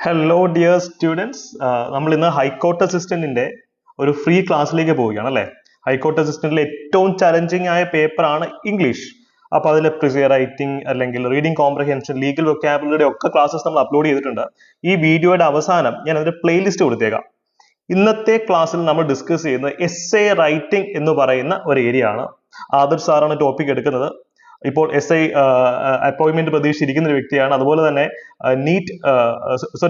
Hello dear students, നമ്മൾ ഇന്ന് high court അസിസ്റ്റന്റിന്റെ ഒരു ഫ്രീ ക്ലാസ്സിലേക്ക് പോവുകയാണ് അല്ലേ. ഹൈക്കോർട്ട് അസിസ്റ്റന്റിലെ ഏറ്റവും ചലഞ്ചിങ് ആയ പേപ്പറാണ് ഇംഗ്ലീഷ്. അപ്പോൾ അതിൽ പ്രിസിയർ റൈറ്റിംഗ് അല്ലെങ്കിൽ റീഡിംഗ് കോംപ്രഹെൻഷൻ, ലീഗൽ വൊക്കാബുലറിയുടെ ഒക്കെ ക്ലാസ്സസ് നമ്മൾ അപ്ലോഡ് ചെയ്തിട്ടുണ്ട്. ഈ വീഡിയോയുടെ അവസാനം ഞാൻ അതിന്റെ പ്ലേലിസ്റ്റ് കൊടുത്തേക്കാം. ഇന്നത്തെ ക്ലാസ്സിൽ നമ്മൾ ഡിസ്കസ് ചെയ്യുന്നത് എസ് എ റൈറ്റിംഗ് എന്ന് പറയുന്ന ഒരു ഏരിയ ആണ്. ആദർശ് സാറാണ് ടോപ്പിക് എടുക്കുന്നത്. ഇപ്പോൾ എസ് ഐ അപ്പോയിന്റ്മെന്റ് പ്രതീക്ഷിച്ചിരിക്കുന്ന ഒരു വ്യക്തിയാണ്. അതുപോലെ തന്നെ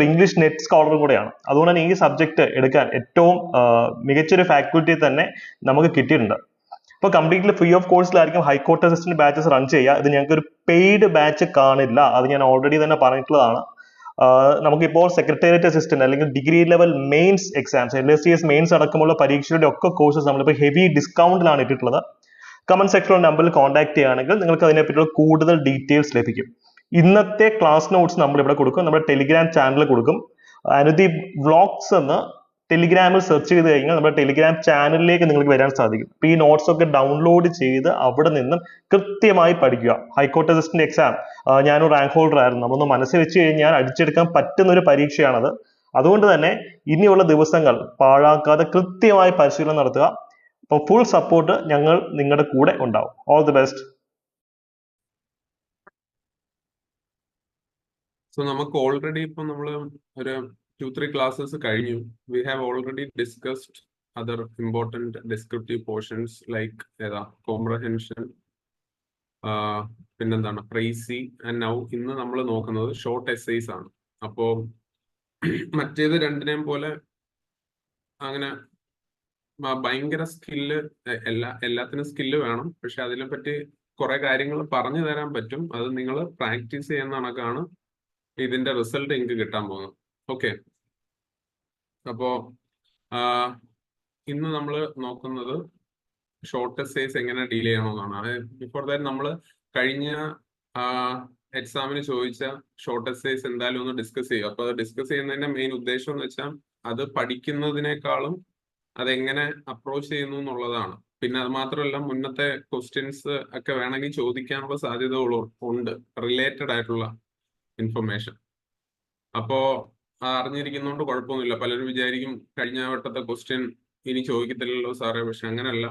ഇംഗ്ലീഷ് നെറ്റ് സ്കോളറും കൂടെയാണ്. അതുകൊണ്ട് തന്നെ ഈ സബ്ജക്ട് എടുക്കാൻ ഏറ്റവും മികച്ചൊരു ഫാക്കൽറ്റി തന്നെ നമുക്ക് കിട്ടിയിട്ടുണ്ട്. അപ്പോൾ കംപ്ലീറ്റ്ലി ഫ്രീ ഓഫ് കോഴ്സിലായിരിക്കും ഹൈക്കോർട്ട് അസിസ്റ്റന്റ് ബാച്ചസ് റൺ ചെയ്യുക. ഇത് ഞങ്ങൾക്ക് ഒരു പെയ്ഡ് ബാച്ച് കാണില്ല, അത് ഞാൻ ഓൾറെഡി തന്നെ പറഞ്ഞിട്ടുള്ളതാണ്. നമുക്കിപ്പോൾ സെക്രട്ടേറിയറ്റ് അസിസ്റ്റന്റ് അല്ലെങ്കിൽ degree level mains exams, LSTS mains അടക്കമുള്ള പരീക്ഷയുടെ ഒക്കെ കോഴ്സസ് നമ്മളിപ്പോൾ ഹെവി ഡിസ്കൗണ്ടിലാണ് ഇട്ടിട്ടുള്ളത്. കമന്റ് സെക്ഷനിലുള്ള നമ്പറിൽ കോൺടാക്ട് ചെയ്യുകയാണെങ്കിൽ നിങ്ങൾക്ക് അതിനെപ്പറ്റിയുള്ള കൂടുതൽ ഡീറ്റെയിൽസ് ലഭിക്കും. ഇന്നത്തെ ക്ലാസ് നോട്ട്സ് നമ്മൾ ഇവിടെ കൊടുക്കും, നമ്മുടെ ടെലിഗ്രാം ചാനലിൽ കൊടുക്കും. അനുദീപ് വ്ളോഗ്സ് എന്ന് ടെലിഗ്രാമിൽ സെർച്ച് ചെയ്ത് കഴിഞ്ഞാൽ നമ്മുടെ ടെലിഗ്രാം ചാനലിലേക്ക് നിങ്ങൾക്ക് വരാൻ സാധിക്കും. അപ്പോൾ ഈ നോട്ട്സ് ഒക്കെ ഡൗൺലോഡ് ചെയ്ത് അവിടെ നിന്നും കൃത്യമായി പഠിക്കുക. ഹൈക്കോർട്ട് അസിസ്റ്റന്റ് എക്സാം ഞാനൊരു റാങ്ക് ഹോൾഡർ ആയിരുന്നു. നമ്മളൊന്ന് മനസ്സിൽ വെച്ച് കഴിഞ്ഞാൽ അടിച്ചെടുക്കാൻ പറ്റുന്ന ഒരു പരീക്ഷയാണത്. അതുകൊണ്ട് തന്നെ ഇനിയുള്ള ദിവസങ്ങൾ പാഴാക്കാതെ കൃത്യമായി പരിശീലനം നടത്തുക. അപ്പോൾ ഫുൾ സപ്പോർട്ട് ഞങ്ങൾ നിങ്ങളുടെ കൂടെ ഉണ്ടാവും. All the best. സോ നമുക്ക് ഓൾറെഡി ഇപ്പൊ നമ്മൾ ഒരു 2-3 ക്ലാസ്സസ് കഴിഞ്ഞു. V have already discussed other important descriptive portions like ഏതാ കോംപ്രഹെൻഷൻ, പിന്നെന്താണ് പ്രൈസി ആൻഡ് നൗ ഇന്ന് നമ്മൾ നോക്കുന്നത് ഷോർട്ട് എസ്സേസ് ആണ്. അപ്പോൾ മറ്റേത് രണ്ടിനെയും പോലെ അങ്ങനെ ഭയങ്കര സ്കില്ല് എല്ലാത്തിനും സ്കില്ല് വേണം. പക്ഷെ അതിനെ പറ്റി കുറെ കാര്യങ്ങൾ പറഞ്ഞു തരാൻ പറ്റും. അത് നിങ്ങൾ പ്രാക്ടീസ് ചെയ്യുന്ന കണക്കാണ് ഇതിന്റെ റിസൾട്ട് എനിക്ക് കിട്ടാൻ പോകുന്നത്. ഓക്കെ, അപ്പോ ഇന്ന് നമ്മൾ നോക്കുന്നത് ഷോർട്ട് എസ്സേസ് എങ്ങനെ ഡീൽ ചെയ്യണമെന്നാണ്. ബിഫോർ ദാറ്റ് നമ്മൾ കഴിഞ്ഞ എക്സാമിന് ചോദിച്ച ഷോർട്ട് എസ്സേസ് എന്തായാലും ഒന്ന് ഡിസ്കസ് ചെയ്യും. അപ്പൊ അത് ഡിസ്കസ് ചെയ്യുന്നതിന്റെ മെയിൻ ഉദ്ദേശം എന്ന് വെച്ചാൽ അത് പഠിക്കുന്നതിനേക്കാളും അതെങ്ങനെ അപ്രോച്ച് ചെയ്യുന്നു എന്നുള്ളതാണ്. പിന്നെ അത് മാത്രമല്ല, മുന്നത്തെ ക്വസ്റ്റ്യൻസ് ഒക്കെ വേണമെങ്കിൽ ചോദിക്കാനുള്ള സാധ്യതകളും ഉണ്ട്, റിലേറ്റഡ് ആയിട്ടുള്ള ഇൻഫർമേഷൻ. അപ്പോ അറിഞ്ഞിരിക്കുന്നതുകൊണ്ട് കുഴപ്പമൊന്നുമില്ല. പലരും വിചാരിക്കും കഴിഞ്ഞ വട്ടത്തെ ക്വസ്റ്റ്യൻ ഇനി ചോദിക്കത്തില്ലല്ലോ സാറേ, പക്ഷെ അങ്ങനെയല്ല,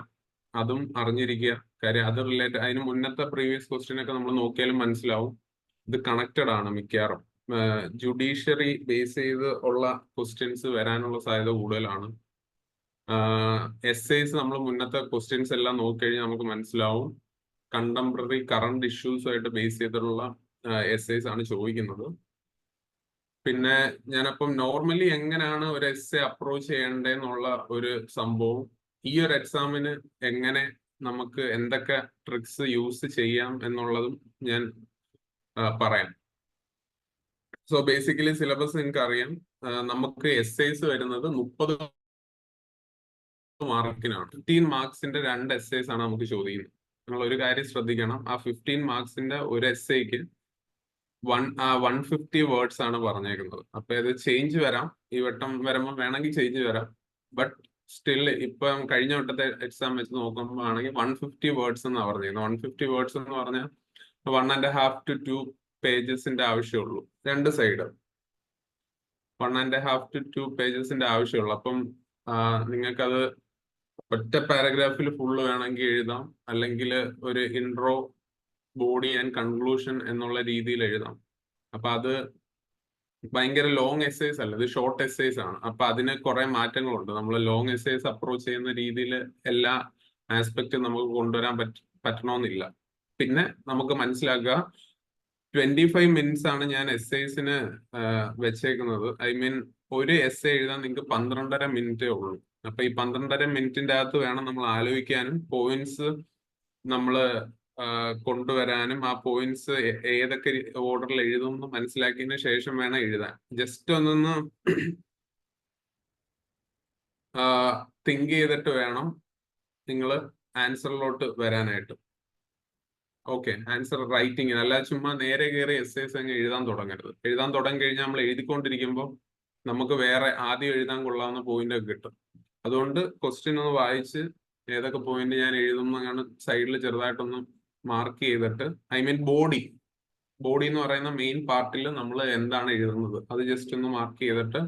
അതും അറിഞ്ഞിരിക്കുക. കാര്യം അത് റിലേറ്റഡ്, അതിന് മുന്നത്തെ പ്രീവിയസ് ക്വസ്റ്റ്യൻ ഒക്കെ നമ്മൾ നോക്കിയാലും മനസ്സിലാവും ഇത് കണക്റ്റഡ് ആണ്. മിക്കവാറും ജുഡീഷ്യറി ബേസ് ചെയ്ത് ഉള്ള ക്വസ്റ്റ്യൻസ് വരാനുള്ള സാധ്യത കൂടുതലാണ്. എസ്സേസ് നമ്മൾ മുന്നത്തെ ക്വസ്റ്റ്യൻസ് എല്ലാം നോക്കിക്കഴിഞ്ഞാൽ നമുക്ക് മനസ്സിലാവും കണ്ടംപററി കറണ്ട് ഇഷ്യൂസുമായിട്ട് ബേസ് ചെയ്തിട്ടുള്ള എസ്സേസ് ആണ് ചോദിക്കുന്നത്. പിന്നെ ഞാനപ്പം നോർമലി എങ്ങനെയാണ് ഒരു എസ്സേ അപ്രോച്ച് ചെയ്യേണ്ടതെന്നുള്ള ഒരു സംഭവം, ഈ ഒരു എക്സാമിന് എങ്ങനെ നമുക്ക് എന്തൊക്കെ ട്രിക്സ് യൂസ് ചെയ്യാം എന്നുള്ളതും ഞാൻ പറയാം. സോ ബേസിക്കലി സിലബസ് നിങ്ങൾക്ക് അറിയാം. നമുക്ക് എസ്സേസ് വരുന്നത് 30 മാർക്കിനാണ്. 15 മാർക്സിന്റെ 2 എസ്സേസ് ആണ് നമുക്ക് ചോദിക്കുന്നത്. നിങ്ങൾ ഒരു കാര്യം ശ്രദ്ധിക്കണം, ആ 15 മാർക്സിന്റെ ഒരു എസ്സേക്ക് 150 വേർഡ്സ് ആണ് പറഞ്ഞേക്കുന്നത്. അപ്പൊ ഇത് ചേഞ്ച് വരാം, ഈ വട്ടം വരുമ്പോൾ വേണമെങ്കിൽ ചേഞ്ച് വരാം. ബട്ട് സ്റ്റിൽ ഇപ്പം കഴിഞ്ഞ വട്ടത്തെ എക്സാം വെച്ച് നോക്കുമ്പോൾ ആണെങ്കിൽ 150 വേർഡ്സ് എന്നാണ് പറഞ്ഞിരുന്നത്. 150 വേർഡ്സ് എന്ന് പറഞ്ഞാൽ 1.5 to 2 പേജസിന്റെ ആവശ്യമുള്ളൂ. രണ്ട് സൈഡ് 1.5 to 2 പേജസിന്റെ ആവശ്യമുള്ളൂ. അപ്പം നിങ്ങൾക്കത് ഒറ്റ പാരഗ്രാഫിൽ ഫുള്ള് വേണമെങ്കിൽ എഴുതാം, അല്ലെങ്കിൽ ഒരു ഇൻട്രോ, ബോഡി ആൻഡ് കൺക്ലൂഷൻ എന്നുള്ള രീതിയിൽ എഴുതാം. അപ്പൊ അത് ഭയങ്കര ലോങ് എസ്സേസ് അല്ല, ഇത് ഷോർട്ട് എസ്സേസ് ആണ്. അപ്പൊ അതിന് കുറെ മാറ്റങ്ങളുണ്ട്. നമ്മൾ ലോങ് എസ്സേസ് അപ്രോച്ച് ചെയ്യുന്ന രീതിയിൽ എല്ലാ ആസ്പെക്റ്റും നമുക്ക് കൊണ്ടുവരാൻ പറ്റണമെന്നില്ല. പിന്നെ നമുക്ക് മനസ്സിലാക്കുക 25 മിനിറ്റ്സ് ആണ് ഞാൻ എസ്സേസിന് വെച്ചേക്കുന്നത്. ഐ മീൻ ഒരു എസ്സേ എഴുതാൻ നിങ്ങൾക്ക് 12.5 മിനിറ്റേ ഉള്ളൂ. അപ്പൊ ഈ 12.5 മിനിറ്റിന്റെ അകത്ത് വേണം നമ്മൾ ആലോചിക്കാനും പോയിന്റ്സ് നമ്മൾ കൊണ്ടുവരാനും. ആ പോയിന്റ്സ് ഏതൊക്കെ ഓർഡറിൽ എഴുതുമെന്ന് മനസ്സിലാക്കിയതിന് ശേഷം വേണം എഴുതാൻ. ജസ്റ്റ് ഒന്നൊന്ന് തിങ്ക് ചെയ്തിട്ട് വേണം നിങ്ങൾ ആൻസറിലോട്ട് വരാനായിട്ട്. ഓക്കെ, ആൻസർ റൈറ്റിംഗ് അല്ല, ചുമ്മാ നേരെ കയറി എസ്സേസ് അങ്ങ് എഴുതാൻ തുടങ്ങരുത്. എഴുതാൻ തുടങ്ങി കഴിഞ്ഞാൽ നമ്മൾ എഴുതിക്കൊണ്ടിരിക്കുമ്പോൾ നമുക്ക് വേറെ ആദ്യം എഴുതാൻ കൊള്ളാവുന്ന പോയിന്റ് ഒക്കെ കിട്ടും. അതുകൊണ്ട് ക്വസ്റ്റ്യൻ ഒന്ന് വായിച്ച് ഏതൊക്കെ പോയിന്റ് ഞാൻ എഴുതും അങ്ങനെ സൈഡിൽ ചെറുതായിട്ടൊന്ന് മാർക്ക് ചെയ്തിട്ട്, ഐ മീൻ ബോഡി ബോഡി എന്ന് പറയുന്ന മെയിൻ പാർട്ടിൽ നമ്മൾ എന്താണ് എഴുതുന്നത് അത് ജസ്റ്റ് ഒന്ന് മാർക്ക് ചെയ്തിട്ട്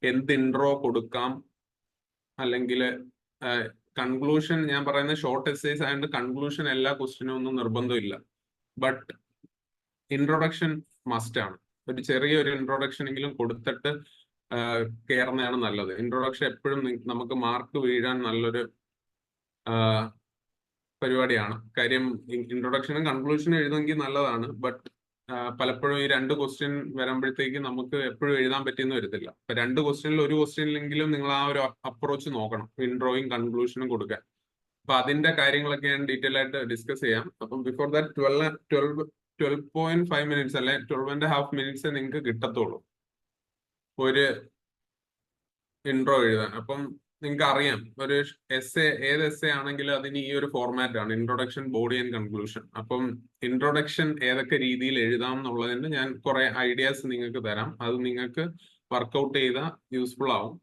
എന്ത് ഇൻട്രോ കൊടുക്കാം, അല്ലെങ്കിൽ കൺക്ലൂഷൻ. ഞാൻ പറയുന്ന ഷോർട്ട് എസ്സേസ് ആയതുകൊണ്ട് കൺക്ലൂഷൻ എല്ലാ ക്വസ്റ്റിനും ഒന്നും നിർബന്ധമില്ല. ബട്ട് ഇൻട്രൊഡക്ഷൻ മസ്റ്റ് ആണ്. ഒരു ചെറിയൊരു ഇൻട്രൊഡക്ഷൻ എങ്കിലും കൊടുത്തിട്ട് കയറുന്നതാണ് നല്ലത്. ഇൻട്രൊഡക്ഷൻ എപ്പോഴും നമുക്ക് മാർക്ക് വീഴാൻ നല്ലൊരു പരിപാടിയാണ്. കാര്യം ഇൻട്രൊഡക്ഷനും കൺക്ലൂഷനും എഴുതുമെങ്കിൽ നല്ലതാണ്. ബട്ട് പലപ്പോഴും ഈ 2 ക്വസ്റ്റ്യൻ വരുമ്പോഴത്തേക്ക് നമുക്ക് എപ്പോഴും എഴുതാൻ പറ്റിയെന്ന് വരത്തില്ല. അപ്പൊ 2 ക്വസ്റ്റ്യനിൽ ഒരു ക്വസ്റ്റ്യനിലെങ്കിലും നിങ്ങൾ ആ ഒരു അപ്രോച്ച് നോക്കണം, ഇൻട്രോയും കൺക്ലൂഷനും കൊടുക്കാൻ. അപ്പൊ അതിന്റെ കാര്യങ്ങളൊക്കെ ഞാൻ ഡീറ്റെയിൽ ആയിട്ട് ഡിസ്കസ് ചെയ്യാം. അപ്പം ബിഫോർ ദാറ്റ് 12.5 മിനിറ്റ്സ് അല്ലെ 12.5 മിനിറ്റ്സ് നിങ്ങൾക്ക് കിട്ടത്തുള്ളൂ ഒരു ഇൻട്രോ എഴുതാൻ. അപ്പം നിങ്ങൾക്ക് അറിയാം ഒരു എസ്സേ, ഏത് എസ്സേ ആണെങ്കിലും അതിന് ഈ ഒരു ഫോർമാറ്റ് ആണ്, ഇൻട്രൊഡക്ഷൻ, ബോഡി ആൻഡ് കൺക്ലൂഷൻ. അപ്പം ഇൻട്രൊഡക്ഷൻ ഏതൊക്കെ രീതിയിൽ എഴുതാം എന്നുള്ളതിന് ഞാൻ കുറെ ഐഡിയാസ് നിങ്ങൾക്ക് തരാം. അത് നിങ്ങൾക്ക് വർക്കൗട്ട് ചെയ്താൽ യൂസ്ഫുൾ ആവും.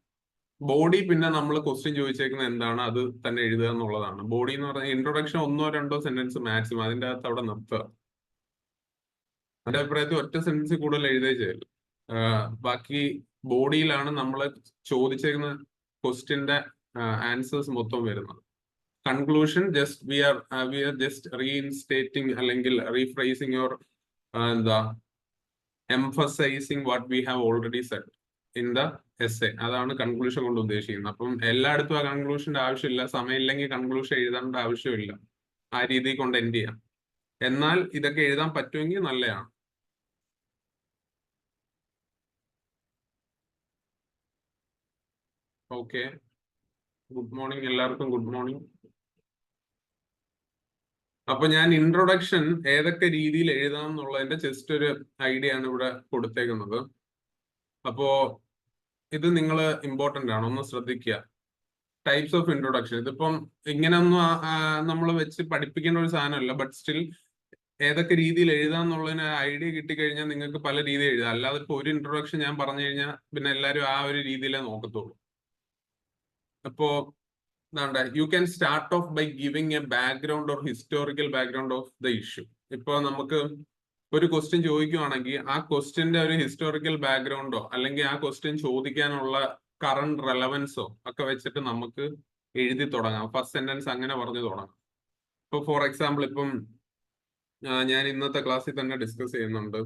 ബോഡി പിന്നെ നമ്മൾ ക്വസ്റ്റ്യൻ ചോദിച്ചേക്കുന്നത് എന്താണ് അത് തന്നെ എഴുതുക എന്നുള്ളതാണ്. ബോഡി എന്ന് പറഞ്ഞാൽ ഇൻട്രൊഡക്ഷൻ 1-2 സെന്റൻസ് മാക്സിമം, അതിൻ്റെ അകത്ത് അവിടെ നിർത്തുക. എന്റെ അഭിപ്രായത്തിൽ ഒറ്റ സെന്റൻസിൽ കൂടുതൽ എഴുതുകയും ചെയ്യല്. ബാക്കി ബോഡിയിലാണ് നമ്മൾ ചോദിച്ചേക്കുന്ന ക്വസ്റ്റ്യന്റെ ആൻസേഴ്സ് മൊത്തം വരുന്നത്. Conclusion just we are just reinstating അല്ലെങ്കിൽ റീഫ്രൈസിങ് ഓർ എന്താ emphasising what we have already said in the essay. അതാണ് കൺക്ലൂഷൻ കൊണ്ട് ഉദ്ദേശിക്കുന്നത്. അപ്പം എല്ലായിടത്തും ആ കൺക്ലൂഷന്റെ ആവശ്യമില്ല. സമയമില്ലെങ്കിൽ കൺക്ലൂഷൻ എഴുതേണ്ട ആവശ്യമില്ല. ആ രീതിയിൽ കൊണ്ട് എൻഡ് ചെയ്യാം. എന്നാൽ ഇതൊക്കെ എഴുതാൻ പറ്റുമെങ്കിൽ നല്ലതാണ്. ഓക്കെ, ഗുഡ് മോർണിംഗ് എല്ലാവർക്കും. Good morning. അപ്പൊ ഞാൻ ഇൻട്രൊഡക്ഷൻ ഏതൊക്കെ രീതിയിൽ എഴുതാം എന്നുള്ളതിന്റെ ജസ്റ്റ് ഒരു ഐഡിയ ആണ് ഇവിടെ കൊടുത്തേക്കുന്നത്. അപ്പോ ഇത് നിങ്ങൾ ഇമ്പോർട്ടന്റ് ആണ്, ഒന്ന് ശ്രദ്ധിക്കുക. Types of introduction. ഇതിപ്പം ഇങ്ങനെയൊന്നും നമ്മൾ വെച്ച് പഠിപ്പിക്കേണ്ട ഒരു സാധനമല്ല. ബട്ട് സ്റ്റിൽ ഏതൊക്കെ രീതിയിൽ എഴുതാം എന്നുള്ളതിന് ഐഡിയ കിട്ടിക്കഴിഞ്ഞാൽ നിങ്ങൾക്ക് പല രീതിയിൽ എഴുതാം. അല്ലാതെ ഇപ്പൊ ഒരു ഇൻട്രൊഡക്ഷൻ ഞാൻ പറഞ്ഞു കഴിഞ്ഞാൽ പിന്നെ എല്ലാവരും ആ ഒരു രീതിയിലേ നോക്കത്തുള്ളൂ. അപ്പോ you can start off by giving a background or historical background of the issue. ഇപ്പൊ നമുക്ക് ഒരു ക്വസ്റ്റ്യൻ ചോദിക്കുവാണെങ്കിൽ ആ ക്വസ്റ്റ്യന്റെ ഒരു ഹിസ്റ്റോറിക്കൽ ബാക്ക്ഗ്രൗണ്ടോ അല്ലെങ്കിൽ ആ ക്വസ്റ്റ്യൻ ചോദിക്കാനുള്ള കറണ്ട് റെലവൻസോ ഒക്കെ വെച്ചിട്ട് നമുക്ക് എഴുതി തുടങ്ങാം. ഫസ്റ്റ് സെന്റൻസ് അങ്ങനെ പറഞ്ഞു തുടങ്ങാം. ഇപ്പൊ ഫോർ എക്സാമ്പിൾ ഇപ്പം ഞാൻ ഇന്നത്തെ ക്ലാസ്സിൽ തന്നെ ഡിസ്കസ് ചെയ്യുന്നുണ്ട്,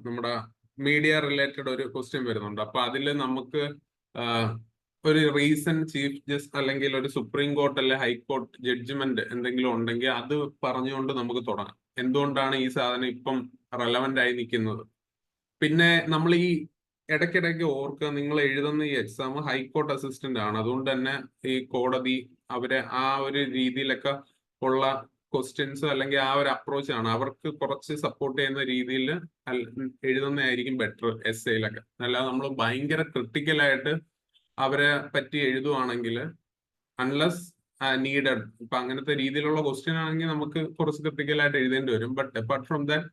നമ്മുടെ മീഡിയ റിലേറ്റഡ് ഒരു ക്വസ്റ്റ്യൻ വരുന്നുണ്ട്. അപ്പൊ അതിൽ നമുക്ക് ഒരു റീസൺ ചീഫ് ജസ്റ്റിസ് അല്ലെങ്കിൽ ഒരു സുപ്രീം കോർട്ട് അല്ലെ ഹൈക്കോർട്ട് ജഡ്ജ്മെന്റ് എന്തെങ്കിലും ഉണ്ടെങ്കിൽ അത് പറഞ്ഞുകൊണ്ട് നമുക്ക് തുടങ്ങാം. എന്തുകൊണ്ടാണ് ഈ സാധനം ഇപ്പം റെലവന്റ് ആയി നിൽക്കുന്നത്. പിന്നെ നമ്മൾ ഈ ഇടയ്ക്കിടയ്ക്ക് ഓർക്കുക, നിങ്ങൾ എഴുതുന്ന ഈ എക്സാം ഹൈക്കോർട്ട് അസിസ്റ്റന്റ് ആണ്. അതുകൊണ്ട് തന്നെ ഈ കോടതി അവരെ ആ ഒരു രീതിയിലൊക്കെ ഉള്ള ക്വസ്റ്റ്യൻസ് അല്ലെങ്കിൽ ആ ഒരു അപ്രോച്ച് ആണ്. അവർക്ക് കുറച്ച് സപ്പോർട്ട് ചെയ്യുന്ന രീതിയിൽ എഴുതുന്നതായിരിക്കും ബെറ്റർ എസ്സേയിലൊക്കെ. അല്ലാതെ നമ്മൾ ഭയങ്കര ക്രിട്ടിക്കലായിട്ട് അവരെ പറ്റി എഴുതുവാണെങ്കിൽ അൺലെസ് നീഡഡ്, ഇപ്പൊ അങ്ങനത്തെ രീതിയിലുള്ള ക്വസ്റ്റ്യൻ ആണെങ്കിൽ നമുക്ക് കുറച്ച് ക്രിട്ടിക്കലായിട്ട് എഴുതേണ്ടി വരും. ബട്ട് അപ്പാർട്ട് ഫ്രം ദാറ്റ്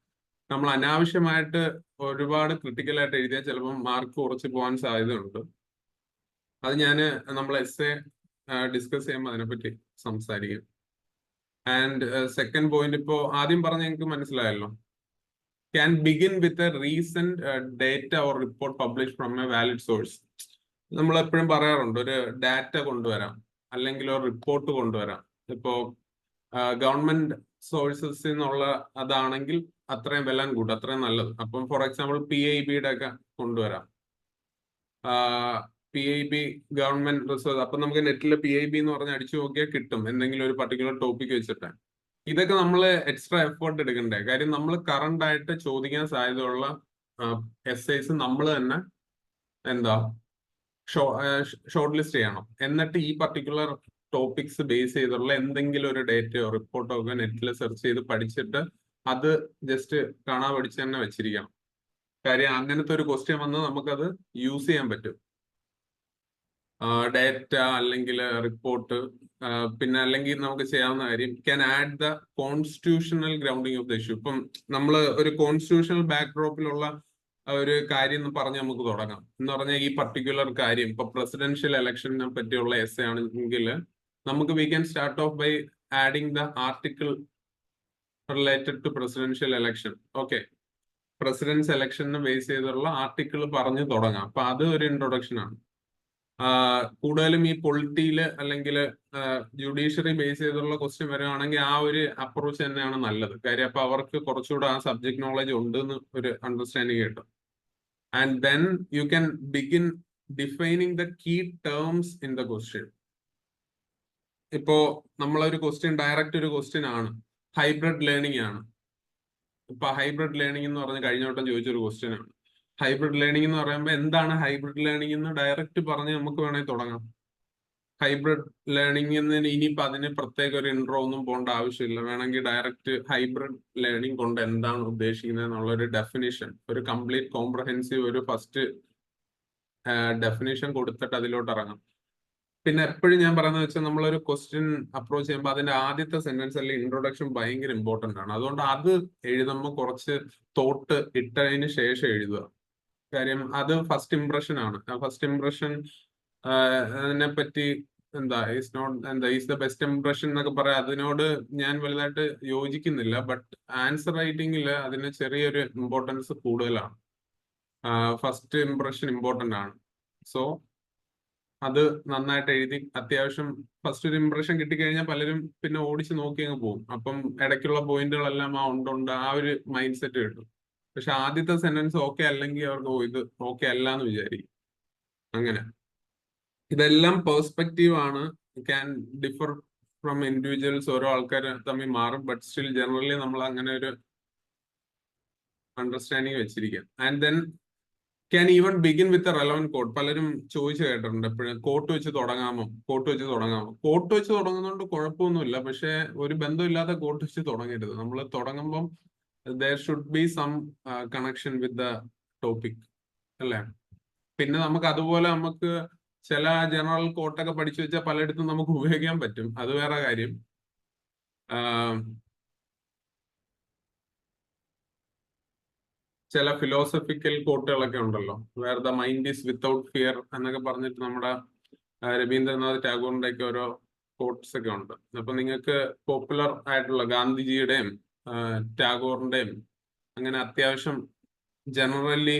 നമ്മൾ അനാവശ്യമായിട്ട് ഒരുപാട് ക്രിട്ടിക്കലായിട്ട് എഴുതിയാൽ ചിലപ്പോൾ മാർക്ക് കുറച്ച് പോകാൻ സാധ്യതയുണ്ട്. അത് ഞാൻ നമ്മൾ എസ്സേ ഡിസ്കസ് ചെയ്യുമ്പോൾ അതിനെപ്പറ്റി സംസാരിക്കും. ആൻഡ് സെക്കൻഡ് പോയിന്റ് ഇപ്പോ ആദ്യം പറഞ്ഞ നിങ്ങൾക്ക് മനസ്സിലായല്ലോ. Can begin with A recent data or report publish from A valid source. നമ്മൾ എപ്പോഴും പറയാറുണ്ട് ഒരു ഡാറ്റ കൊണ്ടുവരാം അല്ലെങ്കിൽ ഒരു റിപ്പോർട്ട് കൊണ്ടുവരാം. ഇപ്പോ ഗവൺമെന്റ് സോഴ്സസ് എന്നുള്ള അതാണെങ്കിൽ അത്രയും വെൽ ആൻഡ് ഗുഡ്, അത്രയും നല്ലത്. അപ്പം ഫോർ എക്സാമ്പിൾ PIBയുടെ ഒക്കെ കൊണ്ടുവരാം. PIB government resource. അപ്പൊ നമുക്ക് നെറ്റിൽ PIB എന്ന് പറഞ്ഞ് അടിച്ചു നോക്കിയാൽ കിട്ടും എന്തെങ്കിലും ഒരു പർട്ടിക്കുലർ ടോപ്പിക് വെച്ചിട്ട്. ഇതൊക്കെ നമ്മൾ എക്സ്ട്രാ എഫേർട്ട് എടുക്കണ്ടേ. കാര്യം നമ്മൾ കറണ്ട് ആയിട്ട് ചോദിക്കാൻ സാധ്യതയുള്ള എസ്സേസ് നമ്മൾ തന്നെ എന്താ ഷോർട്ട് ലിസ്റ്റ് ചെയ്യണം. എന്നിട്ട് ഈ പർട്ടിക്കുലർ ടോപ്പിക്സ് ബേസ് ചെയ്തുള്ള എന്തെങ്കിലും ഒരു ഡേറ്റയോ റിപ്പോർട്ടോ ഒക്കെ നെറ്റിൽ സെർച്ച് ചെയ്ത് പഠിച്ചിട്ട് അത് ജസ്റ്റ് കാണാൻ പഠിച്ച് തന്നെ വെച്ചിരിക്കണം. കാര്യം അങ്ങനത്തെ ഒരു ക്വസ്റ്റ്യൻ വന്ന് നമുക്കത് യൂസ് ചെയ്യാൻ പറ്റും. ഡേറ്റ അല്ലെങ്കിൽ റിപ്പോർട്ട്. പിന്നെ അല്ലെങ്കിൽ നമുക്ക് ചെയ്യാവുന്ന കാര്യം can add the constitutional grounding of the issue. ഇപ്പം നമ്മൾ ഒരു കോൺസ്റ്റിറ്റ്യൂഷണൽ ബാക്ക്ഡ്രോപ്പിലുള്ള ഒരു കാര്യം എന്ന് പറഞ്ഞ് നമുക്ക് തുടങ്ങാം. എന്ന് പറഞ്ഞാൽ ഈ പർട്ടിക്കുലർ കാര്യം ഇപ്പൊ പ്രസിഡൻഷ്യൽ ഇലക്ഷനെ പറ്റിയുള്ള എസ്സേ ആണെങ്കിൽ നമുക്ക് we can start off by adding the article related to presidential election. Okay, presidents ഇലക്ഷനെ ബേസ് ചെയ്തുള്ള ആർട്ടിക്കിൾ പറഞ്ഞു തുടങ്ങാം. അപ്പൊ അത് ഒരു ഇൻട്രൊഡക്ഷൻ ആണ്. കൂടുതലും ഈ പൊളിറ്റിയില് അല്ലെങ്കിൽ ജുഡീഷ്യറി ബേസ് ചെയ്തുള്ള ക്വസ്റ്റ്യൻ വരികയാണെങ്കിൽ ആ ഒരു അപ്രോച്ച് തന്നെയാണ് നല്ലത്. കാര്യം അപ്പൊ അവർക്ക് കുറച്ചുകൂടെ ആ സബ്ജക്ട് നോളജ് ഉണ്ട് എന്ന് ഒരു അണ്ടർസ്റ്റാൻഡിങ് കിട്ടും. And then you can begin defining the key terms in the question. ഇപ്പോ നമ്മളൊരു ക്വസ്റ്റ്യൻ ഡയറക്റ്റ് ഒരു ക്വസ്റ്റ്യൻ ആണ്, ഹൈബ്രിഡ് ലേണിംഗ് ആണ്. ഇപ്പൊ ഹൈബ്രിഡ് ലേണിംഗ് എന്ന് പറഞ്ഞ് കഴിഞ്ഞ വട്ടം ചോദിച്ചൊരു ക്വസ്റ്റ്യൻ ആണ്. ഹൈബ്രിഡ് ലേണിംഗ് എന്ന് പറയുമ്പോൾ എന്താണ് ഹൈബ്രിഡ് ലേണിംഗ് എന്ന് ഡയറക്റ്റ് പറഞ്ഞ് നമുക്ക് വേണമെങ്കിൽ തുടങ്ങാം. ഹൈബ്രിഡ് ലേണിംഗ് എന്ന് ഇനിയിപ്പോ അതിന് പ്രത്യേക ഒരു ഇൻട്രോ ഒന്നും പോകേണ്ട ആവശ്യമില്ല. വേണമെങ്കിൽ ഡയറക്റ്റ് ഹൈബ്രിഡ് ലേണിംഗ് കൊണ്ട് എന്താണ് ഉദ്ദേശിക്കുന്നത് എന്നുള്ള ഒരു ഡെഫിനിഷൻ, ഒരു കംപ്ലീറ്റ് കോംപ്രഹെൻസീവ് ഒരു ഫസ്റ്റ് ഡെഫിനിഷൻ കൊടുത്തിട്ട് അതിലോട്ട് ഇറങ്ങാം. പിന്നെ എപ്പോഴും ഞാൻ പറയുന്നത് വെച്ചാൽ നമ്മളൊരു ക്വസ്റ്റ്യൻ അപ്രോച്ച് ചെയ്യുമ്പോൾ അതിന്റെ ആദ്യത്തെ സെന്റൻസ് അല്ലെങ്കിൽ ഇൻട്രൊഡക്ഷൻ ഭയങ്കര ഇമ്പോർട്ടന്റ് ആണ്. അതുകൊണ്ട് അത് എഴുതുമ്പോൾ കുറച്ച് തോട്ട് ഇട്ടതിന് ശേഷം എഴുതുക. കാര്യം അത് ഫസ്റ്റ് ഇംപ്രഷൻ ആണ്. ആ ഫസ്റ്റ് ഇംപ്രഷൻ അതിനെ പറ്റി ഈസ് ദ ബെസ്റ്റ് ഇംപ്രഷൻ എന്നൊക്കെ പറയാം. അതിനോട് ഞാൻ വലുതായിട്ട് യോജിക്കുന്നില്ല. ബട്ട് ആൻസർ റൈറ്റിംഗിൽ അതിന് ചെറിയൊരു ഇമ്പോർട്ടൻസ് കൂടുതലാണ്. ഫസ്റ്റ് ഇംപ്രഷൻ ഇമ്പോർട്ടന്റ് ആണ്. സോ അത് നന്നായിട്ട് എഴുതി അത്യാവശ്യം ഫസ്റ്റ് ഒരു ഇംപ്രഷൻ കിട്ടിക്കഴിഞ്ഞാൽ പലരും പിന്നെ ഓടിച്ച് നോക്കി അങ്ങ് പോകും. അപ്പം ഇടയ്ക്കുള്ള പോയിന്റുകളെല്ലാം ഉണ്ട് ആ ഒരു മൈൻഡ് സെറ്റ് കിട്ടും. പക്ഷെ ആദ്യത്തെ സെന്റൻസ് ഓക്കെ അല്ലെങ്കിൽ അവർക്ക് ഇത് ഓക്കെ അല്ല എന്ന് വിചാരിക്കും. അങ്ങനെ ഇതെല്ലാം പെർസ്പെക്റ്റീവ് ആണ്, ക്യാൻ ഡിഫർ ഫ്രം ഇൻഡിവിജ്വൽസ്. ഓരോ ആൾക്കാർ തമ്മിൽ മാറും. ബട്ട് സ്റ്റിൽ ജനറലി നമ്മൾ അങ്ങനെ ഒരു അണ്ടർസ്റ്റാൻഡിങ് വെച്ചിരിക്കാം. And then can even begin with a relevant quote. പലരും ചോദിച്ചു കേട്ടിട്ടുണ്ട് എപ്പോഴും, കോട്ട് വെച്ച് തുടങ്ങാമോ, കോട്ട് വെച്ച് തുടങ്ങാമോ. കോട്ട് വെച്ച് തുടങ്ങുന്നതുകൊണ്ട് കുഴപ്പമൊന്നുമില്ല. പക്ഷെ ഒരു ബന്ധമില്ലാത്ത കോട്ട് വെച്ച് തുടങ്ങരുത്. നമ്മൾ തുടങ്ങുമ്പം there should be some connection with the topic, അല്ലേ? പിന്നെ നമുക്ക് അതുപോലെ നമുക്ക് ചില ജനറൽ കോട്ടൊക്കെ പഠിച്ചു വെച്ചാൽ പലയിടത്തും നമുക്ക് ഉപയോഗിക്കാൻ പറ്റും. അത് വേറെ കാര്യം. ചില ഫിലോസഫിക്കൽ കോട്ടുകളൊക്കെ ഉണ്ടല്ലോ, where the mind is without fear എന്നൊക്കെ പറഞ്ഞിട്ട് നമ്മുടെ രവീന്ദ്രനാഥ് ടാഗോറിന്റെ ഒക്കെ ഓരോ കോട്ട്സ് ഒക്കെ ഉണ്ട്. അപ്പൊ നിങ്ങൾക്ക് പോപ്പുലർ ആയിട്ടുള്ള ഗാന്ധിജിയുടെയും ടാഗോറിന്റെയും അങ്ങനെ അത്യാവശ്യം ജനറലി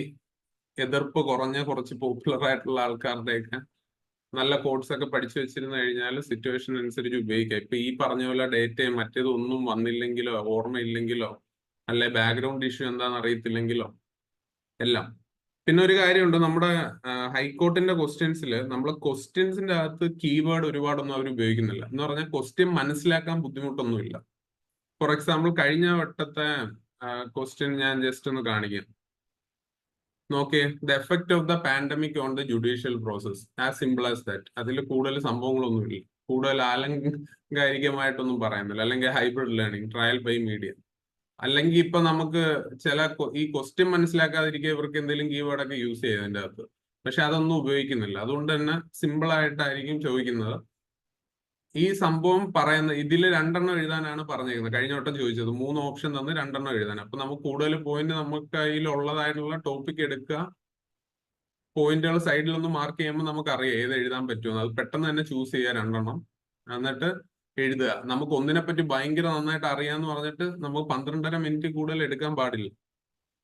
എതിർപ്പ് കുറഞ്ഞ കുറച്ച് പോപ്പുലർ ആയിട്ടുള്ള ആൾക്കാരുടെയൊക്കെ നല്ല കോട്ട്സ് ഒക്കെ പഠിച്ചു വെച്ചിരുന്നു കഴിഞ്ഞാൽ സിറ്റുവേഷൻ അനുസരിച്ച് ഉപയോഗിക്കാം. ഇപ്പൊ ഈ പറഞ്ഞ പോലെ ഡേറ്റയും മറ്റേത് ഒന്നും വന്നില്ലെങ്കിലോ ഓർമ്മയില്ലെങ്കിലോ അല്ലെ ബാക്ക്ഗ്രൗണ്ട് ഇഷ്യൂ എന്താണെന്ന് അറിയത്തില്ലെങ്കിലോ എല്ലാം. പിന്നെ ഒരു കാര്യമുണ്ട്, നമ്മുടെ ഹൈക്കോർട്ടിന്റെ ക്വസ്റ്റ്യൻസിൽ നമ്മൾ ക്വസ്റ്റ്യൻസിന്റെ അകത്ത് കീവേഡ് ഒരുപാടൊന്നും അവർ ഉപയോഗിക്കുന്നില്ല. എന്ന് പറഞ്ഞാൽ ക്വസ്റ്റ്യൻ മനസ്സിലാക്കാൻ ബുദ്ധിമുട്ടൊന്നുമില്ല. ഫോർ എക്സാമ്പിൾ കഴിഞ്ഞ വട്ടത്തെ ക്വസ്റ്റ്യൻ ഞാൻ ജസ്റ്റ് ഒന്ന് കാണിക്കാം. നോക്കിയേ, the effect of the pandemic on the judicial process, as simple as that. അതിൽ കൂടുതൽ സംഭവങ്ങളൊന്നുമില്ല, കൂടുതൽ ആലങ്കാരികമായിട്ടൊന്നും പറയുന്നില്ല. അല്ലെങ്കിൽ hybrid learning, trial by media. അല്ലെങ്കിൽ ഇപ്പൊ നമുക്ക് ചില ഈ ക്വസ്റ്റ്യൻ മനസ്സിലാക്കാതിരിക്കുക ഇവർക്ക് എന്തെങ്കിലും കീവേഡൊക്കെ യൂസ് ചെയ്യും അതിൻ്റെ അകത്ത്. പക്ഷെ അതൊന്നും ഉപയോഗിക്കുന്നില്ല. അതുകൊണ്ട് തന്നെ സിമ്പിൾ ആയിട്ടായിരിക്കും ചോദിക്കുന്നത്. ഈ സംഭവം പറയുന്ന ഇതിൽ 2 എണ്ണം എഴുതാനാണ് പറഞ്ഞേക്കുന്നത്. കഴിഞ്ഞ വട്ടം ചോദിച്ചത് 3 ഓപ്ഷൻ തന്ന് 2 എണ്ണം എഴുതാൻ. അപ്പൊ നമുക്ക് കൂടുതൽ പോയിന്റ് നമുക്ക് കയ്യിലുള്ളതായിട്ടുള്ള ടോപ്പിക് എടുക്കുക, പോയിന്റുകൾ സൈഡിലൊന്ന് മാർക്ക് ചെയ്യുമ്പോൾ നമുക്ക് അറിയാം ഏത് എഴുതാൻ പറ്റുമെന്ന്. അത് പെട്ടെന്ന് തന്നെ ചൂസ് ചെയ്യുക 2 എണ്ണം, എന്നിട്ട് എഴുതുക. നമുക്ക് ഒന്നിനെ പറ്റി ഭയങ്കര നന്നായിട്ട് അറിയാന്ന് പറഞ്ഞിട്ട് നമുക്ക് 12.5 മിനിറ്റ് കൂടുതൽ എടുക്കാൻ പാടില്ല.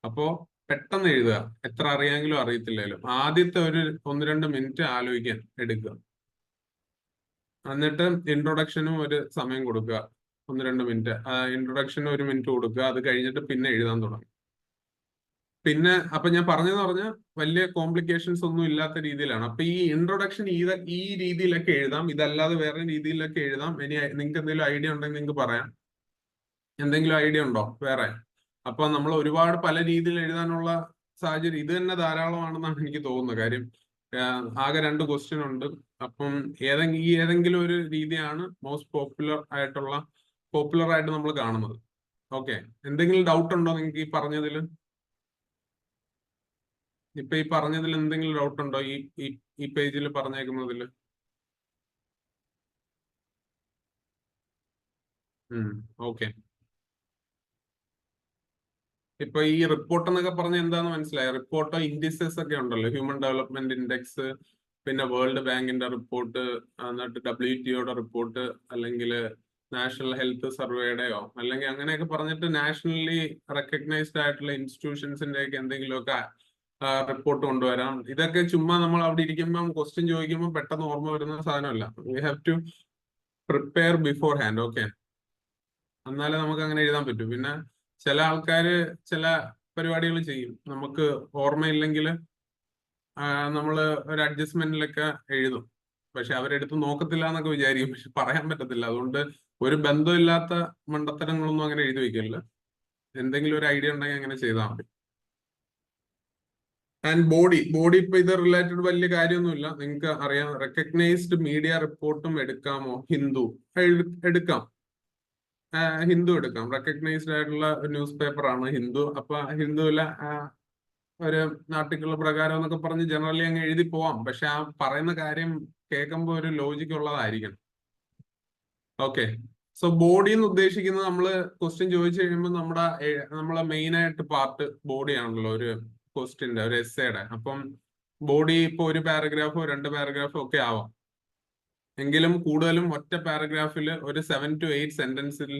അപ്പോ പെട്ടെന്ന് എഴുതുക, എത്ര അറിയാമെങ്കിലും അറിയത്തില്ലെങ്കിലും. ആദ്യത്തെ ഒരു 1-2 മിനിറ്റ് ആലോചിക്കാൻ എടുക്കുക. എന്നിട്ട് ഇൻട്രൊഡക്ഷനും ഒരു സമയം കൊടുക്കുക, 1-2 മിനിറ്റ്. ഇൻട്രൊഡക്ഷന് 1 മിനിറ്റ് കൊടുക്കുക. അത് കഴിഞ്ഞിട്ട് പിന്നെ എഴുതാൻ തുടങ്ങും. പിന്നെ അപ്പൊ ഞാൻ പറഞ്ഞതെന്ന് പറഞ്ഞാൽ വലിയ കോംപ്ലിക്കേഷൻസ് ഒന്നും ഇല്ലാത്ത രീതിയിലാണ്. അപ്പൊ ഈ ഇൻട്രൊഡക്ഷൻ ഈ രീതിയിലൊക്കെ എഴുതാം, ഇതല്ലാതെ വേറെ രീതിയിലൊക്കെ എഴുതാം. ഇനി നിങ്ങൾക്ക് എന്തെങ്കിലും ഐഡിയ ഉണ്ടെങ്കിൽ നിങ്ങൾക്ക് പറയാം. എന്തെങ്കിലും ഐഡിയ ഉണ്ടോ വേറെ? അപ്പൊ നമ്മൾ ഒരുപാട് പല രീതിയിൽ എഴുതാനുള്ള സാഹചര്യം ഇത് തന്നെ ധാരാളമാണെന്നാണ് എനിക്ക് തോന്നുന്നത്. കാര്യം ആകെ 2 ക്വസ്റ്റ്യൻ ഉണ്ട്. അപ്പം ഏതെങ്കിലും ഒരു രീതിയാണ് മോസ്റ്റ് പോപ്പുലർ ആയിട്ട് നമ്മൾ കാണുന്നത്. ഓക്കെ, എന്തെങ്കിലും ഡൗട്ട് ഉണ്ടോ നിങ്ങൾക്ക് ഈ പറഞ്ഞതിൽ? ഇപ്പൊ ഈ പറഞ്ഞതിൽ എന്തെങ്കിലും ഡൗട്ട് ഉണ്ടോ ഈ പേജിൽ പറഞ്ഞേക്കുന്നതിൽ? ഓക്കെ. ഇപ്പൊ ഈ റിപ്പോർട്ട് എന്നൊക്കെ പറഞ്ഞ എന്താന്ന് മനസ്സിലായി? റിപ്പോർട്ടോ ഇൻഡിസസ് ഒക്കെ ഉണ്ടല്ലോ, ഹ്യൂമൻ ഡെവലപ്മെന്റ് ഇൻഡെക്സ്, പിന്നെ വേൾഡ് ബാങ്കിന്റെ റിപ്പോർട്ട്, എന്നിട്ട് WTOയുടെ റിപ്പോർട്ട്, അല്ലെങ്കിൽ നാഷണൽ ഹെൽത്ത് സർവേയുടെയോ അല്ലെങ്കിൽ അങ്ങനെയൊക്കെ പറഞ്ഞിട്ട് നാഷണലി റെക്കഗ്നൈസ്ഡ് ആയിട്ടുള്ള ഇൻസ്റ്റിറ്റ്യൂഷൻസിന്റെ ഒക്കെ എന്തെങ്കിലുമൊക്കെ റിപ്പോർട്ട് കൊണ്ടുവരാം. ഇതൊക്കെ ചുമ്മാ നമ്മൾ അവിടെ ഇരിക്കുമ്പോൾ ക്വസ്റ്റ്യൻ ചോദിക്കുമ്പോൾ പെട്ടെന്ന് ഓർമ്മ വരുന്ന സാധനമല്ല. We have to prepare beforehand. Okay, എന്നാലേ നമുക്ക് അങ്ങനെ എഴുതാൻ പറ്റൂ. പിന്നെ ചില ആൾക്കാര് ചില പരിപാടികൾ ചെയ്യും, നമുക്ക് ഓർമ്മയില്ലെങ്കിൽ നമ്മൾ ഒരു അഡ്ജസ്റ്റ്മെന്റിലൊക്കെ എഴുതും, പക്ഷെ അവരെടുത്ത് നോക്കത്തില്ല എന്നൊക്കെ വിചാരിക്കും, പക്ഷെ പറയാൻ പറ്റത്തില്ല. അതുകൊണ്ട് ഒരു ബന്ധമില്ലാത്ത മണ്ടത്തരങ്ങളൊന്നും അങ്ങനെ എഴുതി വെക്കില്ല. എന്തെങ്കിലും ഒരു ഐഡിയ ഉണ്ടെങ്കിൽ അങ്ങനെ ചെയ്താൽ മതി. ആൻഡ് ബോഡി ഇപ്പൊ ഇത് റിലേറ്റഡ് വലിയ കാര്യമൊന്നുമില്ല, നിങ്ങൾക്ക് അറിയാം. റെക്കഗ്നൈസ്ഡ് മീഡിയ റിപ്പോർട്ടും എടുക്കാമോ? ഹിന്ദു എടുക്കാം, ഹിന്ദു എടുക്കാം. റെക്കഗ്നൈസ്ഡ് ആയിട്ടുള്ള ന്യൂസ് പേപ്പർ ആണ് ഹിന്ദു. അപ്പൊ ഹിന്ദുവിലെ ഒരു ആർട്ടിക്കിൾ പ്രകാരം എന്നൊക്കെ പറഞ്ഞ് ജനറലി അങ്ങ് എഴുതി പോവാം, പക്ഷെ ആ പറയുന്ന കാര്യം കേൾക്കുമ്പോൾ ഒരു ലോജിക്ക് ഉള്ളതായിരിക്കണം. ഓക്കെ, സോ ബോഡി എന്ന് ഉദ്ദേശിക്കുന്നത് നമ്മള് ക്വസ്റ്റ്യൻ ചോദിച്ചു കഴിയുമ്പോൾ നമ്മളെ മെയിൻ ആയിട്ട് പാർട്ട് ബോഡി ആണല്ലോ ഒരു ക്വസ്റ്റ്യന്റെ, ഒരു എസ്സേയുടെ. അപ്പം ബോഡി ഇപ്പൊ ഒരു പാരഗ്രാഫോ 2 പാരഗ്രാഫോ ഒക്കെ ആവാം, എങ്കിലും കൂടുതലും ഒറ്റ പാരഗ്രാഫിൽ ഒരു 7 to 8 സെന്റൻസിൽ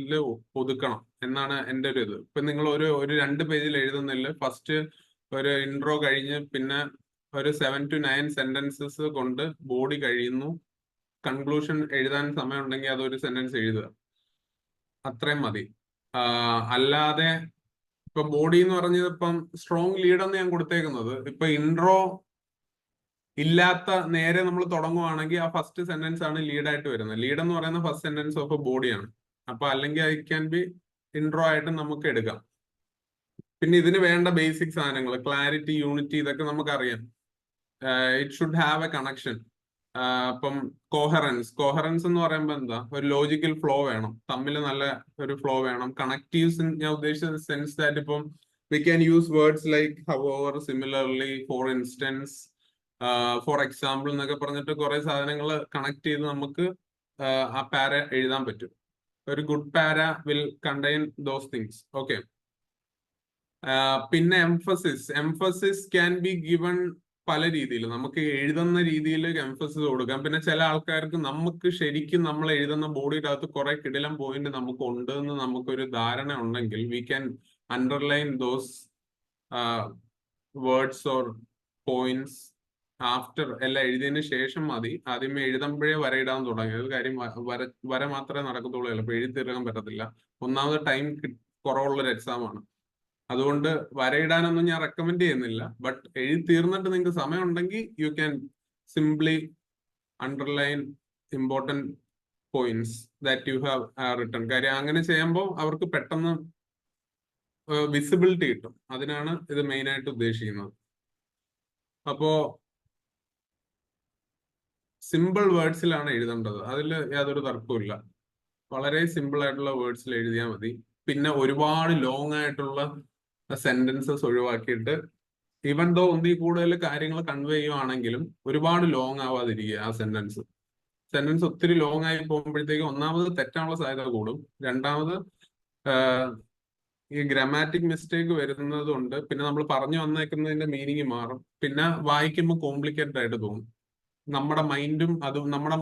ഒതുക്കണം എന്നാണ് എൻ്റെ ഒരു ഇത്. ഇപ്പൊ നിങ്ങൾ ഒരു 2 പേജിൽ എഴുതുന്നില്ല, ഫസ്റ്റ് ഒരു ഇൻട്രോ കഴിഞ്ഞ് പിന്നെ ഒരു 7 to 9 സെന്റൻസസ് കൊണ്ട് ബോഡി കഴിയുന്നു. കൺക്ലൂഷൻ എഴുതാൻ സമയം ഉണ്ടെങ്കിൽ അതൊരു സെന്റൻസ് എഴുതുക, അത്രയും മതി. അല്ലാതെ ഇപ്പൊ ബോഡി എന്ന് പറഞ്ഞത് ഇപ്പം സ്ട്രോങ് ലീഡ് എന്ന് ഞാൻ കൊടുത്തേക്കുന്നത്, ഇപ്പൊ ഇൻട്രോ ഇല്ലാത്ത നേരെ നമ്മൾ തുടങ്ങുവാണെങ്കിൽ ആ ഫസ്റ്റ് സെന്റൻസ് ആണ് ലീഡായിട്ട് വരുന്നത്. ലീഡ് എന്ന് പറയുന്ന ഫസ്റ്റ് സെന്റൻസ് ഓഫ് എ ബോഡിയാണ്. അപ്പൊ അല്ലെങ്കിൽ ഐ ക്യാൻ ബി ഇൻട്രോ ആയിട്ട് നമുക്ക് എടുക്കാം. പിന്നെ ഇതിന് വേണ്ട ബേസിക് സാധനങ്ങൾ, ക്ലാരിറ്റി, യൂണിറ്റി, ഇതൊക്കെ നമുക്കറിയാം. It should have A connection. അപ്പം കോഹറൻസ് എന്ന് പറയുമ്പോൾ എന്താ, ഒരു ലോജിക്കൽ ഫ്ലോ വേണം, തമ്മിൽ നല്ല ഒരു ഫ്ലോ വേണം. കണക്റ്റീവ്സ് ഞാൻ ഉദ്ദേശിച്ച സെൻസ് ദാറ്റ് ഇപ്പം we can use words like however, similarly, for instance, for example എന്നൊക്കെ പറഞ്ഞിട്ട് കുറെ സാധനങ്ങൾ കണക്ട് ചെയ്ത് നമുക്ക് ആ പാര എഴുതാൻ പറ്റും. ഒരു ഗുഡ് പാര will contain those things. Okay, പിന്നെ എംഫസിസ് ക്യാൻ ബി ഗിവൺ പല രീതിയിൽ. നമുക്ക് എഴുതുന്ന രീതിയിൽ എംഫസിസ് കൊടുക്കാം. പിന്നെ ചില ആൾക്കാർക്ക് നമുക്ക് ശരിക്കും നമ്മൾ എഴുതുന്ന ബോഡിയുടെ അകത്ത് കുറെ കിടിലം പോയിന്റ് നമുക്ക് ഉണ്ട് എന്ന് നമുക്കൊരു ധാരണ ഉണ്ടെങ്കിൽ we can underline those words or points after. എല്ലാം എഴുതിയതിന് ശേഷം മതി. ആദ്യമേ എഴുതുമ്പോഴേ വരയിടാൻ തുടങ്ങിയത് കാര്യം വര മാത്രമേ നടക്കത്തുള്ളൂ, ചിലപ്പോൾ എഴുതി തീർക്കാൻ പറ്റത്തില്ല. ഒന്നാമത് ടൈം കുറവുള്ളൊരു എക്സാം ആണ്, അതുകൊണ്ട് വരയിടാനൊന്നും ഞാൻ റെക്കമെൻഡ് ചെയ്യുന്നില്ല. ബട്ട് എഴുതി തീർന്നിട്ട് നിങ്ങൾക്ക് സമയം ഉണ്ടെങ്കിൽ you can simply underline important points that you have written. കാര്യം അങ്ങനെ ചെയ്യുമ്പോൾ അവർക്ക് പെട്ടെന്ന് വിസിബിലിറ്റി കിട്ടും. അതിനാണ് ഇത് മെയിൻ ആയിട്ട് ഉദ്ദേശിക്കുന്നത്. അപ്പോ സിമ്പിൾ വേർഡ്സിലാണ് എഴുതേണ്ടത്, അതിൽ യാതൊരു തർക്കവും. വളരെ സിമ്പിൾ ആയിട്ടുള്ള വേർഡ്സിൽ എഴുതിയാൽ മതി. പിന്നെ ഒരുപാട് ലോങ് ആയിട്ടുള്ള സെന്റൻസസ് ഒഴിവാക്കിയിട്ട്, ഈവൻ ദോ ഒന്നിൽ കൂടുതൽ കാര്യങ്ങൾ കൺവേ ചെയ്യുവാണെങ്കിലും ഒരുപാട് ലോങ് ആവാതിരിക്കുക. ആ സെന്റൻസ് ഒത്തിരി ലോങ് ആയി പോകുമ്പോഴത്തേക്ക് ഒന്നാമത് തെറ്റാനുള്ള സാധ്യത കൂടും, രണ്ടാമത് ഈ ഗ്രാമാറ്റിക് മിസ്റ്റേക്ക് വരുന്നത് കൊണ്ട് പിന്നെ നമ്മൾ പറഞ്ഞു വന്നേക്കുന്നതിന്റെ മീനിങ് മാറും. പിന്നെ വായിക്കുമ്പോൾ കോംപ്ലിക്കേറ്റഡ് ആയിട്ട് തോന്നും. നമ്മുടെ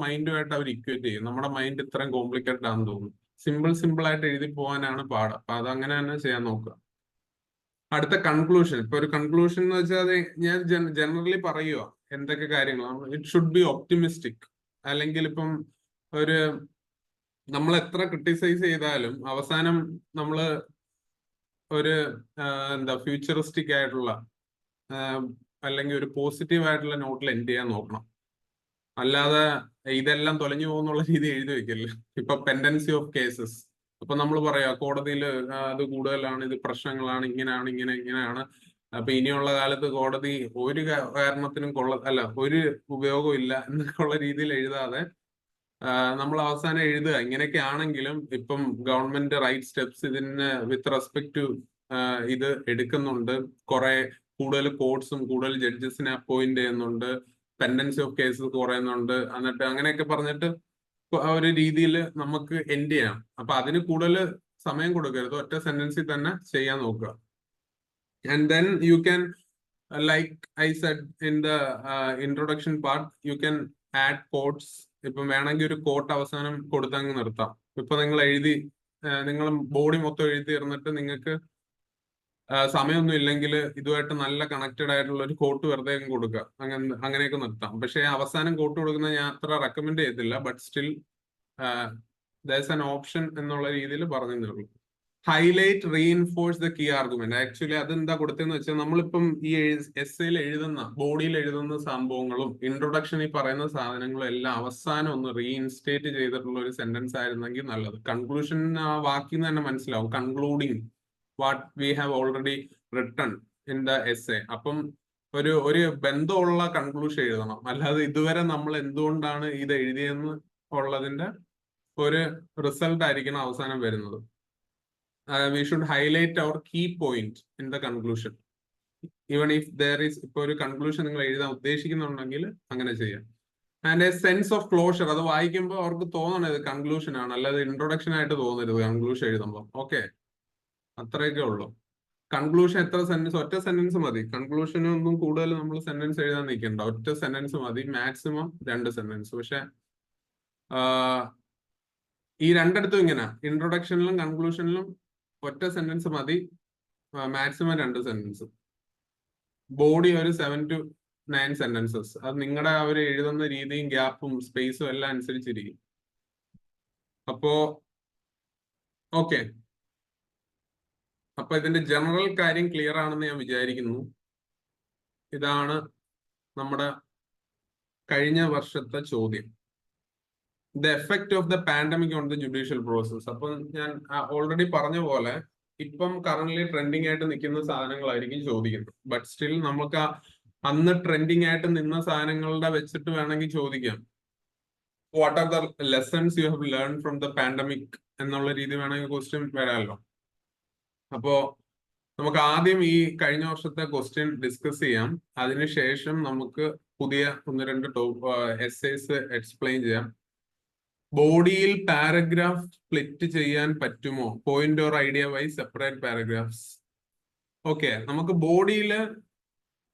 മൈൻഡുമായിട്ട് അവർ ഇക്വേറ്റ് ചെയ്യും. നമ്മുടെ മൈൻഡ് ഇത്രയും കോംപ്ലിക്കേറ്റഡ് ആണെന്ന് തോന്നും. സിമ്പിൾ ആയിട്ട് എഴുതി പോകാനാണ് പാട്. അപ്പൊ അതങ്ങനെ തന്നെ ചെയ്യാൻ നോക്കുക. അടുത്ത കൺക്ലൂഷൻ. ഇപ്പൊ ഒരു കൺക്ലൂഷൻ എന്ന് വെച്ചാൽ ഞാൻ ജനറലി പറയുക എന്തൊക്കെ കാര്യങ്ങളാണ്. It should be optimistic. അല്ലെങ്കിൽ ഇപ്പം നമ്മൾ എത്ര ക്രിട്ടിസൈസ് ചെയ്താലും അവസാനം നമ്മള് ഒരു ഫ്യൂച്ചറിസ്റ്റിക് ആയിട്ടുള്ള അല്ലെങ്കിൽ ഒരു പോസിറ്റീവ് ആയിട്ടുള്ള നോട്ടിൽ എൻഡ് ചെയ്യാൻ നോക്കണം. അല്ലാതെ ഇതെല്ലാം തൊലഞ്ഞു പോകുന്നുള്ള രീതി എഴുതി വെക്കില്ല. ഇപ്പൊ പെൻഡൻസി ഓഫ് കേസസ്, അപ്പൊ നമ്മൾ പറയാ കോടതിയിൽ അത് കൂടുതലാണ്, ഇത് പ്രശ്നങ്ങളാണ്, ഇങ്ങനെയാണ്. അപ്പൊ ഇനിയുള്ള കാലത്ത് കോടതി ഒരു കാരണത്തിനും ഒരു ഉപയോഗവും ഇല്ല എന്നൊക്കെയുള്ള രീതിയിൽ എഴുതാതെ നമ്മൾ അവസാനം എഴുതുക ഇങ്ങനെയൊക്കെ ആണെങ്കിലും ഇപ്പം ഗവൺമെന്റ് റൈറ്റ് സ്റ്റെപ്സ് ഇതിന് വിത്ത് റെസ്പെക്ട് ടു ഇത് എടുക്കുന്നുണ്ട്. കുറെ കൂടുതൽ കോർട്സും കൂടുതൽ ജഡ്ജസിനെ അപ്പോയിന്റ് ചെയ്യുന്നുണ്ട്, പെൻഡൻസി ഓഫ് കേസസ് കുറയുന്നുണ്ട്. എന്നിട്ട് അങ്ങനെയൊക്കെ പറഞ്ഞിട്ട് ആ ഒരു രീതിയിൽ നമുക്ക് എൻഡ് ചെയ്യാം. അപ്പൊ അതിന് കൂടുതൽ സമയം കൊടുക്കരുത്, ഒറ്റ സെന്റൻസിൽ തന്നെ ചെയ്യാൻ നോക്കുക. And then you can, like I said in the introduction part, you can add quotes. ഇപ്പം വേണമെങ്കിൽ ഒരു കോട്ട് അവസാനം കൊടുത്തങ്ങ് നിർത്താം. ഇപ്പൊ നിങ്ങൾ നിങ്ങൾ ബോഡി മൊത്തം എഴുതി തീർന്നിട്ട് നിങ്ങൾക്ക് സമയമൊന്നും ഇല്ലെങ്കിൽ ഇതുമായിട്ട് നല്ല കണക്റ്റഡ് ആയിട്ടുള്ള ഒരു കോട്ട് വെറുതെ അങ്ങ് കൊടുക്കുക, അങ്ങനെയൊക്കെ നിർത്താം. പക്ഷേ അവസാനം കോട്ട് കൊടുക്കുന്നത് ഞാൻ അത്ര റെക്കമെൻഡ് ചെയ്തില്ല. But still that's an option എന്നുള്ള രീതിയിൽ പറഞ്ഞതേ ഉള്ളൂ. Highlight reinforce the key argument. Actually അതെന്താ കൊടുത്തതെന്ന് വെച്ചാൽ നമ്മളിപ്പം ഈ എസ്സേയിൽ എഴുതുന്ന ബോഡിയിൽ എഴുതുന്ന സംഭവങ്ങളും ഇൻട്രൊഡക്ഷൻ ഈ പറയുന്ന സാധനങ്ങളും എല്ലാം അവസാനം ഒന്ന് റീഇൻസ്റ്റേറ്റ് ചെയ്തിട്ടുള്ള ഒരു സെന്റൻസ് ആയിരുന്നെങ്കിൽ നല്ലത്. കൺക്ലൂഷൻ ആ വാക്കിൽ തന്നെ മനസ്സിലാവും, concluding what we have already written in the essay. അപ്പം ഒരു ബന്ധമുള്ള കൺക്ലൂഷൻ എഴുതണം, അല്ലാതെ ഇതുവരെ നമ്മൾ എന്തുകൊണ്ടാണ് ഇത് എഴുതിയെന്ന് ഉള്ളതിന്റെ ഒരു റിസൾട്ട് ആയിരിക്കണം അവസാനം വരുന്നത്. We should highlight our key point in the conclusion. Even if there is ഇപ്പൊ ഒരു കൺക്ലൂഷൻ നിങ്ങൾ എഴുതാൻ ഉദ്ദേശിക്കുന്നുണ്ടെങ്കിൽ അങ്ങനെ ചെയ്യാം. And A sense of closure, അത് വായിക്കുമ്പോൾ അവർക്ക് തോന്നണത് കൺക്ലൂഷൻ ആണ്, അല്ലാതെ ഇൻട്രൊഡക്ഷൻ ആയിട്ട് തോന്നരുത് കൺക്ലൂഷൻ എഴുതുമ്പോൾ. ഓക്കെ, അത്രയൊക്കെ ഉള്ളൂ. കൺക്ലൂഷൻ എത്ര സെന്റൻസ്? ഒറ്റ സെന്റൻസ് മതി. കൺക്ലൂഷനൊന്നും കൂടുതൽ നമ്മൾ സെന്റൻസ് എഴുതാൻ നിൽക്കണ്ട, ഒറ്റ സെന്റൻസ് മതി, മാക്സിമം 2 സെന്റൻസ്. പക്ഷെ ഈ രണ്ടിടത്തും ഇങ്ങനെ ഇൻട്രൊഡക്ഷനിലും കൺക്ലൂഷനിലും ഒറ്റ സെന്റൻസ് മതി, മാക്സിമം 2 സെന്റൻസ്. ബോഡി ഒരു 7 to 9 സെന്റൻസസ്. അത് നിങ്ങളുടെ അവർ എഴുതുന്ന രീതിയും ഗ്യാപ്പും സ്പേസും എല്ലാം അനുസരിച്ചിരിക്കും. അപ്പോ ഓക്കെ, അപ്പൊ ഇതിന്റെ ജനറൽ കാര്യം ക്ലിയർ ആണെന്ന് ഞാൻ വിചാരിക്കുന്നു. ഇതാണ് നമ്മുടെ കഴിഞ്ഞ വർഷത്തെ ചോദ്യം. The effect of the pandemic on the judicial process. അപ്പൊ ഞാൻ ഓൾറെഡി പറഞ്ഞ പോലെ ഇപ്പം കറന്റ്ലി ട്രെൻഡിങ് ആയിട്ട് നിൽക്കുന്ന സാധനങ്ങളായിരിക്കും ചോദിക്കുന്നത്. ബട്ട് സ്റ്റിൽ നമുക്ക് അന്ന് ട്രെൻഡിങ് ആയിട്ട് നിന്ന സാധനങ്ങളുടെ വെച്ചിട്ട് വേണമെങ്കിൽ ചോദിക്കാം, what are the lessons you have learn from the pandemic എന്നുള്ള രീതി വേണമെങ്കിൽ ക്വസ്റ്റ്യൻ വരാമല്ലോ. അപ്പോ നമുക്ക് ആദ്യം ഈ കഴിഞ്ഞ വർഷത്തെ ക്വസ്റ്റ്യൻ ഡിസ്കസ് ചെയ്യാം. അതിനുശേഷം നമുക്ക് പുതിയ 1-2 എസ്സേസ് എക്സ്പ്ലെയിൻ ചെയ്യാം. ബോഡിയിൽ പാരഗ്രാഫ് സ്പ്ലിറ്റ് ചെയ്യാൻ പറ്റുമോ? Point or idea wise separate paragraphs. Okay, നമുക്ക് ബോഡിയിൽ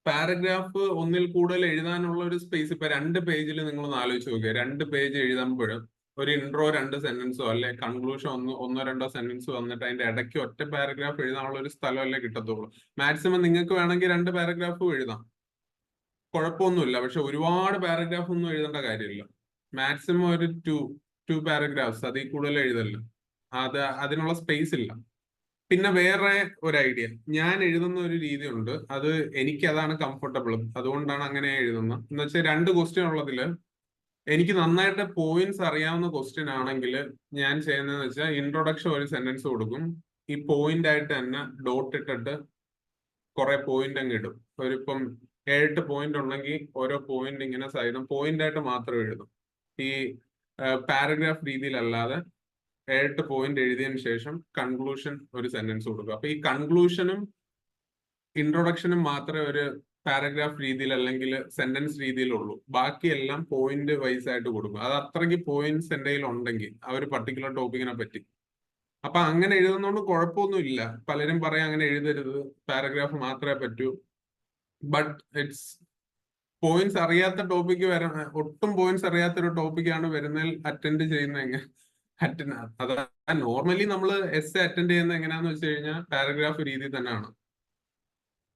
പാരഗ്രാഫ് ഒന്നിൽ കൂടുതൽ എഴുതാനുള്ള ഒരു സ്പേസ് ഇപ്പൊ 2 പേജിൽ നിങ്ങൾ ആലോചിച്ച് നോക്കുക. 2 പേജ് എഴുതുമ്പോൾ ഒരു ഇൻട്രോ 2 സെന്റൻസോ അല്ലെ കൺക്ലൂഷൻ 1-2 സെന്റൻസോ വന്നിട്ട് അതിന്റെ ഇടയ്ക്ക് ഒറ്റ പാരഗ്രാഫ് എഴുതാനുള്ള ഒരു സ്ഥലമല്ലേ കിട്ടത്തുള്ളൂ. മാക്സിമം നിങ്ങൾക്ക് വേണമെങ്കിൽ 2 പാരഗ്രാഫും എഴുതാം, കുഴപ്പമൊന്നുമില്ല. പക്ഷെ ഒരുപാട് പാരഗ്രാഫ് ഒന്നും എഴുതേണ്ട കാര്യമില്ല. മാക്സിമം ഒരു 2 പാരഗ്രാഫ്സ്, അതിൽ കൂടുതൽ എഴുതല്ല. അതിനുള്ള സ്പേസ് ഇല്ല. പിന്നെ വേറെ ഒരു ഐഡിയ, ഞാൻ എഴുതുന്ന ഒരു രീതി ഉണ്ട്, അത് എനിക്ക് അതാണ് കംഫർട്ടബിൾ, അതുകൊണ്ടാണ് അങ്ങനെ എഴുതുന്നത്. എന്ന് വെച്ചാൽ 2 ക്വസ്റ്റ്യൻ ഉള്ളതില് എനിക്ക് നന്നായിട്ട് പോയിന്റ്സ് അറിയാവുന്ന ക്വസ്റ്റ്യൻ ആണെങ്കിൽ ഞാൻ ചെയ്യുന്നതെന്ന് വെച്ചാൽ ഇൻട്രൊഡക്ഷൻ ഒരു സെന്റൻസ് കൊടുക്കും, ഈ പോയിന്റ് ആയിട്ട് തന്നെ ഡോട്ട് ഇട്ടിട്ട് കുറെ പോയിന്റ് അങ്ങ് ഇടും. ഇപ്പം 7 പോയിന്റ് ഉണ്ടെങ്കിൽ ഓരോ പോയിന്റ് ഇങ്ങനെ സൈഡും പോയിന്റ് ആയിട്ട് മാത്രം എഴുതും. ഈ പാരഗ്രാഫ് രീതിയിലല്ലാതെ 7 പോയിന്റ് എഴുതിയതിനു ശേഷം കൺക്ലൂഷൻ ഒരു സെന്റൻസ് കൊടുക്കുക. അപ്പൊ ഈ കൺക്ലൂഷനും ഇൻട്രൊഡക്ഷനും മാത്രമേ ഒരു പാരഗ്രാഫ് രീതിയിൽ അല്ലെങ്കിൽ സെന്റൻസ് രീതിയിലുള്ളൂ. ബാക്കിയെല്ലാം പോയിന്റ് വൈസ് ആയിട്ട് കൊടുക്കും. അത് അത്രയ്ക്ക് പോയിന്റ്സ് എൻ്റെ കയ്യിൽ ഉണ്ടെങ്കിൽ ആ ഒരു പർട്ടിക്കുലർ ടോപ്പിക്കിനെ പറ്റി. അപ്പൊ അങ്ങനെ എഴുതുന്നതുകൊണ്ട് കുഴപ്പമൊന്നുമില്ല. പലരും പറയാം അങ്ങനെ എഴുതരുത്, പാരഗ്രാഫ് മാത്രമേ പറ്റൂ. ബട്ട് ഇറ്റ്സ് പോയിന്റ്സ് അറിയാത്ത ടോപ്പിക്ക് ഒട്ടും പോയിന്റ്സ് അറിയാത്ത ഒരു ടോപ്പിക്കാണ് വരുന്നതിൽ അറ്റൻഡ് ചെയ്യുന്ന അതാ നോർമലി നമ്മൾ എസ്സേ അറ്റൻഡ് ചെയ്യുന്നത് എങ്ങനെയാന്ന് വെച്ച് കഴിഞ്ഞാൽ പാരഗ്രാഫ് രീതി തന്നെയാണ്.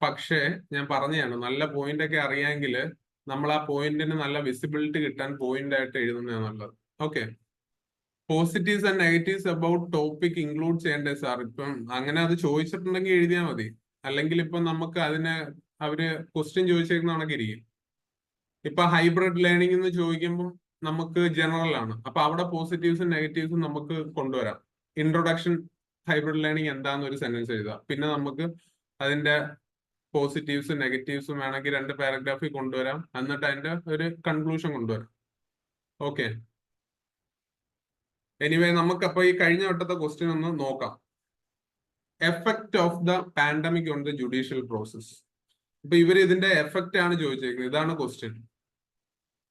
പക്ഷേ ഞാൻ പറഞ്ഞതാണ്, നല്ല പോയിന്റ് ഒക്കെ അറിയാമെങ്കിൽ നമ്മൾ ആ പോയിന്റിന് നല്ല വിസിബിലിറ്റി കിട്ടാൻ പോയിന്റ് ആയിട്ട് എഴുതുന്നതാണ് നല്ലത്. Okay, positives and negatives about topic include ചെയ്യേണ്ടേ സാർ? ഇപ്പം അങ്ങനെ അത് ചോദിച്ചിട്ടുണ്ടെങ്കിൽ എഴുതിയാൽ മതി. അല്ലെങ്കിൽ ഇപ്പം നമുക്ക് അതിന് അവര് ക്വസ്റ്റ്യൻ ചോദിച്ചേക്കുന്ന കണക്ക് ഇരിക്കും. ഇപ്പൊ ഹൈബ്രിഡ് ലേണിംഗ് എന്ന് ചോദിക്കുമ്പോൾ നമുക്ക് ജനറൽ ആണ്, അപ്പൊ അവിടെ പോസിറ്റീവ്സും നെഗറ്റീവ്സും നമുക്ക് കൊണ്ടുവരാം. ഇൻട്രൊഡക്ഷൻ ഹൈബ്രിഡ് ലേണിംഗ് എന്താന്ന് ഒരു സെന്റൻസ് എഴുതുക, പിന്നെ നമുക്ക് അതിന്റെ പോസിറ്റീവ്സും നെഗറ്റീവ്സും വേണമെങ്കിൽ 2 പാരഗ്രാഫിൽ കൊണ്ടുവരാം, എന്നിട്ട് അതിന്റെ ഒരു കൺക്ലൂഷൻ കൊണ്ടുവരാം. ഓക്കെ, എനിവേ നമുക്കപ്പോ ഈ കഴിഞ്ഞ വട്ടത്തെ ക്വസ്റ്റ്യൻ ഒന്ന് നോക്കാം. Effect of the pandemic on the judicial process. ഇപ്പൊ ഇവര് ഇതിന്റെ എഫക്റ്റ് ആണ് ചോദിച്ചേക്കുന്നത്, ഇതാണ് ക്വസ്റ്റ്യൻ.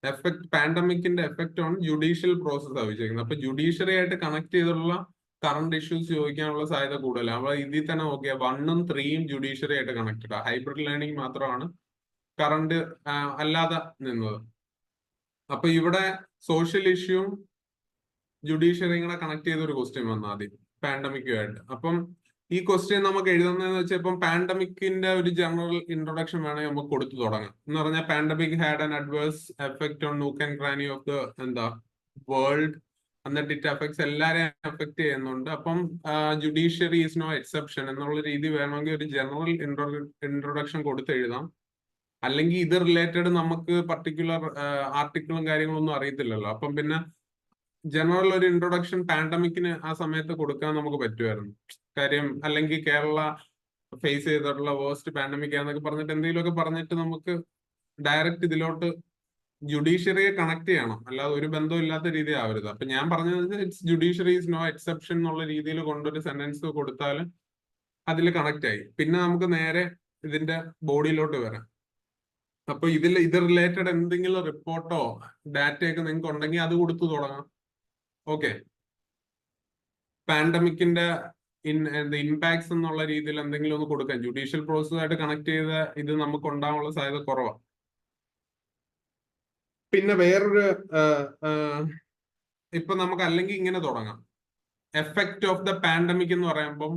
എഫക്ട്, പാൻഡമിക്കിന്റെ എഫക്ട് ഓൺ ജുഡീഷ്യൽ പ്രോസസ് ആണ് ചോദിച്ചേക്കുന്നത്. അപ്പൊ ജുഡീഷ്യറി ആയിട്ട് കണക്ട് ചെയ്തിട്ടുള്ള കറണ്ട് ഇഷ്യൂസ് ചോദിക്കാനുള്ള സാധ്യത കൂടുതലാണ്. അപ്പൊ ഇതിൽ തന്നെ നോക്കിയാൽ 1ഉം 3ഉം ജുഡീഷ്യറി ആയിട്ട് കണക്റ്റഡ് ആണ്. ഹൈബ്രിഡ് ലേണിംഗ് മാത്രമാണ് കറണ്ട് അല്ലാതെ നിന്നത്. അപ്പൊ ഇവിടെ സോഷ്യൽ ഇഷ്യൂവും ജുഡീഷ്യറി കൂടെ കണക്ട് ചെയ്ത ഒരു ക്വസ്റ്റ്യൻ വന്നു ആദ്യം പാൻഡമിക്കുമായിട്ട്. അപ്പം ഈ ക്വസ്റ്റ്യൻ നമുക്ക് എഴുതുന്നതെന്ന് വെച്ചാൽ ഇപ്പം പാൻഡമിക്കിന്റെ ഒരു ജനറൽ ഇൻട്രൊഡക്ഷൻ വേണമെങ്കിൽ നമുക്ക് കൊടുത്തു തുടങ്ങാം. എന്ന് പറഞ്ഞാൽ pandemic had an adverse effect on nook and cranny of the എന്താ വേൾഡ്, എന്നിട്ട് ഇറ്റ് എഫക്ട്സ് എല്ലാരെയും എഫക്ട് ചെയ്യുന്നുണ്ട്. അപ്പം ജുഡീഷ്യറി ഈസ് നോ എക്സെപ്ഷൻ എന്നുള്ള രീതി വേണമെങ്കിൽ ഒരു ജനറൽ ഇൻട്രൊഡക്ഷൻ കൊടുത്ത് എഴുതാം. അല്ലെങ്കിൽ ഇത് റിലേറ്റഡ് നമുക്ക് പർട്ടിക്കുലർ ആർട്ടിക്കിളും കാര്യങ്ങളൊന്നും അറിയത്തില്ലല്ലോ. അപ്പം പിന്നെ ജനറൽ ഒരു ഇൻട്രൊഡക്ഷൻ പാൻഡമിക്കിന് ആ സമയത്ത് കൊടുക്കാൻ നമുക്ക് പറ്റുമായിരുന്നു. കാര്യം അല്ലെങ്കിൽ കേരള ഫേസ് ചെയ്തിട്ടുള്ള വേഴ്സ്റ്റ് പാൻഡമിക് ആണെന്നൊക്കെ പറഞ്ഞിട്ട് എന്തെങ്കിലുമൊക്കെ പറഞ്ഞിട്ട് നമുക്ക് ഡയറക്റ്റ് ഇതിലോട്ട് ജുഡീഷ്യറിയെ കണക്ട് ചെയ്യണം, അല്ലാതെ ഒരു ബന്ധവും ഇല്ലാത്ത രീതി ആവരുത്. അപ്പൊ ഞാൻ പറഞ്ഞത് it's judiciary is no exception എന്നുള്ള രീതിയിൽ കൊണ്ടൊരു സെന്റൻസ് കൊടുത്താൽ അതിൽ കണക്ട് ആയി. പിന്നെ നമുക്ക് നേരെ ഇതിന്റെ ബോഡിയിലോട്ട് വരാം. അപ്പൊ ഇത് റിലേറ്റഡ് എന്തെങ്കിലും റിപ്പോർട്ടോ ഡാറ്റയൊക്കെ നിങ്ങൾക്ക് ഉണ്ടെങ്കിൽ അത് കൊടുത്തു തുടങ്ങാം. ഓക്കെ, പാൻഡമിക്കിന്റെ ഇമ്പാക്ട്സ് എന്നുള്ള രീതിയിൽ എന്തെങ്കിലും ഒന്ന് കൊടുക്കാം. ജുഡീഷ്യൽ പ്രോസസ്സായിട്ട് കണക്ട് ചെയ്ത ഇത് നമുക്ക് ഉണ്ടാവാനുള്ള സാധ്യത കുറവാണ്. പിന്നെ വേറൊരു ഇപ്പൊ നമുക്ക് അല്ലെങ്കിൽ ഇങ്ങനെ തുടങ്ങാം. എഫക്ട് ഓഫ് ദ പാൻഡമിക് എന്ന് പറയുമ്പം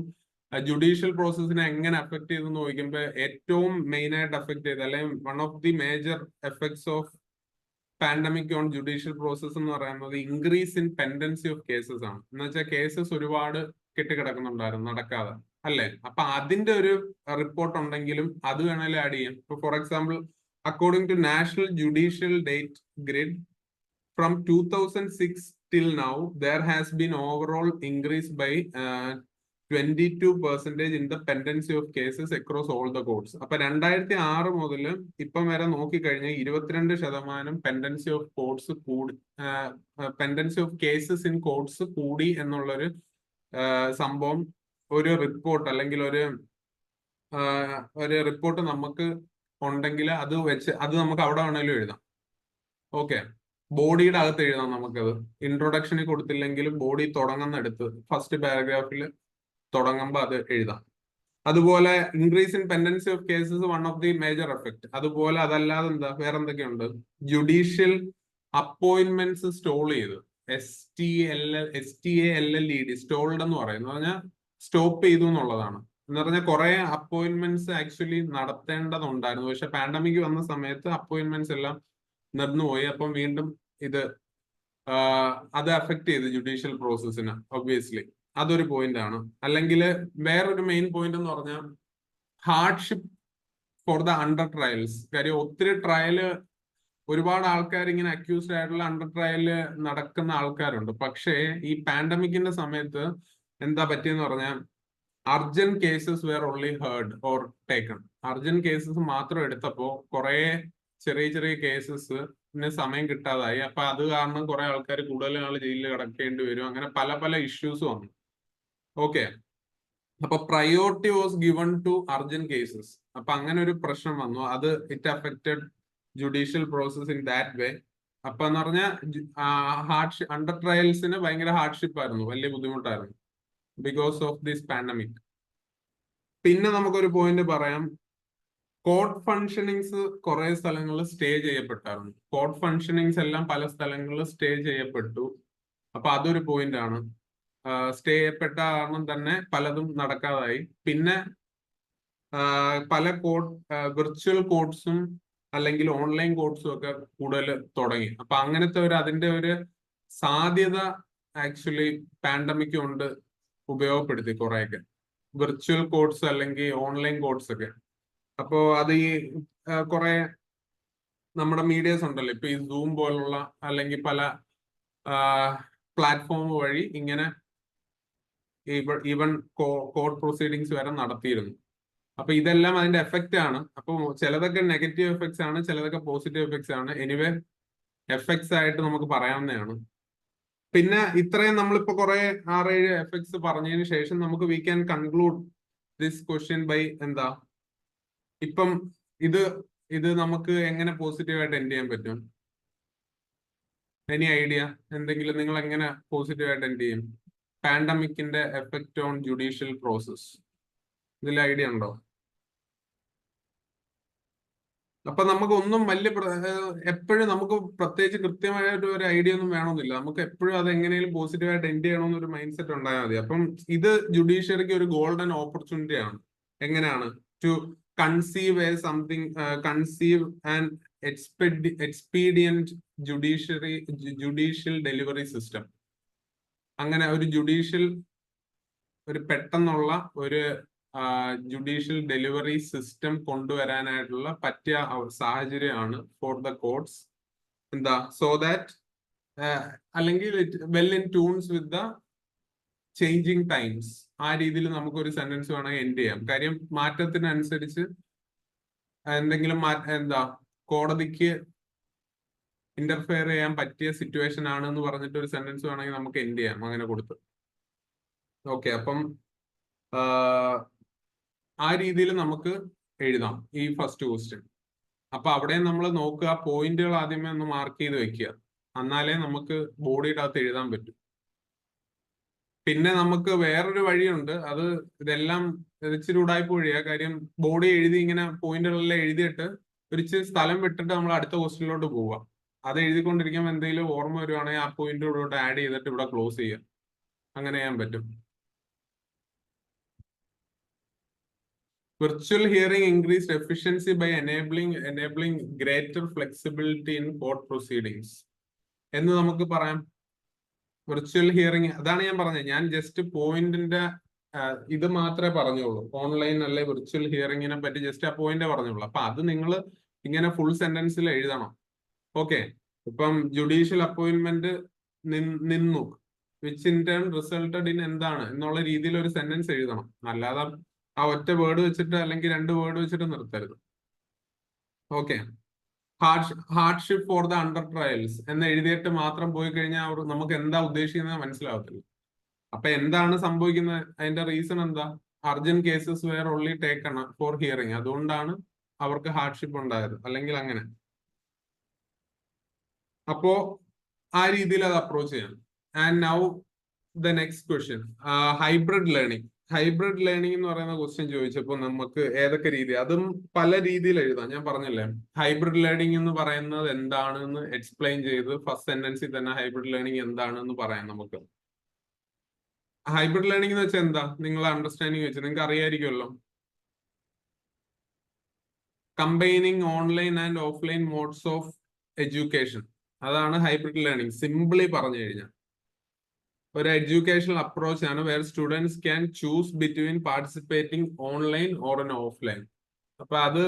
ജുഡീഷ്യൽ പ്രോസസ്സിനെ എങ്ങനെ അഫക്ട് ചെയ്തെന്ന് ചോദിക്കുമ്പോൾ ഏറ്റവും മെയിൻ ആയിട്ട് അഫക്ട് ചെയ്ത് അല്ലെങ്കിൽ one of the major effects of pandemic on judicial process എന്ന് പറയുന്നത് increase in pendency of cases ആണ്. എന്ന് വെച്ചാൽ കേസസ് ഒരുപാട് കെട്ടിക്കിടക്കുന്നുണ്ടായിരുന്നു നടക്കാതെ, അല്ലേ? അപ്പൊ അതിന്റെ ഒരു റിപ്പോർട്ട് ഉണ്ടെങ്കിലും അത് വേണേലും ആഡ് ചെയ്യാം. ഇപ്പൊ for example, according to national judicial data grid from 2006 till now, there has been overall increase by 22% in the pendency of cases across all the courts. അപ്പൊ 2006 മുതൽ ഇപ്പം വരെ നോക്കിക്കഴിഞ്ഞാൽ 22% പെൻഡൻസി ഓഫ് കോർട്സ് കൂടി, pendency of cases in courts കൂടി എന്നുള്ളൊരു സംഭവം ഒരു റിപ്പോർട്ട് അല്ലെങ്കിൽ ഒരു റിപ്പോർട്ട് നമുക്ക് ഉണ്ടെങ്കിൽ അത് വെച്ച് അത് നമുക്ക് അവിടെ വേണമെങ്കിലും എഴുതാം. ഓക്കെ, ബോഡിയുടെ അകത്ത് എഴുതാം നമുക്കത്. ഇൻട്രൊഡക്ഷനിൽ കൊടുത്തില്ലെങ്കിലും ബോഡി തുടങ്ങുന്നെടുത്ത് ഫസ്റ്റ് പാരഗ്രാഫിൽ തുടങ്ങുമ്പോൾ അത് എഴുതാം. അതുപോലെ increase in pendency of cases one of the major effect. അതുപോലെ അതല്ലാതെ എന്താ വേറെ എന്തൊക്കെയുണ്ട്? ജുഡീഷ്യൽ അപ്പോയിന്റ്മെന്റ്സ് സ്റ്റോൾ ചെയ്ത്, STALLED സ്റ്റോൾഡ് എന്ന് പറയുന്നത് പറഞ്ഞാൽ സ്റ്റോപ്പ് ചെയ്തു എന്നുള്ളതാണ്. എന്ന് പറഞ്ഞാൽ കുറെ അപ്പോയിന്റ്മെന്റ്സ് ആക്ച്വലി നടത്തേണ്ടതുണ്ടായിരുന്നു, പക്ഷെ പാൻഡമിക് വന്ന സമയത്ത് അപ്പോയിന്റ്മെന്റ്സ് എല്ലാം നടന്നുപോയി. അപ്പം വീണ്ടും അത് അഫക്ട് ചെയ്തു ജുഡീഷ്യൽ പ്രോസസ്സിന് ഒബ്വിയസ്ലി. അതൊരു പോയിന്റ് ആണ്. അല്ലെങ്കിൽ വേറൊരു മെയിൻ പോയിന്റ് എന്ന് പറഞ്ഞാൽ hardship for the under trials. കാര്യം ഒത്തിരി ട്രയല്, ഒരുപാട് ആൾക്കാർ ഇങ്ങനെ അക്യൂസ്ഡ് ആയിട്ടുള്ള അണ്ടർ ട്രയല് നടക്കുന്ന ആൾക്കാരുണ്ട്. പക്ഷേ ഈ പാൻഡമിക്കിന്റെ സമയത്ത് എന്താ പറ്റിയെന്ന് പറഞ്ഞാൽ urgent cases were only heard or taken. Urgent cases മാത്രം എടുത്തപ്പോ കുറെ ചെറിയ ചെറിയ കേസസ് സമയം കിട്ടാതായി. അപ്പൊ അത് കാരണം കുറെ ആൾക്കാർ കൂടുതൽ നാൾ ജയിലിൽ കിടക്കേണ്ടി വരും. അങ്ങനെ പല പല ഇഷ്യൂസ് വന്നു. ഓക്കെ, അപ്പൊ priority was given to urgent cases. അപ്പൊ അങ്ങനെ ഒരു പ്രശ്നം വന്നു. അത് it affected judicial process in that way. അപ്പൊ എന്ന് പറഞ്ഞാൽ അണ്ടർ ട്രയൽസിന് ഭയങ്കര ഹാർഡ്ഷിപ്പ് ആയിരുന്നു, വലിയ ബുദ്ധിമുട്ടായിരുന്നു ബിക്കോസ് ഓഫ് ദിസ് പാൻഡമിക്. പിന്നെ നമുക്കൊരു പോയിന്റ് പറയാം, കോർട്ട് ഫങ്ഷനിങ്സ് കുറെ സ്ഥലങ്ങളിൽ സ്റ്റേ ചെയ്യപ്പെട്ടായിരുന്നു. കോർട്ട് ഫങ്ഷനിങ്സ് എല്ലാം പല സ്ഥലങ്ങളിൽ സ്റ്റേ ചെയ്യപ്പെട്ടു. അപ്പൊ അതൊരു പോയിന്റ് ആണ്. സ്റ്റേ ചെയ്യപ്പെട്ട കാരണം തന്നെ പലതും നടക്കാതായി. പിന്നെ പല വിർച്വൽ കോർട്സും അല്ലെങ്കിൽ ഓൺലൈൻ കോർട്സും ഒക്കെ കൂടുതൽ തുടങ്ങി. അപ്പൊ അങ്ങനത്തെ അതിന്റെ ഒരു സാധ്യത ആക്ച്വലി പാൻഡമിക് കൊണ്ട് ഉപയോഗപ്പെടുത്തി കുറെയൊക്കെ, വിർച്വൽ കോർട്സ് അല്ലെങ്കിൽ ഓൺലൈൻ കോർട്സ് ഒക്കെ. അപ്പോ അത് ഈ കുറെ നമ്മുടെ മീഡിയസ് ഉണ്ടല്ലോ, ഇപ്പൊ ഈ സൂം പോലുള്ള അല്ലെങ്കിൽ പല പ്ലാറ്റ്ഫോം വഴി ഇങ്ങനെ ഈവൻ കോർട്ട് പ്രൊസീഡിങ്സ് വരെ നടത്തിയിരുന്നു. അപ്പൊ ഇതെല്ലാം അതിന്റെ എഫക്റ്റ് ആണ്. അപ്പൊ ചിലതൊക്കെ നെഗറ്റീവ് എഫക്ട്സ് ആണ്, ചിലതൊക്കെ പോസിറ്റീവ് എഫക്ട്സ് ആണ്. എനിവേ എഫക്ട്സ് ആയിട്ട് നമുക്ക് പറയാവുന്നതാണ്. പിന്നെ ഇത്രയും നമ്മളിപ്പോ കുറെ 6-7 എഫക്ട്സ് പറഞ്ഞതിന് ശേഷം നമുക്ക് we can conclude this question by എന്താ, ഇപ്പം ഇത് നമുക്ക് എങ്ങനെ പോസിറ്റീവായിട്ട് എൻഡ് ചെയ്യാൻ പറ്റും? Any idea? എന്തെങ്കിലും നിങ്ങൾ എങ്ങനെ പോസിറ്റീവായിട്ട് എൻഡ് ചെയ്യും? പാൻഡമിക്കിന്റെ എഫക്റ്റ് ഓൺ ജുഡീഷ്യൽ പ്രോസസ്, ഇതിൽ ഐഡിയ ഉണ്ടോ? അപ്പൊ നമുക്ക് ഒന്നും വലിയ എപ്പോഴും നമുക്ക് പ്രത്യേകിച്ച് കൃത്യമായിട്ട് ഒരു ഐഡിയ ഒന്നും വേണമെന്നില്ല. നമുക്ക് എപ്പോഴും അത് എങ്ങനെയും പോസിറ്റീവായിട്ട് എൻഡ് ചെയ്യണമെന്ന് ഒരു മൈൻഡ് സെറ്റ് ഉണ്ടായാൽ മതി. അപ്പം ഇത് ജുഡീഷ്യറിക്ക് ഒരു ഗോൾഡൻ ഓപ്പർച്യൂണിറ്റി ആണ്. എങ്ങനെയാണ് to conceive something, conceive and expedient judicial delivery system. അങ്ങനെ ഒരു പെട്ടെന്നുള്ള ഒരു ജുഡീഷ്യൽ ഡെലിവറി സിസ്റ്റം കൊണ്ടുവരാനായിട്ടുള്ള പറ്റിയ സാഹചര്യമാണ് ഫോർ ദ കോർട്സ്. എന്താ, സോ ദാറ്റ് അല്ലെങ്കിൽ well in tunes with the changing times. ആ രീതിയിൽ നമുക്കൊരു സെന്റൻസ് വേണമെങ്കിൽ എൻഡ് ചെയ്യാം. കാര്യം മാറ്റത്തിനനുസരിച്ച് എന്തെങ്കിലും കോടതിക്ക് ഇന്റർഫെയർ ചെയ്യാൻ പറ്റിയ സിറ്റുവേഷൻ ആണ് എന്ന് പറഞ്ഞിട്ട് ഒരു സെന്റൻസ് വേണമെങ്കിൽ നമുക്ക് എൻഡ് ചെയ്യാം അങ്ങനെ കൊടുത്ത്. ഓക്കെ, അപ്പം ആ രീതിയിൽ നമുക്ക് എഴുതാം ഈ ഫസ്റ്റ് ക്വസ്റ്റ്യൻ. അപ്പൊ അവിടെ നമ്മൾ നോക്കുക, പോയിന്റുകൾ ആദ്യമേ ഒന്ന് മാർക്ക് ചെയ്ത് വെക്കുക, എന്നാലേ നമുക്ക് ബോഡിയുടെ അകത്ത് എഴുതാൻ പറ്റും. പിന്നെ നമുക്ക് വേറൊരു വഴിയുണ്ട്, അത് ഇതെല്ലാം ഇച്ചിരി ഉടായ്പ വഴിയാ. കാര്യം ബോഡി എഴുതി ഇങ്ങനെ പോയിന്റുകളെല്ലാം എഴുതിയിട്ട് ഒരു ഇച്ചിരി സ്ഥലം വിട്ടിട്ട് നമ്മൾ അടുത്ത ക്വസ്റ്റ്യനിലോട്ട് പോവുക. അത് എഴുതിക്കൊണ്ടിരിക്കുമ്പോൾ എന്തെങ്കിലും ഓർമ്മ വരുവാണെങ്കിൽ ആ പോയിന്റുകളോട്ട് ആഡ് ചെയ്തിട്ട് ഇവിടെ ക്ലോസ് ചെയ്യുക. അങ്ങനെ ചെയ്യാൻ പറ്റും. Virtual hearing increased efficiency by enabling greater flexibility in court proceedings. എന്ന് നമുക്ക് പറയാം. വിർച്വൽ ഹിയറിംഗ്, അതാണ് ഞാൻ പറഞ്ഞത്. ഞാൻ ജസ്റ്റ് പോയിന്റിന്റെ ഇത് മാത്രമേ പറഞ്ഞുള്ളൂ. ഓൺലൈൻ അല്ലെ വിർച്വൽ ഹിയറിംഗിനെ പറ്റി ജസ്റ്റ് ആ പോയിന്റ് പറഞ്ഞുള്ളൂ. അപ്പൊ അത് നിങ്ങൾ ഇങ്ങനെ ഫുൾ സെന്റൻസിൽ എഴുതണം. ഓക്കെ, ഇപ്പം ജുഡീഷ്യൽ അപ്പോയിന്റ്മെന്റ് നിന്നു, which in turn resulted in എന്താണ് എന്നുള്ള രീതിയിൽ ഒരു സെന്റൻസ് എഴുതണം. അല്ലാതെ ആ ഒറ്റ വേർഡ് വെച്ചിട്ട് അല്ലെങ്കിൽ 2 വേർഡ് വെച്ചിട്ട് നിർത്തരുത്. Okay, hardship for the under trials എന്ന് എഴുതിയിട്ട് മാത്രം പോയി കഴിഞ്ഞാൽ നമുക്ക് എന്താ ഉദ്ദേശിക്കുന്നത് മനസ്സിലാവത്തില്ല. അപ്പൊ എന്താണ് സംഭവിക്കുന്നത്, അതിന്റെ റീസൺ എന്താ? Urgent cases wear only taken four hearing, അതുകൊണ്ടാണ് അവർക്ക് ഹാർഡ്ഷിപ്പ് ഉണ്ടായത്, അല്ലെങ്കിൽ അങ്ങനെ. അപ്പോ ആ രീതിയിൽ അത് അപ്രോച്ച് ചെയ്യാം. And now the next question, hybrid learning. Hybrid learning എന്ന് പറയുന്ന ക്വസ്റ്റ്യൻ ചോദിച്ചപ്പോൾ നമുക്ക് ഏതൊക്കെ രീതി, അതും പല രീതിയിൽ എഴുതാം. ഞാൻ പറഞ്ഞല്ലേ, ഹൈബ്രിഡ് ലേണിംഗ് എന്ന് പറയുന്നത് എന്താണെന്ന് എക്സ്പ്ലെയിൻ ചെയ്ത് ഫസ്റ്റ് സെന്റൻസിൽ തന്നെ ഹൈബ്രിഡ് ലേണിംഗ് എന്താണെന്ന് പറയാം നമുക്ക്. ഹൈബ്രിഡ് ലേണിംഗ് എന്ന് വെച്ചാൽ എന്താ, നിങ്ങളെ അണ്ടർസ്റ്റാൻഡിങ് വെച്ച് നിങ്ങൾക്ക് അറിയായിരിക്കുമല്ലോ. Combining online and offline modes of education, അതാണ് ഹൈബ്രിഡ് ലേണിംഗ്. സിംപിളി പറഞ്ഞു കഴിഞ്ഞാൽ ഒരു എഡ്യൂക്കേഷണൽ അപ്രോച്ച് ആണ് where students can choose between participating online or in offline. അപ്പൊ അത്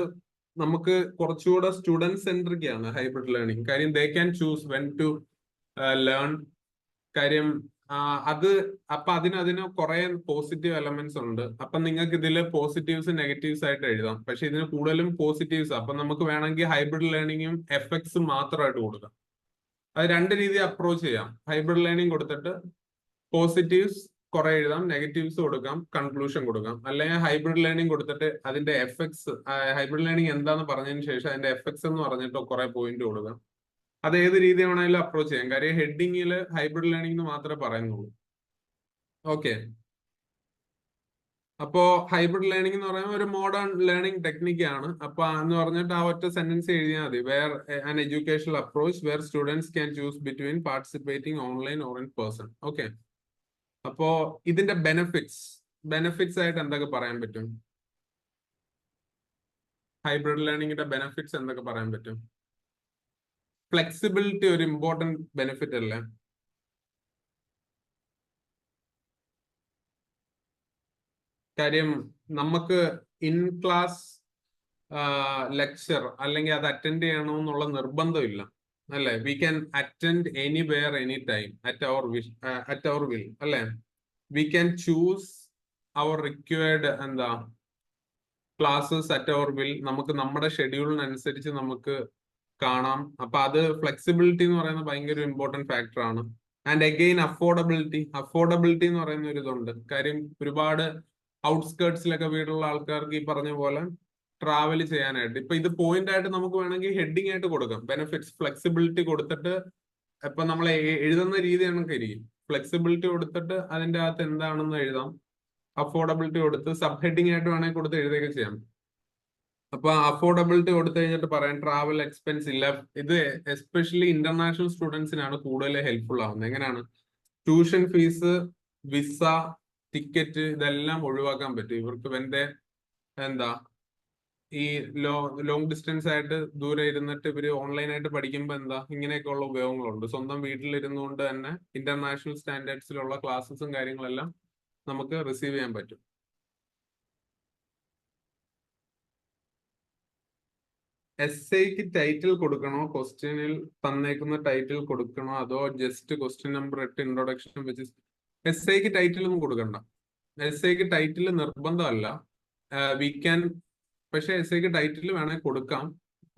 നമുക്ക് കുറച്ചുകൂടെ സ്റ്റുഡന്റ് സെൻട്രിക് ആണ് ഹൈബ്രിഡ് ലേണിംഗ്. കാര്യം they can choose when to learn. കാര്യം അപ്പൊ അതിന് കുറെ പോസിറ്റീവ് എലമെന്റ്സ് ഉണ്ട്. അപ്പൊ നിങ്ങൾക്ക് ഇതിൽ പോസിറ്റീവ്സ് നെഗറ്റീവ്സ് ആയിട്ട് എഴുതാം. പക്ഷെ ഇതിന് കൂടുതലും പോസിറ്റീവ്സ്. അപ്പൊ നമുക്ക് വേണമെങ്കിൽ ഹൈബ്രിഡ് ലേണിംഗും എഫക്ട്സ് മാത്രമായിട്ട് കൊടുക്കാം. അത് 2 രീതി അപ്രോച്ച് ചെയ്യാം. ഹൈബ്രിഡ് ലേണിംഗ് കൊടുത്തിട്ട് പോസിറ്റീവ്സ് കുറെ എഴുതാം, നെഗറ്റീവ്സ് കൊടുക്കാം, കൺക്ലൂഷൻ കൊടുക്കാം. അല്ലെങ്കിൽ ഹൈബ്രിഡ് ലേണിംഗ് കൊടുത്തിട്ട് അതിന്റെ എഫക്ട്സ്, ഹൈബ്രിഡ് ലേണിംഗ് എന്താന്ന് പറഞ്ഞതിന് ശേഷം അതിന്റെ എഫക്ട്സ് എന്ന് പറഞ്ഞിട്ട് കുറെ പോയിന്റ് കൊടുക്കാം. അത് ഏത് രീതി വേണമെങ്കിലും അപ്രോച്ച് ചെയ്യാം. കാര്യം ഹെഡിങ്ങിൽ ഹൈബ്രിഡ് ലേണിംഗ് എന്ന് മാത്രമേ പറയുന്നുള്ളൂ. ഓക്കെ, അപ്പോ ഹൈബ്രിഡ് ലേണിംഗ് എന്ന് പറയുമ്പോൾ ഒരു മോഡേൺ ലേണിംഗ് ടെക്നിക്ക് ആണ്. അപ്പൊ എന്ന് പറഞ്ഞിട്ട് ആ ഒറ്റ സെന്റൻസ് എഴുതിയാൽ മതി. Where an educational approach where students can choose between participating online or in person. Okay, അപ്പോ ഇതിന്റെ ബെനിഫിറ്റ്സ് ആയിട്ട് എന്തൊക്കെ പറയാൻ പറ്റും? ഹൈബ്രിഡ് ലേണിംഗിന്റെ ബെനിഫിറ്റ്സ് എന്തൊക്കെ പറയാൻ പറ്റും? ഫ്ലെക്സിബിലിറ്റി ഒരു ഇമ്പോർട്ടന്റ് ബെനിഫിറ്റ് അല്ലേ? കാര്യം നമുക്ക് ഇൻ ക്ലാസ് ലെക്ചർ അല്ലെങ്കിൽ അത് അറ്റൻഡ് ചെയ്യണമെന്നുള്ള നിർബന്ധമില്ല, അല്ലെ? We can attend anywhere any time at our will, അല്ലെ? We can choose our required classes at our will. നമുക്ക് നമ്മുടെ ഷെഡ്യൂളിനനുസരിച്ച് നമുക്ക് കാണാം. അപ്പൊ അത് ഫ്ലെക്സിബിലിറ്റി എന്ന് പറയുന്നത് ഭയങ്കര ഇമ്പോർട്ടന്റ് ഫാക്ടർ ആണ്. ആൻഡ് അഗെയിൻ അഫോർഡബിലിറ്റി എന്ന് പറയുന്ന ഒരു ഇതുണ്ട്. കാര്യം ഒരുപാട് ഔട്ട്സ്കേർട്സിലൊക്കെ വീടുള്ള ആൾക്കാർക്ക് ഈ പറഞ്ഞ പോലെ ട്രാവൽ ചെയ്യാനായിട്ട് ഇപ്പൊ ഇത് പോയിന്റ് ആയിട്ട് നമുക്ക് വേണമെങ്കിൽ ഹെഡിങ് ആയിട്ട് കൊടുക്കാം. ബെനിഫിറ്റ്സ്, ഫ്ലെക്സിബിലിറ്റി കൊടുത്തിട്ട് ഇപ്പൊ നമ്മൾ എഴുതുന്ന രീതി കണക്കെ ഇരിക്കും. ഫ്ലെക്സിബിലിറ്റി കൊടുത്തിട്ട് അതിന്റെ അകത്ത് എന്താണെന്ന് എഴുതാം. അഫോർഡബിലിറ്റി കൊടുത്ത് സബ് ഹെഡിങ് ആയിട്ട് വേണമെങ്കിൽ കൊടുത്ത് എഴുതുകയൊക്കെ ചെയ്യാം. അപ്പൊ അഫോർഡബിലിറ്റി കൊടുത്തു കഴിഞ്ഞിട്ട് പറയാൻ ട്രാവൽ എക്സ്പെൻസ് ഇല്ല. ഇത് എസ്പെഷ്യലി ഇന്റർനാഷണൽ സ്റ്റുഡൻസിനാണ് കൂടുതൽ ഹെൽപ്ഫുൾ ആവുന്നത്. എങ്ങനെയാണ്? ട്യൂഷൻ ഫീസ്, വിസ, ടിക്കറ്റ് ഇതെല്ലാം ഒഴിവാക്കാൻ പറ്റും ഇവർക്ക്. എന്താ ഈ ലോങ് ഡിസ്റ്റൻസ് ആയിട്ട് ദൂരെ ഇരുന്നിട്ട് ഇവര് ഓൺലൈനായിട്ട് പഠിക്കുമ്പോൾ ഇങ്ങനെയൊക്കെയുള്ള ഉപയോഗങ്ങളുണ്ട്. സ്വന്തം വീട്ടിലിരുന്നുകൊണ്ട് തന്നെ ഇന്റർനാഷണൽ സ്റ്റാൻഡേർഡ്സിലുള്ള ക്ലാസ്സസും കാര്യങ്ങളെല്ലാം നമുക്ക് റിസീവ് ചെയ്യാൻ പറ്റും. എസ്ഐക്ക് ടൈറ്റിൽ കൊടുക്കണോ? ക്വസ്റ്റ്യനിൽ തന്നേക്കുന്ന ടൈറ്റിൽ കൊടുക്കണോ? അതോ ജസ്റ്റ് ക്വസ്റ്റ്യൻ നമ്പർ 8 ഇൻട്രൊഡക്ഷൻ വെച്ച്? എസ്ഐക്ക് ടൈറ്റിൽ ഒന്നും കൊടുക്കണ്ട. എസ്ഐക്ക് ടൈറ്റിൽ നിർബന്ധമല്ല. വി ക്യാൻ, പക്ഷെ എസ്ഐക്ക് ടൈറ്റിൽ വേണേൽ കൊടുക്കാം.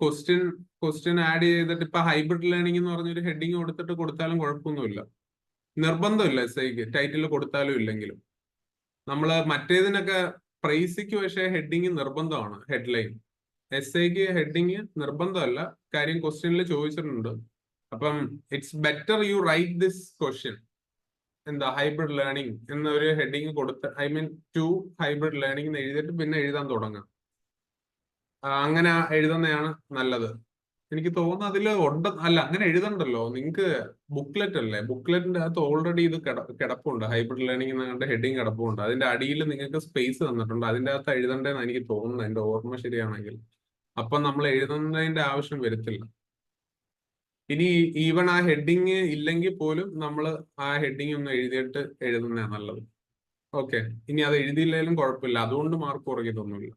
ക്വസ്റ്റ്യൻ ആഡ് ചെയ്തിട്ട് ഇപ്പൊ ഹൈബ്രിഡ് ലേണിംഗ് എന്ന് പറഞ്ഞൊരു ഹെഡിങ് കൊടുത്തിട്ട് കൊടുത്താലും കുഴപ്പമൊന്നുമില്ല. നിർബന്ധമില്ല എസ്ഐക്ക് ടൈറ്റിൽ കൊടുത്താലും ഇല്ലെങ്കിലും. നമ്മള് മറ്റേതിനൊക്കെ പ്രൈസിക്ക് പക്ഷേ ഹെഡിങ് നിർബന്ധമാണ്. ഹെഡ്ലൈൻ. എസ്ഐക്ക് ഹെഡിങ് നിർബന്ധമല്ല. കാര്യം ക്വസ്റ്റ്യനിൽ ചോദിച്ചിട്ടുണ്ട്. അപ്പം it's better you write this question, hybrid learning എന്നൊരു ഹെഡിങ് കൊടുത്ത്, I mean to hybrid learning എന്ന് എഴുതിയിട്ട് പിന്നെ എഴുതാൻ തുടങ്ങാം. അങ്ങനെ എഴുതുന്നതാണ് നല്ലത്. എനിക്ക് തോന്നുന്നു അതിൽ അല്ല, അങ്ങനെ എഴുതണ്ടല്ലോ. നിങ്ങൾക്ക് ബുക്ക്ലെറ്റ് അല്ലേ, ബുക്ക്ലെറ്റിന്റെ അകത്ത് ഓൾറെഡി ഇത് കിടപ്പുണ്ട്. ഹൈബ്രിഡ് ലേണിംഗ് എന്ന ഹെഡിങ് കിടപ്പുണ്ട്. അതിന്റെ അടിയിൽ നിങ്ങൾക്ക് സ്പേസ് തന്നിട്ടുണ്ട്. അതിന്റെ അകത്ത് എഴുതണ്ടേന്ന് എനിക്ക് തോന്നുന്നു, എന്റെ ഓർമ്മ ശരിയാണെങ്കിൽ. അപ്പൊ നമ്മൾ എഴുതുന്നതിന്റെ ആവശ്യം വരത്തില്ല. ഇനി ഈവൻ ആ ഹെഡിങ് ഇല്ലെങ്കിൽ പോലും നമ്മൾ ആ ഹെഡിങ് ഒന്ന് എഴുതിയിട്ട് എഴുതുന്നതാണ് നല്ലത്. ഓക്കെ, ഇനി അത് എഴുതിയില്ലെങ്കിലും കുഴപ്പമില്ല, അതുകൊണ്ട് മാർക്ക് കുറയ്ക്കത്തൊന്നുമില്ല.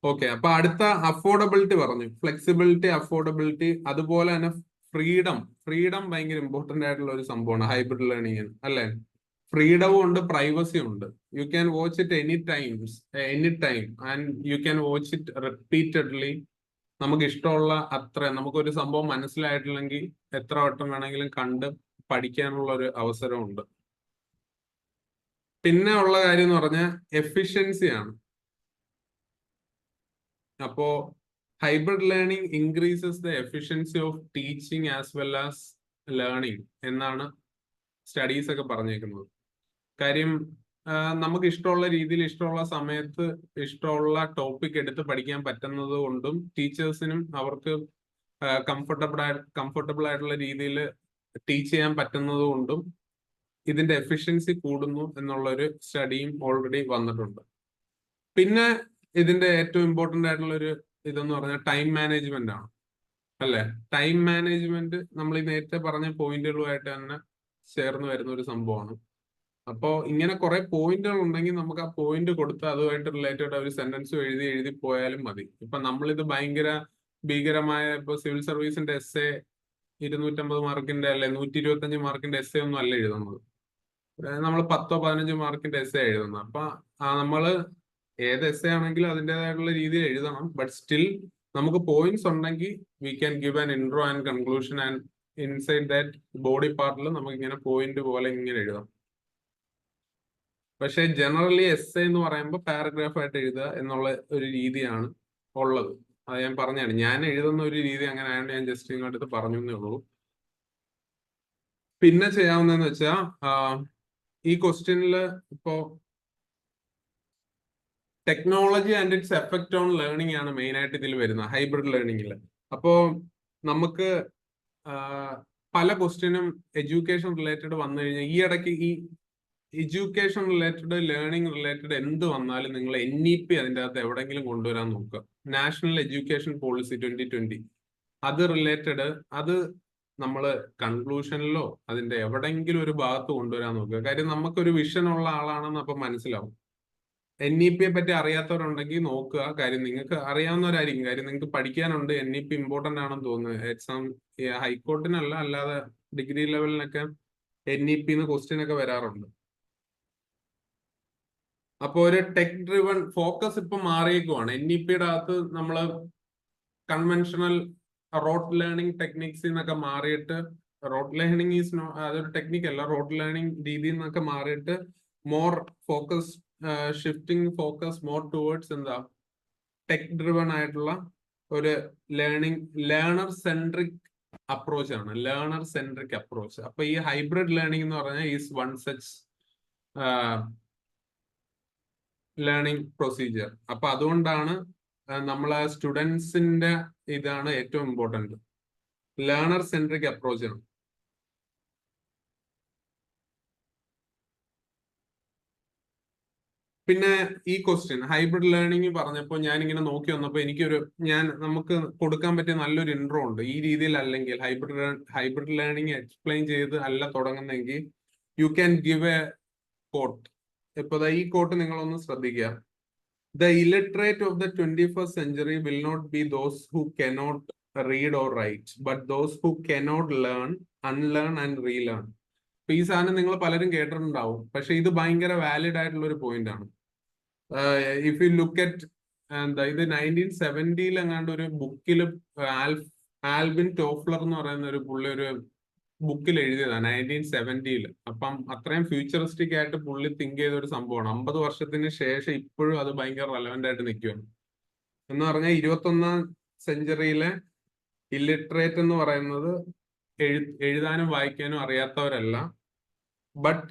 ഓക്കെ, അപ്പൊ അടുത്ത അഫോർഡബിലിറ്റി പറഞ്ഞു. ഫ്ലെക്സിബിലിറ്റി, അഫോർഡബിലിറ്റി, അതുപോലെ തന്നെ ഫ്രീഡം ഭയങ്കര ഇമ്പോർട്ടന്റ് ആയിട്ടുള്ള ഒരു സംഭവമാണ് ഹൈബ്രിഡ് ലേണിംഗ്, അല്ലെ? ഫ്രീഡവും ഉണ്ട്, പ്രൈവസിയും ഉണ്ട്. You can watch it any time and you can watch it repeatedly. നമുക്ക് ഇഷ്ടമുള്ള നമുക്കൊരു സംഭവം മനസ്സിലായിട്ടില്ലെങ്കിൽ എത്ര വട്ടം വേണമെങ്കിലും കണ്ട് പഠിക്കാനുള്ള ഒരു അവസരമുണ്ട്. പിന്നെ ഉള്ള കാര്യം എന്ന് പറഞ്ഞാൽ എഫിഷ്യൻസിയാണ്. അപ്പോ hybrid learning increases the efficiency of teaching as well as learning എന്നാണ് സ്റ്റഡീസ് ഒക്കെ പറഞ്ഞേക്കുന്നത്. കാര്യം നമുക്ക് ഇഷ്ടമുള്ള രീതിയിൽ, ഇഷ്ടമുള്ള സമയത്ത്, ഇഷ്ടമുള്ള ടോപ്പിക് എടുത്ത് പഠിക്കാൻ പറ്റുന്നത് കൊണ്ടും ടീച്ചേഴ്സിനും അവർക്ക് കംഫർട്ടബിൾ ആയിട്ടുള്ള രീതിയിൽ ടീച്ച് ചെയ്യാൻ പറ്റുന്നത് കൊണ്ടും ഇതിന്റെ എഫിഷ്യൻസി കൂടുന്നു എന്നുള്ളൊരു സ്റ്റഡിയും ഓൾറെഡി വന്നിട്ടുണ്ട്. പിന്നെ ഇതിന്റെ ഏറ്റവും ഇമ്പോർട്ടന്റ് ആയിട്ടുള്ള ഒരു ഇതെന്ന് പറഞ്ഞാൽ ടൈം മാനേജ്മെന്റ് ആണ്, അല്ലെ? ടൈം മാനേജ്മെന്റ് നമ്മൾ ഈ നേരത്തെ പറഞ്ഞ പോയിന്റുകളുമായിട്ട് തന്നെ ചേർന്ന് വരുന്ന ഒരു സംഭവമാണ്. അപ്പോ ഇങ്ങനെ കുറെ പോയിന്റുകൾ ഉണ്ടെങ്കിൽ നമുക്ക് ആ പോയിന്റ് കൊടുത്ത് അതുമായിട്ട് റിലേറ്റഡ് ഒരു സെന്റൻസ് എഴുതി പോയാലും മതി. ഇപ്പൊ നമ്മളിത് ഭീകരമായ ഇപ്പൊ സിവിൽ സർവീസിന്റെ എസ്എ 250 മാർക്കിന്റെ അല്ലെ 125 മാർക്കിന്റെ എസ്എ ഒന്നും അല്ല എഴുതുന്നത്. നമ്മൾ 10-15 മാർക്കിന്റെ എസ്എ എഴുതുന്നത്. അപ്പൊ നമ്മള് ഏത് എസ്എ ആണെങ്കിലും അതിൻ്റെതായിട്ടുള്ള രീതിയിൽ എഴുതണം. ബട്ട് സ്റ്റിൽ നമുക്ക് പോയിന്റ്സ് ഉണ്ടെങ്കിൽ we can give an intro and conclusion and inside that body പാർട്ടിൽ നമുക്ക് ഇങ്ങനെ പോയിന്റ് പോലെ ഇങ്ങനെ എഴുതാം. പക്ഷെ ജനറലി എസ്എ എന്ന് പറയുമ്പോൾ പാരഗ്രാഫ് ആയിട്ട് എഴുതുക എന്നുള്ള ഒരു രീതിയാണ് ഉള്ളത്. അത് ഞാൻ പറഞ്ഞാണ്, ഞാൻ എഴുതുന്ന ഒരു രീതി അങ്ങനെ ആയതുകൊണ്ട് ഞാൻ ജസ്റ്റ് ഇങ്ങോട്ട് പറഞ്ഞു എന്നേ ഉള്ളൂ. പിന്നെ ചെയ്യാവുന്നതെന്ന് വെച്ചാൽ ഈ ക്വസ്റ്റ്യനിൽ ഇപ്പോ technology and it's effect on learning ആണ് മെയിൻ ആയിട്ട് ഇതിൽ വരുന്നത് ഹൈബ്രിഡ് ലേണിംഗിൽ. അപ്പോ നമുക്ക് പല ക്വസ്റ്റ്യനും എഡ്യൂക്കേഷൻ റിലേറ്റഡ് വന്നു കഴിഞ്ഞാൽ ഈ ഇടയ്ക്ക് ഈ എഡ്യൂക്കേഷൻ റിലേറ്റഡ്, ലേണിംഗ് റിലേറ്റഡ് എന്ത് വന്നാലും നിങ്ങൾ NEP അതിൻ്റെ അകത്ത് എവിടെയെങ്കിലും കൊണ്ടുവരാൻ നോക്കുക. നാഷണൽ എഡ്യൂക്കേഷൻ പോളിസി 2020 അത് റിലേറ്റഡ്, അത് നമ്മൾ കൺക്ലൂഷനിലോ അതിന്റെ എവിടെയെങ്കിലും ഒരു ഭാഗത്ത് കൊണ്ടുവരാൻ നോക്കുക. കാര്യം നമുക്കൊരു വിഷൻ ഉള്ള ആളാണെന്ന് അപ്പൊ മനസ്സിലാവും. NEP പറ്റി അറിയാത്തവരുണ്ടെങ്കിൽ നോക്കുക. കാര്യം നിങ്ങൾക്ക് അറിയാവുന്നവരായിരിക്കും. കാര്യം നിങ്ങൾക്ക് പഠിക്കാനുണ്ട്. NEP ഇമ്പോർട്ടന്റ് ആണെന്ന് തോന്നുന്നു. എക്സാം ഹൈക്കോർട്ടിനല്ല, അല്ലാതെ ഡിഗ്രി ലെവലിനൊക്കെ NEP ക്വസ്റ്റ്യൻ ഒക്കെ വരാറുണ്ട്. അപ്പൊ ഒരു ടെക് ഡ്രിവൺ ഫോക്കസ് ഇപ്പൊ മാറിയേക്കുവാണ്. NEPയുടെ അകത്ത് നമ്മള് കൺവെൻഷണൽ റോട്ട് ലേണിംഗ് ടെക്നിക്സ് എന്നൊക്കെ മാറിയിട്ട്, റോട്ട് ലേണിംഗ് അതൊരു ടെക്നിക്ക് അല്ല, റോട്ട് ലേണിംഗ് രീതി എന്നൊക്കെ മാറിയിട്ട് more focus, shifting focus more towards tech driven ആയിട്ടുള്ള ഒരു ലേണർ സെൻട്രിക് അപ്രോച്ച് ആണ്. Learner centric approach. അപ്പൊ ഈ ഹൈബ്രിഡ് ലേണിംഗ് എന്ന് പറഞ്ഞാൽ is one such learning procedure. അപ്പൊ അതുകൊണ്ടാണ് നമ്മളെ സ്റ്റുഡൻസിന്റെ ഇതാണ് ഏറ്റവും ഇമ്പോർട്ടന്റ്. ലേണർ സെൻട്രിക് അപ്രോച്ച് ആണ്. പിന്നെ ഈ ക്വസ്റ്റ്യൻ ഹൈബ്രിഡ് ലേണിംഗ് പറഞ്ഞപ്പോൾ ഞാൻ ഇങ്ങനെ നോക്കി വന്നപ്പോൾ നമുക്ക് കൊടുക്കാൻ പറ്റിയ നല്ലൊരു ഇൻട്രോ ഉണ്ട്. ഈ രീതിയിൽ അല്ലെങ്കിൽ ഹൈബ്രിഡ് ലേണിംഗ് എക്സ്പ്ലെയിൻ ചെയ്ത് അല്ല തുടങ്ങുന്നെങ്കിൽ you can give a quote. ഇപ്പൊ ഈ കോട്ട് നിങ്ങളൊന്ന് ശ്രദ്ധിക്കുക. The illiterate of the 21st century will not be those who cannot read or write, but those who cannot learn, unlearn and relearn. അപ്പൊ ഈ സാധനം നിങ്ങൾ പലരും കേട്ടിട്ടുണ്ടാവും, പക്ഷെ ഇത് ഭയങ്കര വാലിഡ് ആയിട്ടുള്ള ഒരു പോയിന്റ് ആണ്. ഇഫ് യു ലുക്ക് അറ്റ് ഇത് 1970 എങ്ങാണ്ട് ഒരു ബുക്കിൽ ആൽവിൻ ടോഫ്ലർ എന്ന് പറയുന്ന ഒരു പുള്ളി ഒരു ബുക്കിൽ എഴുതിയതാണ് 1970. അപ്പം അത്രയും ഫ്യൂച്ചറിസ്റ്റിക് ആയിട്ട് പുള്ളി തിങ്ക് ചെയ്ത ഒരു സംഭവമാണ്. 50 വർഷത്തിന് ശേഷം ഇപ്പോഴും അത് ഭയങ്കര റെലവെന്റ് ആയിട്ട് നിൽക്കുകയാണ്. എന്ന് പറഞ്ഞാൽ 21ാം സെഞ്ചുറിയിലെ ഇല്ലിറ്ററേറ്റ് എന്ന് പറയുന്നത് എഴുതാനും വായിക്കാനും അറിയാത്തവരല്ല, but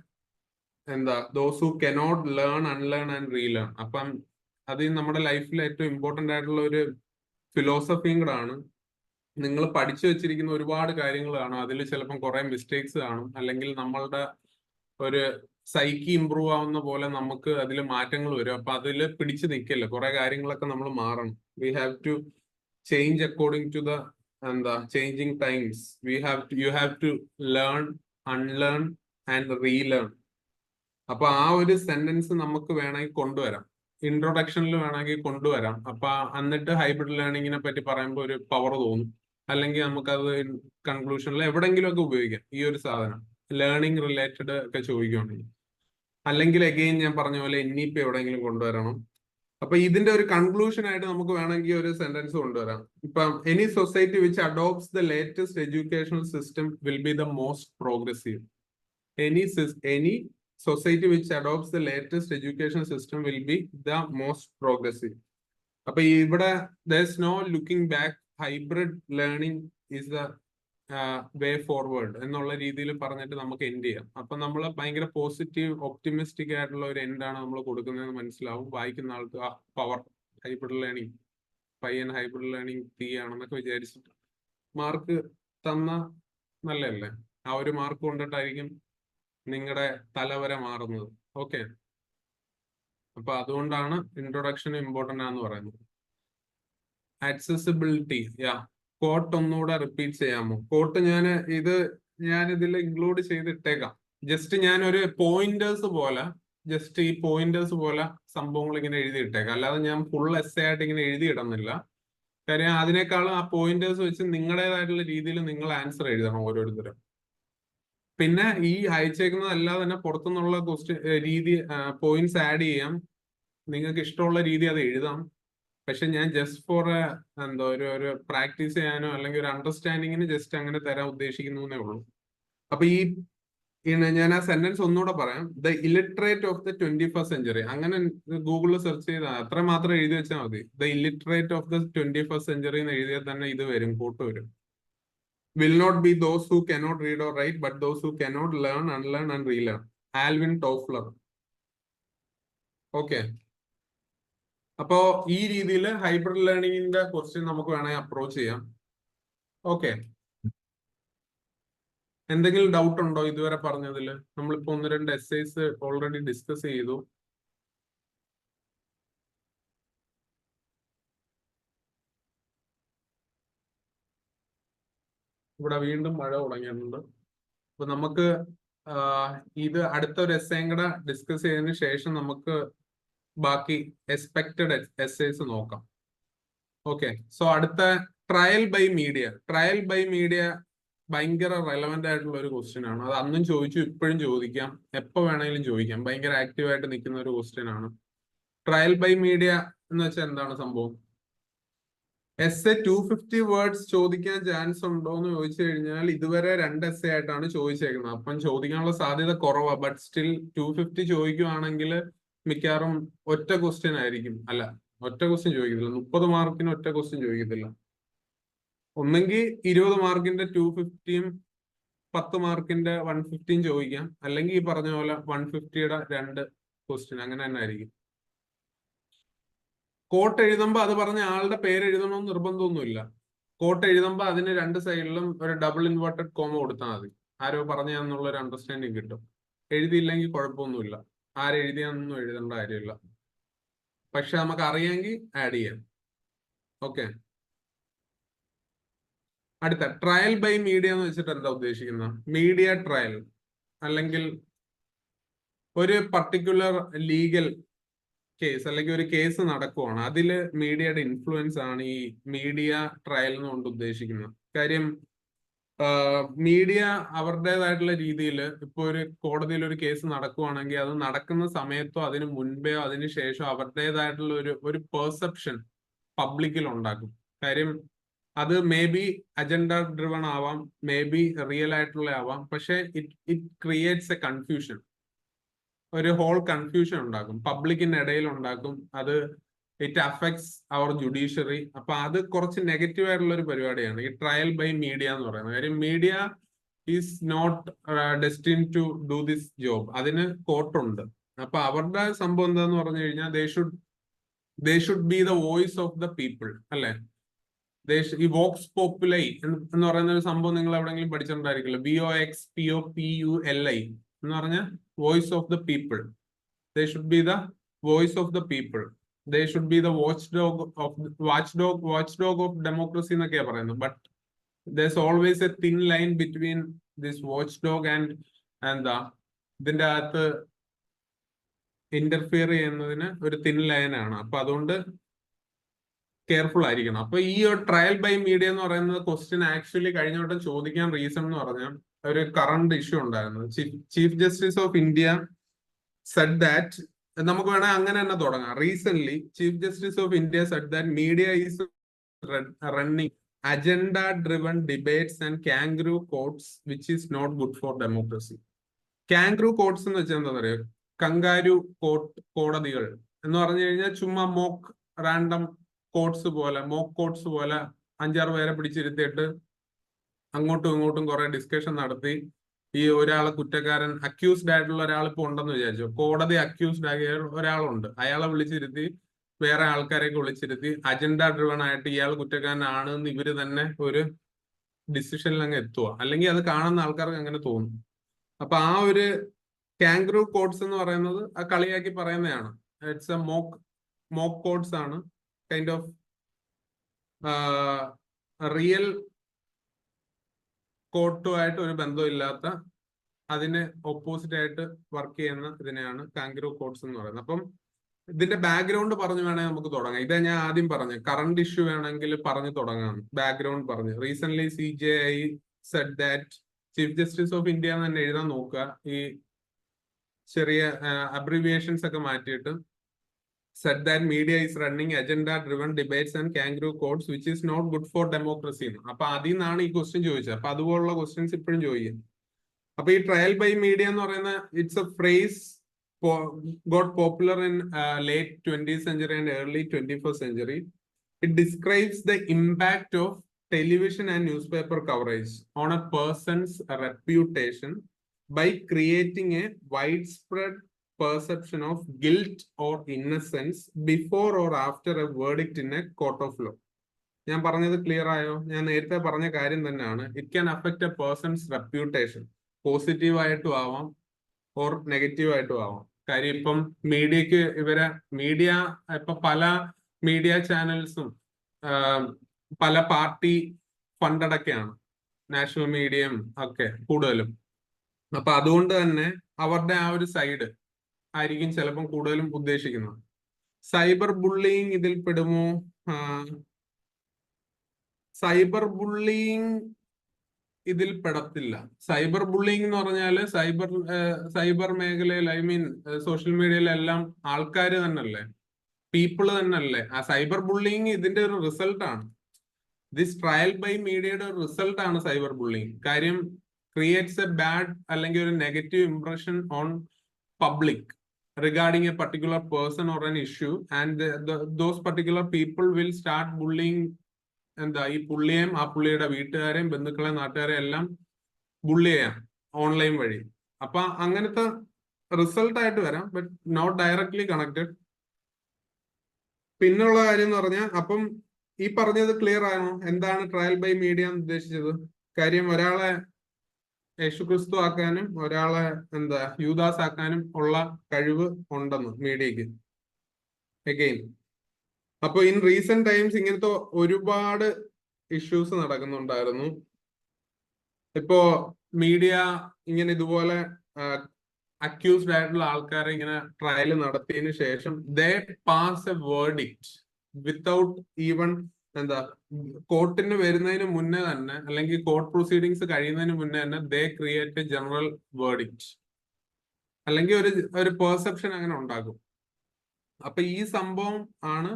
those who cannot learn, unlearn and relearn. അപ്പം അത് നമ്മുടെ ലൈഫിൽ ഏറ്റവും ഇമ്പോർട്ടന്റ് ആയിട്ടുള്ള ഒരു ഫിലോസഫിയും കൂടെ ആണ്. നിങ്ങൾ പഠിച്ചു വെച്ചിരിക്കുന്ന ഒരുപാട് കാര്യങ്ങൾ കാണും, അതിൽ ചിലപ്പം കുറെ മിസ്റ്റേക്സ് കാണും, അല്ലെങ്കിൽ നമ്മളുടെ ഒരു സൈക്കി ഇമ്പ്രൂവ് ആവുന്ന പോലെ നമുക്ക് അതിൽ മാറ്റങ്ങൾ വരും. അപ്പൊ അതിൽ പിടിച്ചു നിൽക്കില്ല, കുറെ കാര്യങ്ങളൊക്കെ നമ്മൾ മാറണം. We have to change according to the changing times. You have to learn, unlearn and relearn. അപ്പൊ ആ ഒരു സെന്റൻസ് നമുക്ക് വേണമെങ്കിൽ കൊണ്ടുവരാം, ഇൻട്രൊഡക്ഷനിൽ വേണമെങ്കിൽ കൊണ്ടുവരാം. അപ്പൊ എന്നിട്ട് ഹൈബ്രിഡ് ലേണിങ്ങിനെ പറ്റി പറയുമ്പോൾ ഒരു പവർ തോന്നും. അല്ലെങ്കിൽ നമുക്കത് കൺക്ലൂഷനിൽ എവിടെങ്കിലും ഒക്കെ ഉപയോഗിക്കാം ഈ ഒരു സാധനം, ലേണിംഗ് റിലേറ്റഡ് ഒക്കെ ചോദിക്കുകയാണെങ്കിൽ. അല്ലെങ്കിൽ അഗെയിൻ ഞാൻ പറഞ്ഞ പോലെ NEP എവിടെയെങ്കിലും കൊണ്ടുവരണം. അപ്പൊ ഇതിന്റെ ഒരു കൺക്ലൂഷൻ ആയിട്ട് നമുക്ക് വേണമെങ്കിൽ ഒരു സെന്റൻസ് കൊണ്ടുവരാം. ഇപ്പം any society which adopts the latest educational system will be the most progressive. Any society which adopts the latest education system will be the most progressive. അപ്പൊ ഇവിടെ there's no looking back. Hybrid learning is the way forward എന്നുള്ള രീതിയിൽ പറഞ്ഞിട്ട് നമുക്ക് end ചെയ്യാം. അപ്പൊ നമ്മൾ ഭയങ്കര പോസിറ്റീവ് ഒപ്റ്റിമിസ്റ്റിക് ആയിട്ടുള്ള ഒരു എൻഡാണ് നമ്മൾ കൊടുക്കുന്നതെന്ന് മനസ്സിലാവും. വായിക്കുന്ന ആൾക്ക് പവർ ഹൈബ്രിഡ് ലേണിംഗ്, പയ്യൻ ഹൈബ്രിഡ് ലേണിംഗ് ആണെന്നൊക്കെ വിചാരിച്ചിട്ട് മാർക്ക് തന്ന നല്ലതല്ലേ? ആ ഒരു മാർക്ക് കൊണ്ടിട്ടായിരിക്കും നിങ്ങളുടെ തലവര മാറുന്നത്. ഓക്കെ, അപ്പൊ അതുകൊണ്ടാണ് ഇൻട്രൊഡക്ഷൻ ഇമ്പോർട്ടന്റ് ആണെന്ന് പറയുന്നത്. ആക്സസിബിലിറ്റി, കോട്ട് ഒന്നുകൂടെ റിപ്പീറ്റ് ചെയ്യാമോ? കോട്ട് ഞാൻ ഇതിൽ ഇൻക്ലൂഡ് ചെയ്തിട്ടേക്കാം. ജസ്റ്റ് ഞാൻ ഒരു പോയിന്റേഴ്സ് പോലെ സംഭവങ്ങൾ ഇങ്ങനെ എഴുതിയിട്ടേക്കാം. അല്ലാതെ ഞാൻ ഫുൾ എസ്സേ ആയിട്ട് ഇങ്ങനെ എഴുതിയിടുന്നില്ല. കാര്യം അതിനേക്കാളും ആ പോയിന്റേഴ്സ് വെച്ച് നിങ്ങളുടേതായിട്ടുള്ള രീതിയിൽ നിങ്ങൾ ആൻസർ എഴുതണം ഓരോരുത്തരും. പിന്നെ ഈ അയച്ചേക്കുന്നതല്ലാതെ തന്നെ പുറത്തുനിന്നുള്ള പോയിന്റ്സ് ആഡ് ചെയ്യാം. നിങ്ങൾക്ക് ഇഷ്ടമുള്ള രീതി അത് എഴുതാം. പക്ഷെ ഞാൻ ജസ്റ്റ് ഫോർ ഒരു പ്രാക്ടീസ് ചെയ്യാനോ അല്ലെങ്കിൽ ഒരു അണ്ടർസ്റ്റാൻഡിങ്ങിന് ജസ്റ്റ് അങ്ങനെ തരാൻ ഉദ്ദേശിക്കുന്നേ ഉള്ളൂ. അപ്പൊ ഞാൻ ആ സെന്റൻസ് ഒന്നുകൂടെ പറയാം. The illiterate of the 21st century. അങ്ങനെ ഗൂഗിളിൽ സെർച്ച് ചെയ്താൽ അത്ര മാത്രം എഴുതി വെച്ചാൽ മതി. The illiterate of the 21st century എന്ന് എഴുതിയാൽ തന്നെ ഇത് വരും, കോട്ട് വരും. Will not be those who cannot read or write, but those who cannot learn, unlearn and relearn. Alvin Toffler. Okay, അപ്പോ ഈ രീതിയിൽ ഹൈബ്രിഡ് ലേണിംഗിന്റെ ക്വസ്റ്റ്യൻ നമുക്ക് വേണമെങ്കിൽ അപ്രോച്ച് ചെയ്യാം. ഓക്കെ, എന്തെങ്കിലും ഡൗട്ട് ഉണ്ടോ ഇതുവരെ പറഞ്ഞതിൽ? നമ്മളിപ്പോ 1-2 എസ്സേസ് ഓൾറെഡി ഡിസ്കസ് ചെയ്തു. ഇവിടെ വീണ്ടും മഴ തുടങ്ങിയിട്ടുണ്ട്. അപ്പൊ നമുക്ക് ഇത് അടുത്തൊരു എസ്സേയും കൂടെ ഡിസ്കസ് ചെയ്തതിന് ശേഷം നമുക്ക് ബാക്കി എക്സ്പെക്റ്റഡ് എസ്സേസ് നോക്കാം. ഓക്കെ, സോ അടുത്ത ട്രയൽ ബൈ മീഡിയ ഭയങ്കര റെലവെന്റ് ആയിട്ടുള്ള ഒരു ക്വസ്റ്റ്യൻ ആണ്. അത് അന്നും ചോദിച്ചു, ഇപ്പോഴും ചോദിക്കാം, എപ്പോ വേണമെങ്കിലും ചോദിക്കാം. ഭയങ്കര ആക്റ്റീവ് ആയിട്ട് നിൽക്കുന്ന ഒരു ക്വസ്റ്റ്യൻ ആണ്. ട്രയൽ ബൈ മീഡിയ എന്ന് വെച്ചാൽ എന്താണ് സംഭവം? എസ്സേ 250 വേർഡ്സ് ചോദിക്കാൻ ചാൻസ് ഉണ്ടോ എന്ന് ചോദിച്ചു കഴിഞ്ഞാൽ ഇതുവരെ 2 എസ്സേ ആയിട്ടാണ് ചോദിച്ചേക്കുന്നത്. അപ്പം ചോദിക്കാനുള്ള സാധ്യത കുറവാണ്. ബട്ട് സ്റ്റിൽ 250 ചോദിക്കുവാണെങ്കിൽ മിക്കവാറും ഒറ്റ ക്വസ്റ്റ്യൻ ആയിരിക്കും. അല്ല, ഒറ്റ ക്വസ്റ്റ്യൻ ചോദിക്കത്തില്ല. 30 മാർക്കിന് ഒറ്റ ക്വസ്റ്റ്യൻ ചോദിക്കത്തില്ല. ഒന്നെങ്കിൽ 20 മാർക്കിന്റെ 250യും 10 മാർക്കിന്റെ 150യും ചോദിക്കാം. അല്ലെങ്കിൽ ഈ പറഞ്ഞ പോലെ 150യുടെ 2 ക്വസ്റ്റ്യൻ, അങ്ങനെ തന്നെ ആയിരിക്കും. കോട്ട് എഴുതുമ്പോൾ അത് പറഞ്ഞ ആളുടെ പേര് എഴുതണമെന്ന് നിർബന്ധമൊന്നുമില്ല. കോട്ട് എഴുതുമ്പോൾ അതിന് രണ്ട് സൈഡിലും ഒരു ഡബിൾ ഇൻവേർട്ടഡ് കോമ കൊടുത്താൽ മതി. ആരോ പറഞ്ഞാന്നുള്ള ഒരു അണ്ടർസ്റ്റാൻഡിങ് കിട്ടും. എഴുതിയില്ലെങ്കിൽ കുഴപ്പമൊന്നുമില്ല. ആരെഴുതിയാന്നൊന്നും എഴുതേണ്ട കാര്യമില്ല. പക്ഷെ നമുക്ക് അറിയാമെങ്കിൽ ആഡ് ചെയ്യാം. ഓക്കെ. അടുത്ത ട്രയൽ ബൈ മീഡിയ എന്ന് വെച്ചിട്ട് എന്താ ഉദ്ദേശിക്കുന്നത്? മീഡിയ ട്രയൽ അല്ലെങ്കിൽ ഒരു പർട്ടിക്കുലർ ലീഗൽ കേസ് അല്ലെങ്കിൽ ഒരു കേസ് നടക്കുവാണ്, അതില് മീഡിയയുടെ ഇൻഫ്ലുവൻസ് ആണ് ഈ മീഡിയ ട്രയൽ എന്നുകൊണ്ട് ഉദ്ദേശിക്കുന്നത്. കാര്യം മീഡിയ അവരുടേതായിട്ടുള്ള രീതിയിൽ ഇപ്പൊ ഒരു കോടതിയിൽ ഒരു കേസ് നടക്കുവാണെങ്കിൽ അത് നടക്കുന്ന സമയത്തോ അതിന് മുൻപേയോ അതിന് ശേഷമോ അവരുടേതായിട്ടുള്ള ഒരു പെർസെപ്ഷൻ പബ്ലിക്കിൽ ഉണ്ടാക്കും. കാര്യം അത് മേ ബി അജണ്ട ഡ്രിവൺ ആവാം, മേ ബി റിയൽ ആയിട്ടുള്ള ആവാം, പക്ഷെ ഇറ്റ് ക്രിയേറ്റ്സ് എ കൺഫ്യൂഷൻ. ഒരു ഹോൾ കൺഫ്യൂഷൻ ഉണ്ടാക്കും, പബ്ലിക്കിന്റെ ഇടയിൽ ഉണ്ടാക്കും. അത് ഇറ്റ് അഫക്ട്സ് അവർ ജുഡീഷ്യറി. അപ്പൊ അത് കുറച്ച് നെഗറ്റീവ് ആയിട്ടുള്ള ഒരു പരിപാടിയാണ് ഈ ട്രയൽ ബൈ മീഡിയ എന്ന് പറയുന്നത്. കാര്യം media is not destined to do this job. അതിന് കോർട്ടുണ്ട്. അപ്പൊ അവരുടെ സംഭവം എന്താന്ന് പറഞ്ഞു കഴിഞ്ഞാൽ they should be the voice of the people, അല്ലെ? ഈ വോക്സ് പോപ്പുലൈ എന്ന് പറയുന്ന ഒരു സംഭവം നിങ്ങൾ എവിടെയെങ്കിലും പഠിച്ചിട്ടുണ്ടായിരിക്കില്ല. VOXPOPULI എന്ന് പറഞ്ഞ voice of the people. They should be the voice of the people. They should be the watchdog of democracy എന്നൊക്കെയാ പറയുന്നത്. But there's always a thin line between this watchdog and ഇതിന്റെ അകത്ത് ഇന്റർഫിയർ ചെയ്യുന്നതിന് ഒരു thin line ആണ്. അപ്പൊ അതുകൊണ്ട് careful ആയിരിക്കണം. അപ്പൊ ഈ ഒരു ട്രയൽ ബൈ മീഡിയ എന്ന് പറയുന്നത് ക്വസ്റ്റ്യൻ ആക്ച്വലി കഴിഞ്ഞ വട്ടം ചോദിക്കാൻ റീസൺ എന്ന് പറഞ്ഞാൽ ഒരു കറണ്ട് ഇഷ്യൂ ഉണ്ടായിരുന്നു. Chief justice of India said that, നമുക്ക് വേണേൽ അങ്ങനെ തന്നെ തുടങ്ങാം. Recent chief justice of India said that media is running agenda driven debates and kangaroo courts which is not good for democracy. kangaroo courts എന്ന് വെച്ചാൽ എന്താ പറയുക? കങ്കാരു കോടതികൾ എന്ന് പറഞ്ഞു കഴിഞ്ഞാൽ ചുമ്മാ മോക്ക് റാൻഡം കോർട്സ് പോലെ, മോക്ക് കോർട്സ് പോലെ 5-6 പേരെ പിടിച്ചിരുത്തിയിട്ട് അങ്ങോട്ടും ഇങ്ങോട്ടും കുറെ ഡിസ്കഷൻ നടത്തി ഈ ഒരാളെ കുറ്റക്കാരൻ അക്യൂസ്ഡ് ആയിട്ടുള്ള ഒരാൾ ഇപ്പൊ ഉണ്ടെന്ന് വിചാരിച്ചു, കോടതി അക്യൂസ്ഡ് ആയ ഒരാളുണ്ട്, അയാളെ വിളിച്ചിരുത്തി വേറെ ആൾക്കാരെയൊക്കെ വിളിച്ചിരുത്തി അജണ്ട ഡ്രിവൺ ആയിട്ട് ഇയാൾ കുറ്റക്കാരനാണ് എന്ന് ഇവര് തന്നെ ഒരു ഡിസിഷനിൽ അങ്ങ് എത്തുക. അല്ലെങ്കിൽ അത് കാണുന്ന ആൾക്കാർക്ക് അങ്ങനെ തോന്നും. അപ്പൊ ആ ഒരു കാംഗ്രൂ കോഡ്സ് എന്ന് പറയുന്നത് ആ കളിയാക്കി പറയുന്നതാണ്. ഇറ്റ്സ് എ മോക്ക് കോഡ്സ് ആണ്. കൈൻഡ് ഓഫ് റിയൽ കോർട്ടുമായിട്ട് ഒരു ബന്ധമില്ലാത്ത, അതിന് ഓപ്പോസിറ്റ് ആയിട്ട് വർക്ക് ചെയ്യുന്ന ഇതിനെയാണ് കാംഗ്രൂ കോർട്സ് എന്ന് പറയുന്നത്. അപ്പം ഇതിന്റെ ബാക്ക്ഗ്രൗണ്ട് പറഞ്ഞു വേണമെങ്കിൽ നമുക്ക് തുടങ്ങാം. ഇതാ ഞാൻ ആദ്യം പറഞ്ഞു, കറണ്ട് ഇഷ്യൂ വേണമെങ്കിൽ പറഞ്ഞു തുടങ്ങാം. ബാക്ക്ഗ്രൗണ്ട് പറഞ്ഞു. Recent CJI said that chief justice of India എന്ന് തന്നെ എഴുതാൻ നോക്കുക. ഈ ചെറിയ അബ്രിവിയേഷൻസ് ഒക്കെ മാറ്റിയിട്ട് said that media is running agenda driven debates and kangaroo courts which is not good for democracy. അപ്പൊ അതിൽ നിന്നാണ് ഈ ക്വസ്റ്റ്യൻ ചോദിച്ചത്. അപ്പൊ അതുപോലുള്ള ക്വസ്റ്റ്യൻസ് ഇപ്പോഴും ചോദിക്കും. അപ്പൊ ഈ ട്രയൽ ബൈ മീഡിയ എന്ന് പറയുന്ന it's A phrase got popular in late 20th century and early 21st century. It describes the impact of television and newspaper coverage on a person's reputation by creating a widespread perception of guilt or innocence before or after a verdict in a court of law. ഞാൻ പറഞ്ഞത് clear ആയോ? ഞാൻ നേരത്തെ പറഞ്ഞ കാര്യം തന്നെയാണ്. It can affect a person's reputation. Positive ആയിട്ടും ആവാം ഓർ നെഗറ്റീവ് ആയിട്ടും ആവാം. കാര്യം ഇപ്പം മീഡിയക്ക് ഇപ്പൊ പല മീഡിയ ചാനൽസും പല പാർട്ടി ഫണ്ടടൊക്കെയാണ്, നാഷണൽ മീഡിയയും ഒക്കെ കൂടുതലും. അപ്പൊ അതുകൊണ്ട് തന്നെ അവരുടെ ആ ഒരു സൈഡ് ആയിരിക്കും ചിലപ്പം കൂടുതലും ഉദ്ദേശിക്കുന്നത്. സൈബർ ബുള്ളിങ് ഇതിൽ പെടുമോ? സൈബർ ബുള്ളിങ് ഇതിൽ പെടത്തില്ല. സൈബർ ബുള്ളിങ് എന്ന് പറഞ്ഞാല് സൈബർ മേഖലയിൽ, ഐ മീൻ സോഷ്യൽ മീഡിയയിലെല്ലാം ആൾക്കാർ തന്നെയല്ലേ, പീപ്പിൾ തന്നെയല്ലേ. ആ സൈബർ ബുള്ളിങ് ഇതിന്റെ ഒരു റിസൾട്ട് ആണ്. ദിസ് ട്രയൽ ബൈ മീഡിയയുടെ ഒരു റിസൾട്ട് ആണ് സൈബർ ബുള്ളിങ്. കാര്യം ക്രിയേറ്റ്സ് എ ബാഡ് അല്ലെങ്കിൽ ഒരു negative impression on public regarding a particular person or an issue, and those particular people will start bullying ഈ പുള്ളിയെയും ആ പുള്ളിയുടെ വീട്ടുകാരെയും ബന്ധുക്കളെയും നാട്ടുകാരെയും എല്ലാം ബുള്ളി ചെയ്യാം ഓൺലൈൻ വഴി. അപ്പൊ അങ്ങനത്തെ റിസൾട്ട് ആയിട്ട് വരാം, ബട്ട് നോട്ട് ഡയറക്ട്ലി കണക്റ്റഡ്. പിന്നുള്ള കാര്യം എന്ന് പറഞ്ഞാൽ, അപ്പം ഈ പറഞ്ഞത് ക്ലിയർ ആണോ? എന്താണ് ട്രയൽ ബൈ മീഡിയ എന്ന് ഉദ്ദേശിച്ചത്? കാര്യം ഒരാളെ യേശുക്രിസ്തു ആക്കാനും ഒരാളെ യൂദാസ് ആക്കാനും ഉള്ള കഴിവ് ഉണ്ടെന്ന് മീഡിയക്ക്. അഗെയിൻ, അപ്പൊ ഇൻ റീസെന്റ് ടൈംസ് ഇങ്ങനത്തെ ഒരുപാട് ഇഷ്യൂസ് നടക്കുന്നുണ്ടായിരുന്നു. ഇപ്പോ മീഡിയ ഇങ്ങനെ ഇതുപോലെ അക്യൂസ്ഡ് ആയിട്ടുള്ള ആൾക്കാരെ ഇങ്ങനെ ട്രയൽ നടത്തിയതിനു ശേഷം they pass a verdict without even കോർട്ടിന് വരുന്നതിന് മുന്നേ തന്നെ, അല്ലെങ്കിൽ കോർട്ട് പ്രൊസീഡിങ്സ് കഴിയുന്നതിന് മുന്നേ തന്നെ they create a general verdict, അല്ലെങ്കിൽ ഒരു പെർസെപ്ഷൻ അങ്ങനെ ഉണ്ടാകും. അപ്പൊ ഈ സംഭവം ആണ്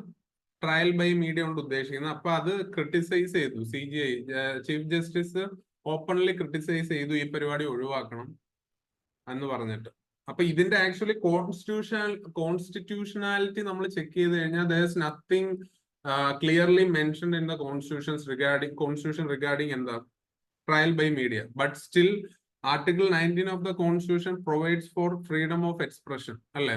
ട്രയൽ ബൈ മീഡിയ കൊണ്ട് ഉദ്ദേശിക്കുന്നത്. അപ്പൊ അത് ക്രിട്ടിസൈസ് ചെയ്തു CJI, chief justice openly criticize ചെയ്തു ഈ പരിപാടി ഒഴിവാക്കണം എന്ന് പറഞ്ഞിട്ട്. അപ്പൊ ഇതിന്റെ ആക്ച്വലി കോൺസ്റ്റിറ്റ്യൂഷണാലിറ്റി നമ്മൾ ചെക്ക് ചെയ്ത് കഴിഞ്ഞാൽ there is nothing clearly mentioned in the constitution regarding trial by media, but still Article 19 of the Constitution provides for freedom of expression, അല്ലെ?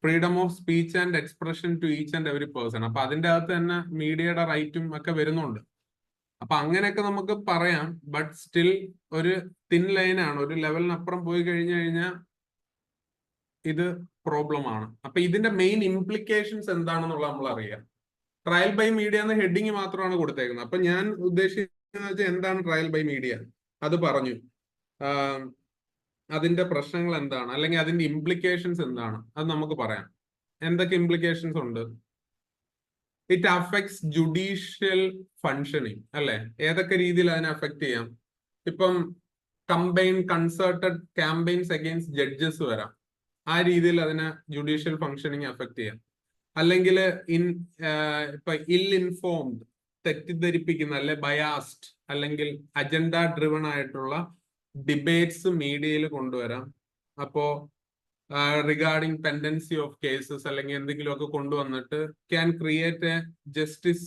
Freedom of speech and expression to each and every person. അപ്പൊ അതിന്റെ അകത്ത് തന്നെ മീഡിയയുടെ റൈറ്റും ഒക്കെ വരുന്നുണ്ട്. അപ്പൊ അങ്ങനെയൊക്കെ നമുക്ക് പറയാം, ബട്ട് സ്റ്റിൽ ഒരു തിൻ ലൈനാണ്. ഒരു ലെവലിനപ്പുറം പോയി കഴിഞ്ഞു കഴിഞ്ഞാൽ ഇത് പ്രോബ്ലം ആണ്. അപ്പൊ ഇതിന്റെ മെയിൻ ഇംപ്ലിക്കേഷൻസ് എന്താണെന്നുള്ളത് നമ്മൾ അറിയാം. ട്രയൽ ബൈ മീഡിയ എന്ന ഹെഡിങ് മാത്രമാണ് കൊടുത്തേക്കുന്നത്. അപ്പൊ ഞാൻ ഉദ്ദേശിക്കുന്നത് വെച്ചാൽ എന്താണ് ട്രയൽ ബൈ മീഡിയ, അത് പറഞ്ഞു. അതിന്റെ പ്രശ്നങ്ങൾ എന്താണ്, അല്ലെങ്കിൽ അതിന്റെ ഇംപ്ലിക്കേഷൻസ് എന്താണ്, അത് നമുക്ക് പറയാം. എന്തൊക്കെ ഇംപ്ലിക്കേഷൻസ് ഉണ്ട്? ഇറ്റ് അഫക്ട്സ് ജുഡീഷ്യൽ ഫങ്ഷനിങ്, അല്ലെ? ഏതൊക്കെ രീതിയിൽ അതിനെ അഫക്ട് ചെയ്യാം? ഇപ്പം കൺസേർട്ടഡ് ക്യാമ്പയിൻസ് അഗെയിൻസ്റ്റ് ജഡ്ജസ് വരാം. ആ രീതിയിൽ അതിനെ ജുഡീഷ്യൽ ഫങ്ഷനിങ് അഫക്ട് ചെയ്യാം. അല്ലെങ്കിൽ ഇപ്പൊ ഇൻഫോംഡ്, തെറ്റിദ്ധരിപ്പിക്കുന്ന, അല്ലെ ബയാസ്ഡ്, അല്ലെങ്കിൽ അജണ്ട ഡ്രിവൺ ആയിട്ടുള്ള ഡിബേറ്റ്സ് മീഡിയയിൽ കൊണ്ടുവരാം. അപ്പോ റിഗാർഡിംഗ് പെൻഡൻസി ഓഫ് കേസസ് അല്ലെങ്കിൽ എന്തെങ്കിലുമൊക്കെ കൊണ്ടുവന്നിട്ട് can create A justice,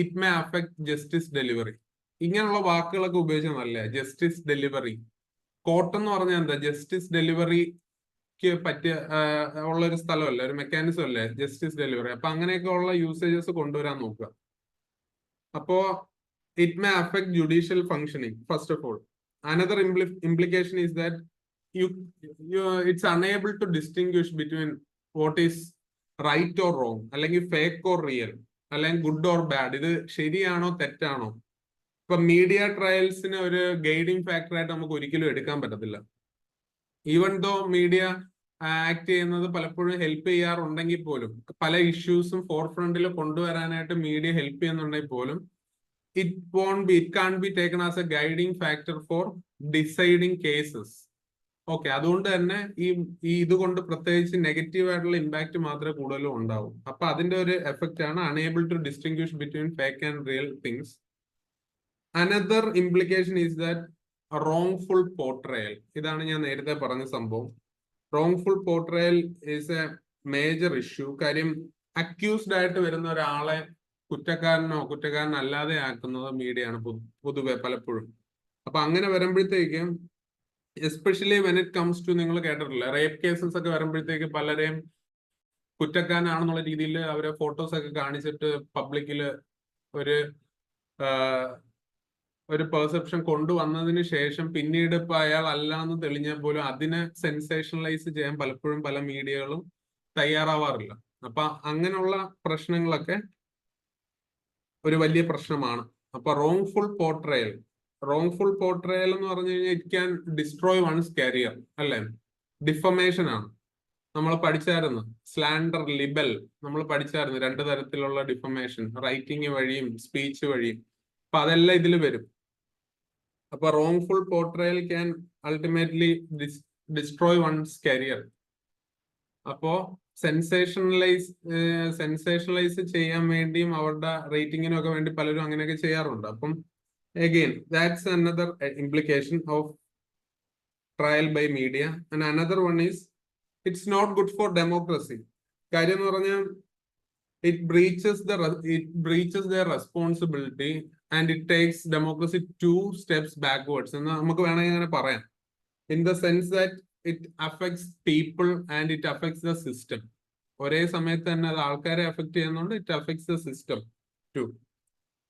it may affect justice delivery. ഇങ്ങനെയുള്ള വാക്കുകളൊക്കെ ഉപയോഗിച്ചാൽ നല്ല. ജസ്റ്റിസ് ഡെലിവറി, കോർട്ട് എന്ന് പറഞ്ഞാൽ ജസ്റ്റിസ് ഡെലിവറിക്ക് പറ്റിയ ഉള്ളൊരു സ്ഥലമല്ല, ഒരു മെക്കാനിസം അല്ലേ ജസ്റ്റിസ് ഡെലിവറി. അപ്പൊ അങ്ങനെയൊക്കെ ഉള്ള യൂസേജസ് കൊണ്ടുവരാൻ നോക്കുക. അപ്പോ it may affect judicial functioning, first of all. Another implication is that it's unable to distinguish between what is right or wrong, അല്ലെങ്കിൽ fake or real, അല്ലെങ്കിൽ good or bad. ഇത് ശരിയാണോ തെറ്റാണോ? ഇപ്പൊ മീഡിയ ട്രയൽസിന് ഒരു ഗൈഡിങ് ഫാക്ടർ ആയിട്ട് നമുക്ക് ഒരിക്കലും എടുക്കാൻ പറ്റത്തില്ല. ഈവൻ ദോ മീഡിയ ആക്ട് ചെയ്യുന്നത് പലപ്പോഴും ഹെൽപ്പ് ചെയ്യാറുണ്ടെങ്കിൽ പോലും, പല ഇഷ്യൂസും ഫോർ ഫ്രണ്ടിൽ കൊണ്ടുവരാനായിട്ട് മീഡിയ ഹെൽപ്പ് ചെയ്യുന്നുണ്ടെങ്കിൽ പോലും it can't be taken as a guiding factor for deciding cases. Okay, അതുകൊണ്ട് തന്നെ ഈ ഇതുകൊണ്ട് പ്രത്യേകിച്ച് നെഗറ്റീവ് ആയിട്ടുള്ള ഇമ്പാക്ട് മാത്രമേ കൂടുതലും ഉണ്ടാവും. അപ്പൊ അതിന്റെ ഒരു എഫക്റ്റ് ആണ് unable to distinguish between fake and real things. Another implication is that wrongful portrayal. ഇതാണ് ഞാൻ നേരത്തെ പറഞ്ഞ സംഭവം. wrongful portrayal is a major issue. കാര്യം അക്യൂസ്ഡ് ആയിട്ട് വരുന്ന ഒരാളെ കുറ്റക്കാരനല്ലാതെ ആക്കുന്നത് മീഡിയ ആണ് പൊതുവെ പലപ്പോഴും. അപ്പൊ അങ്ങനെ വരുമ്പോഴത്തേക്കും, especially when it comes to, നിങ്ങൾ കേട്ടിട്ടില്ല, റേപ്പ് കേസസ് ഒക്കെ വരുമ്പോഴത്തേക്ക് പലരെയും കുറ്റക്കാരനാണെന്നുള്ള രീതിയിൽ അവരെ ഫോട്ടോസ് ഒക്കെ കാണിച്ചിട്ട് പബ്ലിക്കില് ഒരു പെർസെപ്ഷൻ കൊണ്ടുവന്നതിന് ശേഷം പിന്നീട് ഇപ്പൊ അയാൾ അല്ല എന്ന് തെളിഞ്ഞാൽ പോലും അതിനെ സെൻസേഷണലൈസ് ചെയ്യാൻ പലപ്പോഴും പല മീഡിയകളും തയ്യാറാവാറില്ല. അപ്പൊ അങ്ങനെയുള്ള പ്രശ്നങ്ങളൊക്കെ ഒരു വലിയ പ്രശ്നമാണ്. അപ്പൊ റോങ്ഫുൾ പോർട്രയൽ എന്ന് പറഞ്ഞു കഴിഞ്ഞാൽ it can destroy one's career, അല്ലെ? ഡിഫമേഷൻ ആണ്. നമ്മൾ പഠിച്ചായിരുന്നു സ്ലാൻഡർ, ലിബൽ, നമ്മൾ പഠിച്ചായിരുന്നു 2 തരത്തിലുള്ള ഡിഫമേഷൻ, റൈറ്റിംഗ് വഴിയും സ്പീച്ച് വഴിയും. അപ്പൊ അതെല്ലാം ഇതിൽ വരും. അപ്പൊ wrongful portrayal can ultimately destroy one's career. അപ്പോ സെൻസേഷണലൈസ് ചെയ്യാൻ വേണ്ടിയും അവരുടെ റേറ്റിംഗിനും ഒക്കെ വേണ്ടി പലരും അങ്ങനെയൊക്കെ ചെയ്യാറുണ്ട്. അപ്പം again that's another implication of trial by media. And another one is it's not good for democracy. കാര്യം എന്ന് പറഞ്ഞാൽ it breaches their responsibility and it takes democracy 2 steps backwards എന്ന് നമുക്ക് വേണമെങ്കിൽ അങ്ങനെ പറയാം. In the sense that it affects people and it affects the system. ഒരേ സമയത്ത് തന്നെ അത് ആൾക്കാരെ അഫക്ട് ചെയ്യുന്നുണ്ട്. It affects the system too.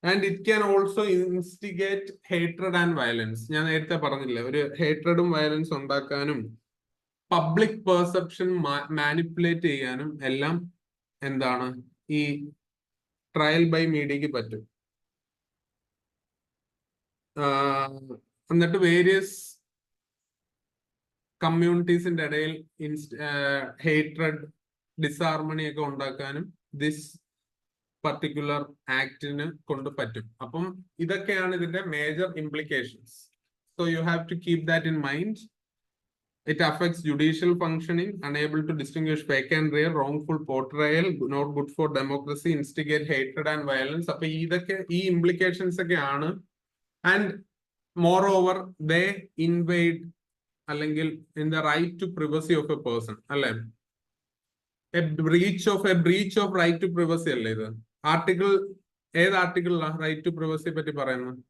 And it can also instigate hatred and violence. ഞാൻ നേരത്തെ പറഞ്ഞില്ലേ, ഒരു ഹേറ്റ്രഡും വയലൻസ് ഉണ്ടാക്കാനും പബ്ലിക് പെർസെപ്ഷൻ മാനിപ്പുലേറ്റ് ചെയ്യാനും എല്ലാം എന്താണ് ഈ ട്രയൽ ബൈ മീഡിയക്ക് പറ്റും. എന്നിട്ട് വേരിയസ് കമ്മ്യൂണിറ്റീസിന്റെ ഇടയിൽ ഹേറ്റ്രഡ്, ഡിസാർമണി ഒക്കെ ഉണ്ടാക്കാനും ദിസ് പർട്ടിക്കുലർ ആക്ടിന് കൊണ്ട് പറ്റും. അപ്പം ഇതൊക്കെയാണ് ഇതിന്റെ major implications. So you have to keep that in mind. It affects judicial functioning, unable to distinguish fake and real, wrongful portrayal, not good for democracy, instigate hatred and violence. അപ്പൊ ഇതൊക്കെ ഈ implications ഒക്കെയാണ്. And moreover they invade അല്ലെങ്കിൽ in the right to privacy of a person, അല്ലെ? A breach of right to privacy അല്ലേ ഇത്? Article ഏത് ആർട്ടിക്കിളിലാണ് right to പ്രിവസിയെ പറ്റി പറയുന്നത്?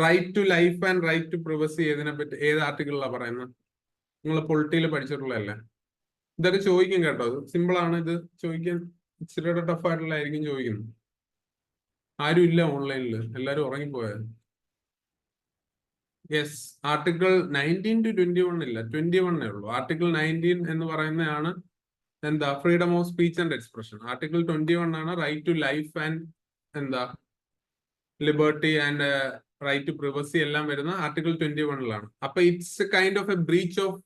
Right to life and right to privacy ഏതിനെ പറ്റി, ഏത് ആർട്ടിക്കിളിലാണ് പറയുന്നത്? നിങ്ങൾ പൊളിറ്റിയിൽ പഠിച്ചിട്ടുള്ളതല്ലേ? ഇതൊക്കെ ചോദിക്കും കേട്ടോ. സിമ്പിൾ ആണ്, ഇത് ചോദിക്കാൻ ഇച്ചിരിയുടെ ടഫായിട്ടുള്ളതായിരിക്കും ചോദിക്കുന്നത്. ആരും ഇല്ല ഓൺലൈനിൽ, എല്ലാരും ഉറങ്ങിപ്പോയത്. യെസ്, ആർട്ടിക്കിൾ 19 to 21 ഇല്ല, 21 ഉള്ളൂ. ആർട്ടിക്കിൾ 19 എന്ന് പറയുന്നതാണ് എന്താ, freedom of speech and expression. Article 21 ആണ് റൈറ്റ് ടു ലൈഫ് ആൻഡ് എന്താ liberty and right to privacy എല്ലാം വരുന്ന ആർട്ടിക്കിൾ 21ലാണ്. അപ്പൊ it's kind of a breach of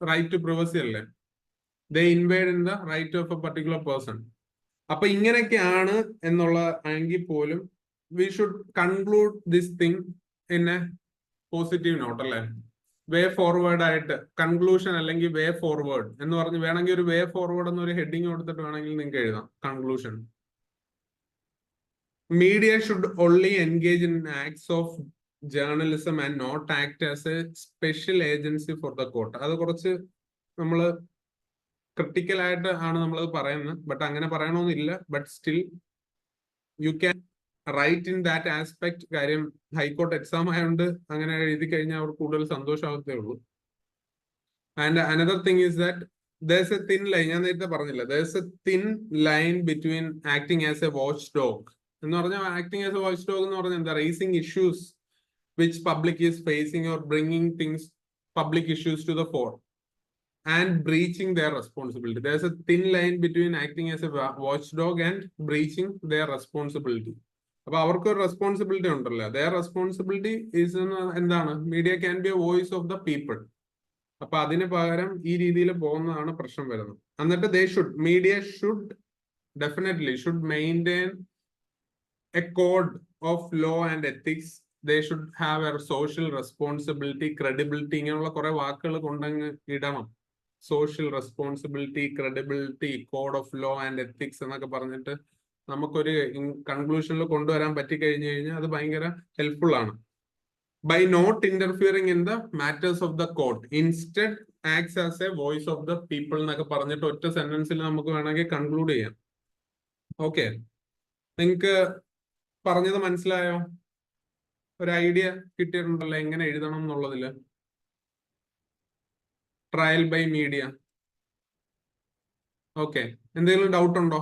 right to privacy അല്ലേ? They invade in the right of a particular person. അപ്പൊ ഇങ്ങനെയൊക്കെയാണ് എന്നുള്ള എങ്കിൽ പോലും we should conclude this thing in a positive note, അല്ലേ? വേ ഫോർവേഡ് ആയിട്ട് കൺക്ലൂഷൻ അല്ലെങ്കിൽ വേ ഫോർവേഡ് എന്ന് പറഞ്ഞ് വേണമെങ്കിൽ ഒരു വേ ഫോർവേഡ് എന്നൊരു ഹെഡിങ് കൊടുത്തിട്ട് വേണമെങ്കിൽ നിങ്ങൾക്ക് എഴുതാം conclusion. Media should only engage in acts of journalism and not act as a special agency for the court. അത് കുറച്ച് നമ്മള് ക്രിട്ടിക്കൽ ആയിട്ട് ആണ് നമ്മളത് പറയുന്നത്. ബട്ട് അങ്ങനെ പറയണമെന്നില്ല. But still you can write in that aspect. കാര്യം ഹൈക്കോർട്ട് എക്സാം ആയതുകൊണ്ട് അങ്ങനെ എഴുതി കഴിഞ്ഞാൽ അവർക്ക് കൂടുതൽ സന്തോഷമാകത്തേ ഉള്ളൂ. And another thing is that there's a thin line. ഞാൻ നേരത്തെ പറഞ്ഞില്ല, there's a thin line between acting as a watchdog എന്ന് പറഞ്ഞാൽ acting as a watchdog എന്ന് പറഞ്ഞാൽ എന്താ, raising issues which public is facing or bringing things public issues to the fore and breaching their responsibility. There's a thin line between acting as a watchdog and breaching their responsibility. അപ്പൊ അവർക്കൊരു responsibility ഉണ്ടല്ലോ. Their responsibility is എന്താണ്, media can be a voice of the people. അപ്പൊ അതിന് പകരം ഈ രീതിയിൽ പോകുന്നതാണ് പ്രശ്നം വരുന്നത്. എന്നിട്ട് media should definitely should maintain a code of law and ethics. They should have a social responsibility, credibility. ഇങ്ങനെയുള്ള കുറെ വാക്കുകൾ കൊണ്ടങ്ങ് ഇടണം. Social responsibility, credibility, code of law and ethics എന്നൊക്കെ പറഞ്ഞിട്ട് നമുക്കൊരു കൺക്ലൂഷനിൽ കൊണ്ടുവരാൻ പറ്റി കഴിഞ്ഞു കഴിഞ്ഞാൽ അത് ഭയങ്കര ഹെൽപ്ഫുൾ ആണ്. By not interfering in the matters of the court instead acts as a voice of the people എന്നൊക്കെ പറഞ്ഞിട്ട് ഒറ്റ സെന്റൻസിൽ നമുക്ക് വേണമെങ്കിൽ കൺക്ലൂഡ് ചെയ്യാം. ഓക്കെ, നിങ്ങൾക്ക് പറഞ്ഞത് മനസ്സിലായോ? ഒരു ഐഡിയ കിട്ടിയിട്ടുണ്ടല്ലോ എങ്ങനെ എഴുതണം എന്നുള്ളതില്. Trial by media. ഓക്കെ, എന്തെങ്കിലും ഡൗട്ട് ഉണ്ടോ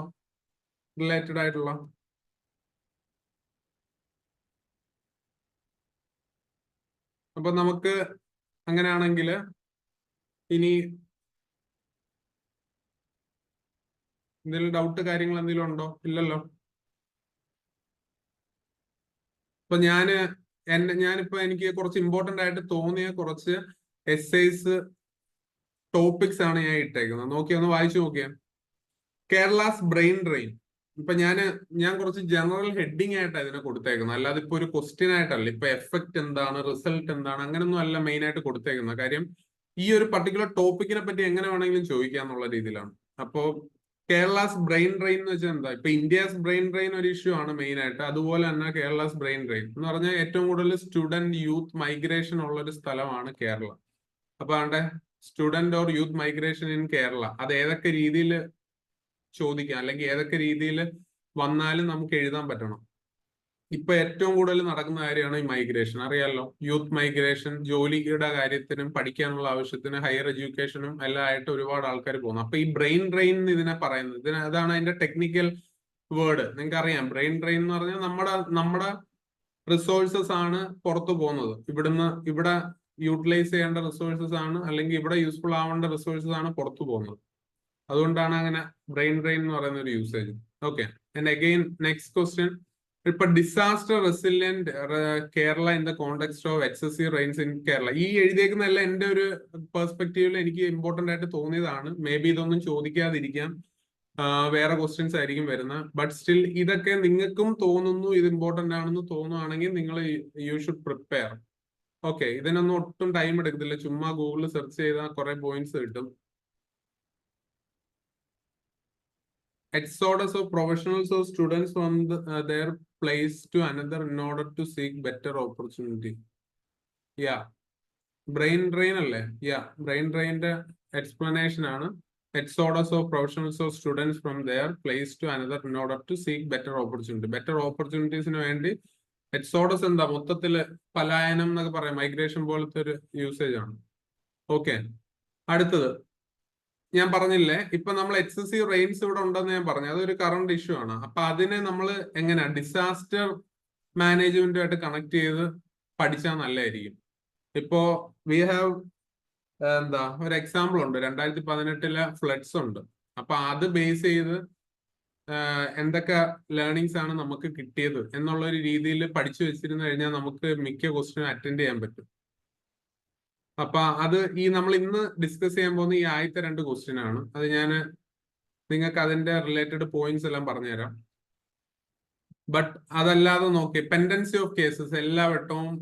റിലേറ്റഡ് ആയിട്ടുള്ള? അപ്പൊ നമുക്ക് അങ്ങനെയാണെങ്കിൽ ഇനി എന്തെങ്കിലും ഡൗട്ട് കാര്യങ്ങൾ എന്തെങ്കിലും ഉണ്ടോ? ഇല്ലല്ലോ. അപ്പൊ ഞാനിപ്പോ എനിക്ക് കുറച്ച് ഇമ്പോർട്ടന്റ് ആയിട്ട് തോന്നിയ കുറച്ച് എസ്സേസ് ടോപ്പിക്സ് ആണ് ഞാൻ ഇട്ടേക്കുന്നത്. ഒന്ന് വായിച്ചു നോക്കിയേ. Kerala's brain drain. ഇപ്പൊ ഞാൻ കുറച്ച് ജനറൽ ഹെഡിങ് ആയിട്ടാണ് ഇതിനെ കൊടുത്തേക്കുന്നത്, അല്ലാതെ ഇപ്പൊ ഒരു ക്വസ്റ്റ്യൻ ആയിട്ടല്ല. ഇപ്പൊ എഫക്ട് എന്താണ്, റിസൾട്ട് എന്താണ്, അങ്ങനെയൊന്നും അല്ല മെയിൻ ആയിട്ട് കൊടുത്തേക്കുന്നത്. കാര്യം ഈ ഒരു പർട്ടിക്കുലർ ടോപ്പിക്കിനെ പറ്റി എങ്ങനെ വേണമെങ്കിലും ചോദിക്കാന്നുള്ള രീതിയിലാണ്. അപ്പോ കേരളാസ് ബ്രെയിൻ ഡ്രെയിൻ എന്ന് വെച്ചാൽ എന്താ, ഇപ്പൊ ഇന്ത്യസ് ബ്രെയിൻ ഡ്രെയിൻ ഒരു ഇഷ്യൂ ആണ് മെയിൻ ആയിട്ട്. അതുപോലെ തന്നെ കേരളാസ് ബ്രെയിൻ ഡ്രെയിൻ എന്ന് പറഞ്ഞാൽ ഏറ്റവും കൂടുതൽ സ്റ്റുഡന്റ് യൂത്ത് മൈഗ്രേഷൻ ഉള്ള ഒരു സ്ഥലമാണ് കേരള. അപ്പൊ അവിടെ student or youth migration in Kerala അത് ഏതൊക്കെ രീതിയിൽ ചോദിക്കാം അല്ലെങ്കിൽ ഏതൊക്കെ രീതിയിൽ വന്നാലും നമുക്ക് എഴുതാൻ പറ്റണം. ഇപ്പൊ ഏറ്റവും കൂടുതൽ നടക്കുന്ന കാര്യമാണ് ഈ മൈഗ്രേഷൻ. അറിയാലോ, യൂത്ത് മൈഗ്രേഷൻ, ജോലിയുടെ കാര്യത്തിനും പഠിക്കാനുള്ള ആവശ്യത്തിന് ഹയർ എഡ്യൂക്കേഷനും എല്ലാം ആയിട്ട് ഒരുപാട് ആൾക്കാർ പോകുന്നു. അപ്പൊ ഈ ബ്രെയിൻ ഡ്രെയിൻ ഇതിനെ പറയുന്നത്, അതാണ് അതിന്റെ ടെക്നിക്കൽ വേർഡ്. നിങ്ങൾക്ക് അറിയാം, ബ്രെയിൻ ഡ്രെയിൻ എന്ന് പറഞ്ഞാൽ നമ്മുടെ റിസോഴ്സസ് ആണ് പുറത്തു പോകുന്നത്. ഇവിടെ യൂട്ടിലൈസ് ചെയ്യേണ്ട റിസോഴ്സസ് ആണ്, അല്ലെങ്കിൽ ഇവിടെ യൂസ്ഫുൾ ആവേണ്ട റിസോഴ്സസ് ആണ് പുറത്തു പോകുന്നത്. അതുകൊണ്ടാണ് അങ്ങനെ ബ്രെയിൻ ഡ്രെയിൻ എന്ന് പറയുന്ന ഒരു usage. Okay, and again next question. ഇപ്പൊ disaster resilient Kerala in the context of excessive rains in Kerala. ഈ എഴുതിയേക്കുന്നതല്ല എന്റെ ഒരു പെർസ്പെക്റ്റീവിൽ എനിക്ക് ഇമ്പോർട്ടന്റ് ആയിട്ട് തോന്നിയതാണ്. മേ ബി ഇതൊന്നും ചോദിക്കാതിരിക്കാം, വേറെ ക്വസ്റ്റ്യൻസ് ആയിരിക്കും വരുന്നത്. ബട്ട് സ്റ്റിൽ ഇതൊക്കെ നിങ്ങൾക്കും തോന്നുന്നു ഇത് ഇമ്പോർട്ടന്റ് ആണെന്ന് തോന്നുവാണെങ്കിൽ നിങ്ങൾ യു ഷുഡ് പ്രിപ്പയർ. ഓക്കെ, ഇതിനൊന്നും ഒട്ടും ടൈം എടുക്കത്തില്ല, ചുമ്മാ ഗൂഗിളിൽ സെർച്ച് ചെയ്താൽ കുറെ പോയിന്റ്സ് കിട്ടും. Exodus of professionals or students from their place to another in order to seek better opportunity. Yeah, brain drain അല്ലേ? Yeah, brain drainന്റെ explanation ആണ് exodus of professionals or students from their place to another in order to seek better opportunity. Better opportunitiesന് വേണ്ടി exodus എന്താ, മൊത്തത്തില് പലായനം എന്നൊക്കെ പറയാം, migration പോലത്തെ ഒരു യൂസേജ് ആണ്. ഓക്കെ, അടുത്തത് ഞാൻ പറഞ്ഞില്ലേ, ഇപ്പൊ നമ്മൾ എക്സസീവ് റെയിൻസ് ഇവിടെ ഉണ്ടെന്ന് ഞാൻ പറഞ്ഞു, അതൊരു കറണ്ട് ഇഷ്യൂ ആണ്. അപ്പൊ അതിനെ നമ്മൾ എങ്ങനെയാ ഡിസാസ്റ്റർ മാനേജ്മെന്റുമായിട്ട് കണക്ട് ചെയ്ത് പഠിച്ചാൽ നല്ലതായിരിക്കും. ഇപ്പോ വി ഹാവ് ഒരു എക്സാമ്പിൾ ഉണ്ട്, 2018 ഫ്ലഡ്സ് ഉണ്ട്. അപ്പൊ അത് ബേസ് ചെയ്ത് എന്തൊക്കെ ലേണിങ്സ് ആണ് നമുക്ക് കിട്ടിയത് എന്നുള്ള ഒരു രീതിയിൽ പഠിച്ചു വെച്ചിരുന്നു കഴിഞ്ഞാൽ നമുക്ക് മിക്ക ക്വസ്റ്റ്യനും അറ്റൻഡ് ചെയ്യാൻ പറ്റും. അപ്പൊ അത് നമ്മൾ ഇന്ന് ഡിസ്കസ് ചെയ്യാൻ പോകുന്ന ഈ ആദ്യത്തെ 2 ക്വസ്റ്റ്യൻ ആണ്. അത് ഞാൻ നിങ്ങൾക്ക് അതിന്റെ റിലേറ്റഡ് പോയിന്റ്സ് എല്ലാം പറഞ്ഞുതരാം. ബട്ട് അതല്ലാതെ നോക്കി, പെൻഡൻസി ഓഫ് കേസസ് എല്ലാ വട്ടവും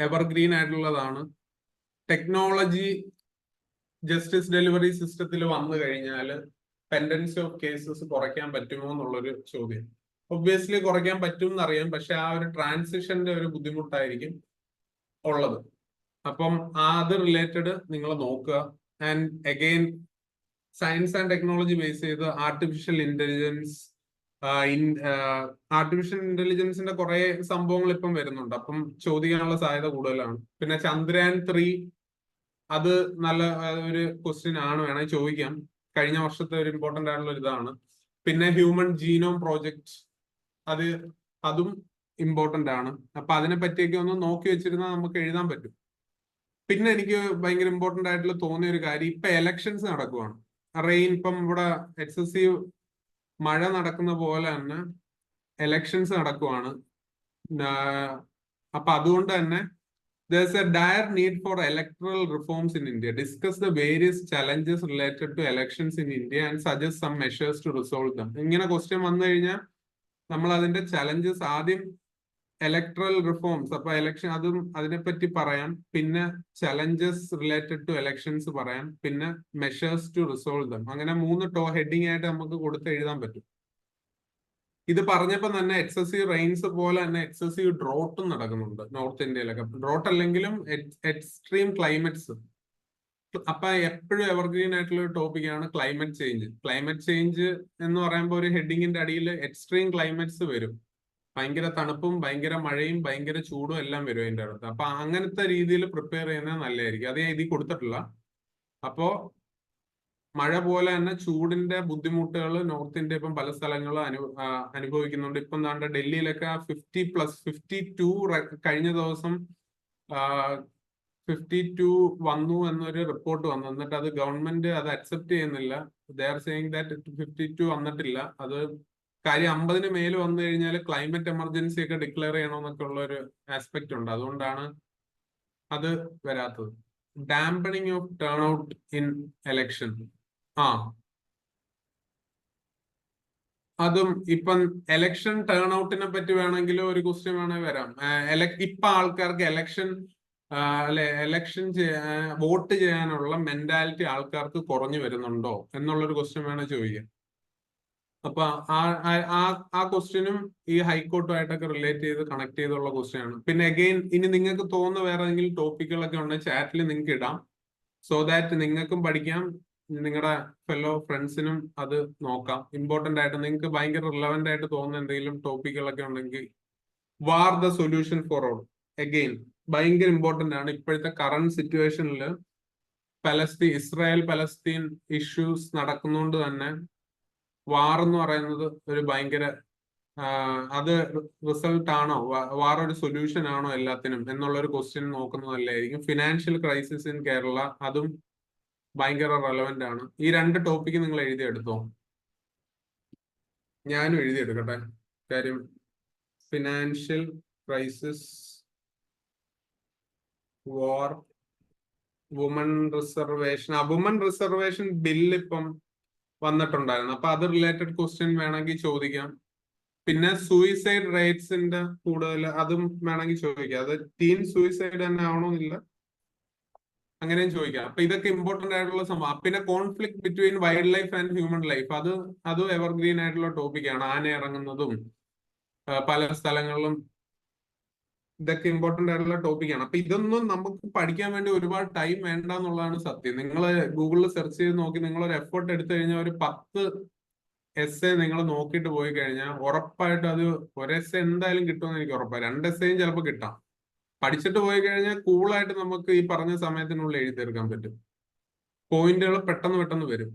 എവർഗ്രീൻ ആയിട്ടുള്ളതാണ്. ടെക്നോളജി ജസ്റ്റിസ് ഡെലിവറി സിസ്റ്റത്തിൽ വന്നു കഴിഞ്ഞാൽ പെൻഡൻസി ഓഫ് കേസസ് കുറയ്ക്കാൻ പറ്റുമോ എന്നുള്ളൊരു ചോദ്യം. ഒബ്വിയസ്ലി കുറയ്ക്കാൻ പറ്റും എന്നറിയാം, പക്ഷെ ആ ഒരു ട്രാൻസിഷന്റെ ഒരു ബുദ്ധിമുട്ടായിരിക്കും ഉള്ളത്. അപ്പം അത് റിലേറ്റഡ് നിങ്ങൾ നോക്കുക. And again science and technology base ചെയ്ത് ആർട്ടിഫിഷ്യൽ ഇന്റലിജൻസിന്റെ കുറെ സംഭവങ്ങൾ ഇപ്പം വരുന്നുണ്ട്. അപ്പം ചോദിക്കാനുള്ള സാധ്യത കൂടുതലാണ്. പിന്നെ ചന്ദ്രയാൻ 3 അത് നല്ല ഒരു ക്വസ്റ്റ്യൻ ആണ്, വേണമെങ്കിൽ ചോദിക്കാം. കഴിഞ്ഞ വർഷത്തെ ഒരു ഇമ്പോർട്ടന്റ് ആയിട്ടുള്ള ഒരു ഇതാണ്. പിന്നെ ഹ്യൂമൻ ജീനോം പ്രോജക്ട്, അതും ഇമ്പോർട്ടന്റ് ആണ്. അപ്പൊ അതിനെ പറ്റിയൊക്കെ ഒന്ന് നോക്കി വെച്ചിരുന്നാൽ നമുക്ക് എഴുതാൻ പറ്റും. പിന്നെ എനിക്ക് ഭയങ്കര ഇമ്പോർട്ടന്റ് ആയിട്ടുള്ള തോന്നിയ ഒരു കാര്യം, ഇപ്പൊ എലക്ഷൻസ് നടക്കുവാണ്. റെയിൻ, ഇപ്പം ഇവിടെ എക്സസീവ് മഴ നടക്കുന്ന പോലെ തന്നെ എലക്ഷൻസ് നടക്കുവാണ്. അപ്പൊ അതുകൊണ്ട് തന്നെ there's a dire need for electoral reforms in India. Discuss the various challenges related to elections in India and suggest some measures to resolve them. ഇങ്ങനെ ക്വസ്റ്റ്യൻ വന്നു കഴിഞ്ഞാൽ നമ്മൾ അതിന്റെ ചലഞ്ചസ് ആദ്യം ഇലക്ട്രൽ റിഫോംസ്, അപ്പൊ എലക്ഷൻ അതും അതിനെപ്പറ്റി പറയാം, പിന്നെ ചലഞ്ചസ് റിലേറ്റഡ് ടു എലക്ഷൻസ് പറയാം, പിന്നെ മെഷേഴ്സ് ടു റിസോൾവ് ദം. അങ്ങനെ 3 ഹെഡിങ് ആയിട്ട് നമുക്ക് കൊടുത്ത് എഴുതാൻ പറ്റും. ഇത് പറഞ്ഞപ്പോൾ തന്നെ എക്സസീവ് റെയിൻസ് പോലെ തന്നെ എക്സസീവ് ഡ്രോട്ടും നടക്കുന്നുണ്ട് നോർത്ത് ഇന്ത്യയിലൊക്കെ. ഡ്രോട്ട് അല്ലെങ്കിലും എക്സ്ട്രീം ക്ലൈമറ്റ്സ്. അപ്പൊ എപ്പോഴും എവർഗ്രീൻ ആയിട്ടുള്ള ഒരു ടോപ്പിക്കാണ് ക്ലൈമറ്റ് ചേഞ്ച്. ക്ലൈമറ്റ് ചേഞ്ച് എന്ന് പറയുമ്പോൾ ഒരു ഹെഡിങ്ങിന്റെ അടിയിൽ എക്സ്ട്രീം ക്ലൈമറ്റ്സ് വരും. ഭയങ്കര തണുപ്പും ഭയങ്കര മഴയും ഭയങ്കര ചൂടും എല്ലാം വരും അതിന്റെ അടുത്ത്. അപ്പൊ അങ്ങനത്തെ രീതിയിൽ പ്രിപ്പയർ ചെയ്യുന്നത് നല്ലതായിരിക്കും. അത് ഞാൻ ഇതിൽ കൊടുത്തിട്ടില്ല. അപ്പോ മഴ പോലെ തന്നെ ചൂടിന്റെ ബുദ്ധിമുട്ടുകൾ നോർത്ത് ഇന്ത്യ ഇപ്പം പല സ്ഥലങ്ങളും അനുഭവിക്കുന്നുണ്ട്. ഇപ്പം താണ്ട ഡൽഹിയിലൊക്കെ 52 കഴിഞ്ഞ ദിവസം 52 വന്നു എന്നൊരു റിപ്പോർട്ട് വന്നു. എന്നിട്ട് അത് ഗവൺമെന്റ് അത് അക്സെപ്റ്റ് ചെയ്യുന്നില്ല. ദേ ആർ സെയിങ് ദാറ്റ് 52 വന്നിട്ടില്ല. അത് കാര്യം 50-ന് മേല് വന്നു കഴിഞ്ഞാൽ ക്ലൈമറ്റ് എമർജൻസി ഒക്കെ ഡിക്ലെയർ ചെയ്യണമെന്നൊക്കെ ഉള്ള ഒരു ആസ്പെക്ട് ഉണ്ട്. അതുകൊണ്ടാണ് അത് വരാത്തത്. Dampening of turnout in election. അതും ഇപ്പം എലക്ഷൻ ടേൺ ഔട്ടിനെ പറ്റി വേണമെങ്കിൽ ഒരു ക്വസ്റ്റ്യൻ വേണമെങ്കിൽ വരാം. ഇപ്പൊ ആൾക്കാർക്ക് എലക്ഷൻ വോട്ട് ചെയ്യാനുള്ള മെന്റാലിറ്റി ആൾക്കാർക്ക് കുറഞ്ഞു വരുന്നുണ്ടോ എന്നുള്ളൊരു ക്വസ്റ്റ്യൻ വേണം ചോദിക്കാം. അപ്പൊ ആ ക്വസ്റ്റ്യനും ഈ ഹൈക്കോർട്ടുമായിട്ടൊക്കെ റിലേറ്റ് ചെയ്ത് കണക്ട് ചെയ്തുള്ള ക്വസ്റ്റ്യൻ ആണ്. പിന്നെ അഗെയിൻ ഇനി നിങ്ങൾക്ക് തോന്നുന്ന വേറെ ഏതെങ്കിലും ടോപ്പിക്കുകളൊക്കെ ഉണ്ടെങ്കിൽ ചാറ്റിൽ നിങ്ങൾക്ക് ഇടാം. സോ ദാറ്റ് നിങ്ങൾക്കും പഠിക്കാം, നിങ്ങളുടെ ഫെല്ലോ ഫ്രണ്ട്സിനും അത് നോക്കാം. ഇമ്പോർട്ടന്റ് ആയിട്ട് നിങ്ങൾക്ക് ഭയങ്കര റിലവന്റ് ആയിട്ട് തോന്നുന്ന എന്തെങ്കിലും ടോപ്പിക്കുകളൊക്കെ ഉണ്ടെങ്കിൽ war the solution for all. Again ഭയങ്കര ഇമ്പോർട്ടന്റ് ആണ് ഇപ്പോഴത്തെ കറണ്ട് സിറ്റുവേഷനിൽ. ഇസ്രായേൽ പലസ്തീൻ ഇഷ്യൂസ് നടക്കുന്നതുകൊണ്ട് തന്നെ വാർ എന്ന് പറയുന്നത് ഒരു ഭയങ്കര അത് റിസൾട്ട് ആണോ, വാർ ഒരു സൊല്യൂഷൻ ആണോ എല്ലാത്തിനും എന്നുള്ള ഒരു ക്വസ്റ്റ്യൻ നോക്കുന്നതല്ലായിരിക്കും. ഫിനാൻഷ്യൽ ക്രൈസിസ് ഇൻ കേരള, അതും ഭയങ്കര റെലവെന്റ് ആണ്. ഈ 2 ടോപ്പിക്ക് നിങ്ങൾ എഴുതിയെടുത്തോ, ഞാനും എഴുതിയെടുക്കട്ടെ. കാര്യം financial crisis, war, woman reservation. Woman reservation bill ഇപ്പം വന്നിട്ടുണ്ടായിരുന്നു, അപ്പൊ അത് റിലേറ്റഡ് ക്വസ്റ്റ്യൻ വേണമെങ്കിൽ ചോദിക്കാം. പിന്നെ സൂയിസൈഡ് റേറ്റ്സിന്റെ കൂടുതൽ അതും വേണമെങ്കിൽ ചോദിക്കാം. അത് ടീൻ സൂയിസൈഡ് തന്നെ ആവണമെന്നില്ല, അങ്ങനെയും ചോദിക്കാം. അപ്പൊ ഇതൊക്കെ ഇമ്പോർട്ടന്റ് ആയിട്ടുള്ള സംഭവം. പിന്നെ conflict between wild life and human life, അതും എവർഗ്രീൻ ആയിട്ടുള്ള ടോപ്പിക്കാണ്. ആന ഇറങ്ങുന്നതും പല സ്ഥലങ്ങളിലും, ഇതൊക്കെ ഇമ്പോർട്ടന്റ് ആയിട്ടുള്ള ടോപ്പിക്കാണ്. അപ്പൊ ഇതൊന്നും നമുക്ക് പഠിക്കാൻ വേണ്ടി ഒരുപാട് ടൈം വേണ്ട എന്നുള്ളതാണ് സത്യം. നിങ്ങൾ ഗൂഗിളിൽ സെർച്ച് ചെയ്ത് നോക്കി നിങ്ങൾ ഒരു എഫേർട്ട് എടുത്തു കഴിഞ്ഞാൽ ഒരു 10 എസ്സേ നിങ്ങൾ നോക്കിയിട്ട് പോയി കഴിഞ്ഞാൽ ഉറപ്പായിട്ടും അത് ഒരു എസ്സേ എന്തായാലും കിട്ടുമെന്ന് എനിക്ക് ഉറപ്പാണ്. 2 എസ്സേയും ചിലപ്പോൾ കിട്ടാം. പഠിച്ചിട്ട് പോയി കഴിഞ്ഞാൽ കൂളായിട്ട് നമുക്ക് ഈ പറഞ്ഞ സമയത്തിനുള്ളിൽ എഴുതി തീർക്കാൻ പറ്റും. പോയിന്റുകൾ പെട്ടെന്ന് വരും.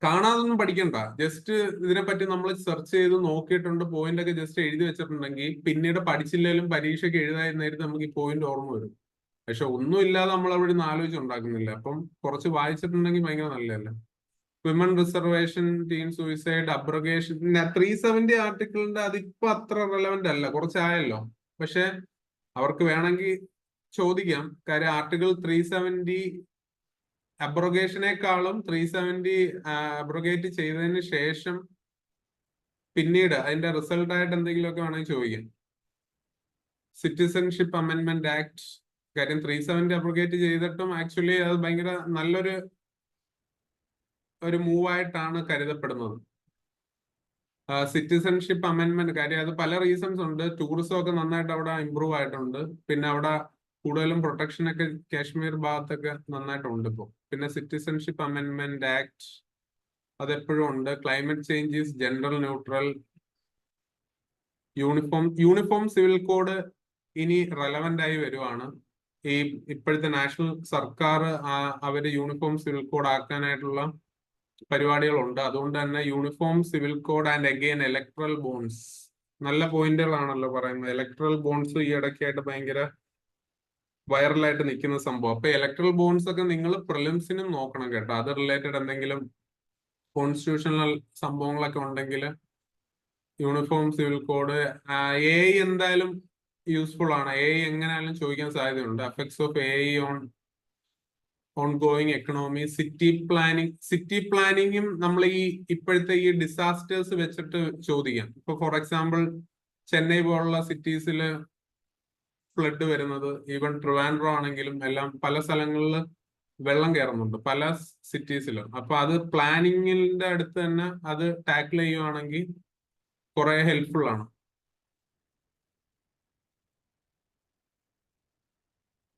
കാണാതൊന്നും പഠിക്കണ്ട, ജസ്റ്റ് ഇതിനെപ്പറ്റി നമ്മൾ സെർച്ച് ചെയ്ത് നോക്കിയിട്ടുണ്ട്, പോയിന്റ് ഒക്കെ ജസ്റ്റ് എഴുതി വെച്ചിട്ടുണ്ടെങ്കിൽ പിന്നീട് പഠിച്ചില്ലെങ്കിലും പരീക്ഷയ്ക്ക് എഴുതാതിരുന്നായിരുന്നു നമുക്ക് ഈ പോയിന്റ് ഓർമ്മ വരും. പക്ഷെ ഒന്നുമില്ലാതെ നമ്മൾ അവിടെ നിന്ന് ആലോചിച്ചുണ്ടാക്കുന്നില്ല. അപ്പം കുറച്ച് വായിച്ചിട്ടുണ്ടെങ്കിൽ ഭയങ്കര നല്ലതല്ലേ. Women reservation, teen suicide, abrogation. 370 ആർട്ടിക്കിളിന്റെ അതിപ്പോ അത്ര റെലവെന്റ് അല്ല, കുറച്ചായല്ലോ. പക്ഷെ അവർക്ക് വേണമെങ്കിൽ ചോദിക്കാം. കാര്യം ആർട്ടിക്കിൾ 370 അബ്രഗേഷനേക്കാളും 370 അബ്രഗേറ്റ് ചെയ്തതിന് ശേഷം പിന്നീട് അതിന്റെ റിസൾട്ട് ആയിട്ട് എന്തെങ്കിലുമൊക്കെ വേണമെങ്കിൽ ചോദിക്കാം. സിറ്റിസൺഷിപ്പ് അമെന്റ്മെന്റ് ആക്ട്, കാര്യം 370 അബ്രഗേറ്റ് ചെയ്തിട്ടും ആക്ച്വലി അത് ഭയങ്കര നല്ലൊരു മൂവായിട്ടാണ് കരുതപ്പെടുന്നത്. സിറ്റിസൺഷിപ്പ് അമെന്റ്മെന്റ്, കാര്യം അത് പല റീസൺസ് ഉണ്ട്. ടൂറിസം ഒക്കെ നന്നായിട്ട് അവിടെ ഇമ്പ്രൂവ് ആയിട്ടുണ്ട്. പിന്നെ അവിടെ കൂടുതലും പ്രൊട്ടക്ഷൻ ഒക്കെ കാശ്മീർ ഭാഗത്തൊക്കെ നന്നായിട്ടുണ്ട് ഇപ്പോൾ. പിന്നെ സിറ്റിസൺഷിപ്പ് അമെന്റ്മെന്റ് ആക്ട് അതെപ്പോഴും ഉണ്ട്. Climate change is gender neutral. Uniform civil code ഇനി റെലവെന്റ് ആയി വരുവാണ്. ഈ ഇപ്പോഴത്തെ നാഷണൽ സർക്കാർ അവര് യൂണിഫോം സിവിൽ കോഡ് ആക്കാനായിട്ടുള്ള പരിപാടികളുണ്ട്. അതുകൊണ്ട് തന്നെ uniform civil code and again electoral bonds, നല്ല പോയിന്റുകളാണല്ലോ പറയുന്നത്. ഇലക്ട്രൽ ബോൺസ് ഈ ഇടയ്ക്കായിട്ട് ഭയങ്കര വൈറലായിട്ട് നിൽക്കുന്ന സംഭവം. അപ്പൊ ഇലക്ട്രൽ ബോൺസ് ഒക്കെ നിങ്ങൾ പ്രിലിംസിനും നോക്കണം കേട്ടോ. അത് റിലേറ്റഡ് എന്തെങ്കിലും കോൺസ്റ്റിറ്റ്യൂഷണൽ സംഭവങ്ങളൊക്കെ ഉണ്ടെങ്കിൽ യൂണിഫോം സിവിൽ കോഡ്. എന്തായാലും യൂസ്ഫുൾ ആണ്. എങ്ങനെയായാലും ചോദിക്കാൻ സാധ്യതയുണ്ട്. Effects of ongoing economy, city പ്ലാനിങ്ങും നമ്മൾ ഈ ഇപ്പോഴത്തെ ഈ ഡിസാസ്റ്റേഴ്സ് വെച്ചിട്ട് ചോദിക്കാം. ഇപ്പൊ ഫോർ എക്സാമ്പിൾ ചെന്നൈ പോലുള്ള സിറ്റീസിൽ ഫ്ലഡ് വരുന്നത്, ഈവൻ ട്രിവാൻഡ്രം ആണെങ്കിലും എല്ലാം പല സ്ഥലങ്ങളിൽ വെള്ളം കയറുന്നുണ്ട് പല സിറ്റീസിലും. അപ്പൊ അത് പ്ലാനിങ്ങിന്റെ അടുത്ത് തന്നെ അത് ടാക്കിൾ ചെയ്യുവാണെങ്കിൽ കുറെ ഹെൽപ്ഫുൾ ആണ്.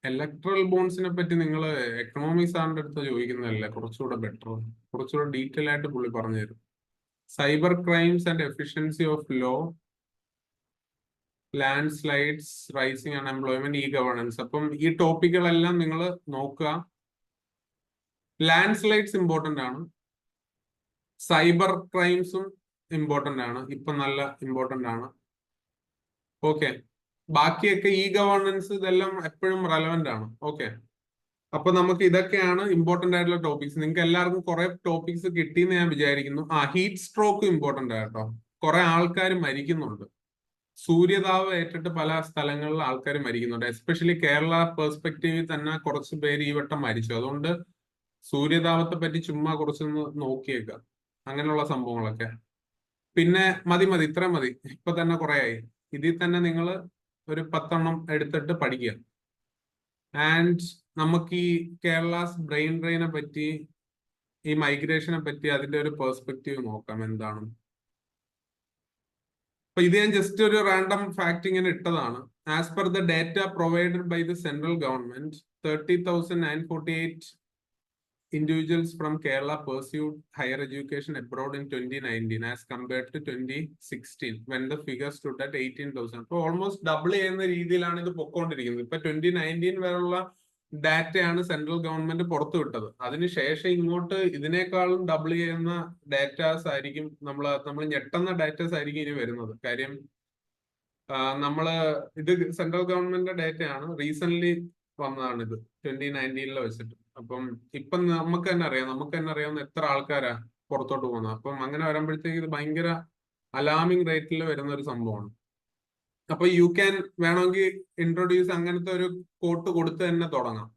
ഇലക്ട്രൽ ബോൺസിനെ പറ്റി നിങ്ങൾ എക്കണോമിക്സ് സാറിന്റെ അടുത്ത് ചോദിക്കുന്നതല്ലേ കുറച്ചുകൂടെ ബെറ്റർ, കുറച്ചുകൂടെ ഡീറ്റെയിൽ ആയിട്ട് പുള്ളി പറഞ്ഞു തരും. Cyber crimes and efficiency of law, landslides, rising unemployment, governance. അപ്പം ഈ ടോപ്പിക്കുകളെല്ലാം നിങ്ങൾ നോക്കുക. ലാൻഡ് സ്ലൈഡ്സ് ഇമ്പോർട്ടന്റ് ആണ്, സൈബർ ക്രൈംസും ഇമ്പോർട്ടന്റ് ആണ്, ഇപ്പൊ നല്ല ഇമ്പോർട്ടന്റ് ആണ്. ഓക്കെ, ബാക്കിയൊക്കെ ഗവേണൻസ് ഇതെല്ലാം എപ്പോഴും റെലവെന്റ് ആണ്. ഓക്കെ, അപ്പൊ നമുക്ക് ഇതൊക്കെയാണ് ഇമ്പോർട്ടന്റ് ആയിട്ടുള്ള ടോപ്പിക്സ്. നിങ്ങൾക്ക് എല്ലാവർക്കും കുറെ ടോപ്പിക്സ് കിട്ടിയെന്ന് ഞാൻ വിചാരിക്കുന്നു. ഹീറ്റ് സ്ട്രോക്ക് ഇമ്പോർട്ടന്റ് ആട്ടോ. കുറെ ആൾക്കാർ മരിക്കുന്നുണ്ട്, സൂര്യതാപം ഏറ്റിട്ട് പല സ്ഥലങ്ങളിൽ ആൾക്കാർ മരിക്കുന്നുണ്ട്. എസ്പെഷ്യലി കേരള പെർസ്പെക്റ്റീവിൽ തന്നെ കുറച്ച് പേര് ഈ വട്ടം മരിച്ചു. അതുകൊണ്ട് സൂര്യതാപത്തെ പറ്റി ചുമ്മാ കുറച്ചൊന്ന് നോക്കിയേക്കാം, അങ്ങനെയുള്ള സംഭവങ്ങളൊക്കെ. പിന്നെ മതി ഇത്രയും മതി, ഇപ്പൊ തന്നെ കുറെ ആയി. ഇതിൽ തന്നെ നിങ്ങൾ ഒരു 10 എണ്ണം എടുത്തിട്ട് പഠിക്കുക. ആൻഡ് നമുക്ക് ഈ കേരളാസ് ബ്രെയിൻ ഡ്രെയിനെ പറ്റി, ഈ മൈഗ്രേഷനെ പറ്റി അതിന്റെ ഒരു പെർസ്പെക്റ്റീവ് നോക്കാം എന്താണ്. അപ്പൊ ഇത് ഞാൻ ജസ്റ്റ് ഒരു റാൻഡം ഫാക്ട് ഇങ്ങനെ ഇട്ടതാണ്. As per the data provided by the central government, 30,948 individuals from Kerala pursued higher education abroad in 2019 as compared to 2016 when the figure stood at 18,000. അപ്പോൾ ഓൾമോസ്റ്റ് ഡബിൾ ചെയ്യുന്ന രീതിയിലാണ് ഇത് പൊക്കോണ്ടിരിക്കുന്നത്. ഇപ്പൊ 2019 വരെയുള്ള ഡാറ്റയാണ് സെൻട്രൽ ഗവൺമെന്റ് പുറത്തുവിട്ടത്. അതിനുശേഷം ഇങ്ങോട്ട് ഇതിനേക്കാളും ഡബിൾ ചെയ്യുന്ന ഡാറ്റാസ് ആയിരിക്കും നമ്മൾ ഞെട്ടുന്ന ഡാറ്റാസ് ആയിരിക്കും ഇനി വരുന്നത്. കാര്യം ഇത് സെൻട്രൽ ഗവൺമെന്റിന്റെ ഡാറ്റയാണ്, റീസെന്റ് വന്നതാണ് ഇത് 2019 വെച്ചിട്ട്. അപ്പം ഇപ്പം നമുക്ക് തന്നെ അറിയാവുന്ന എത്ര ആൾക്കാരാ പുറത്തോട്ട് പോകുന്നത്. അപ്പം അങ്ങനെ വരുമ്പോഴത്തേക്ക് ഇത് ഭയങ്കര അലാമിംഗ് റേറ്റിൽ വരുന്ന ഒരു സംഭവമാണ്. അപ്പൊ യു ക്യാൻ വേണമെങ്കിൽ ഇൻട്രൊഡ്യൂസ് അങ്ങനത്തെ ഒരു കോട്ട് കൊടുത്ത് തന്നെ തുടങ്ങാം.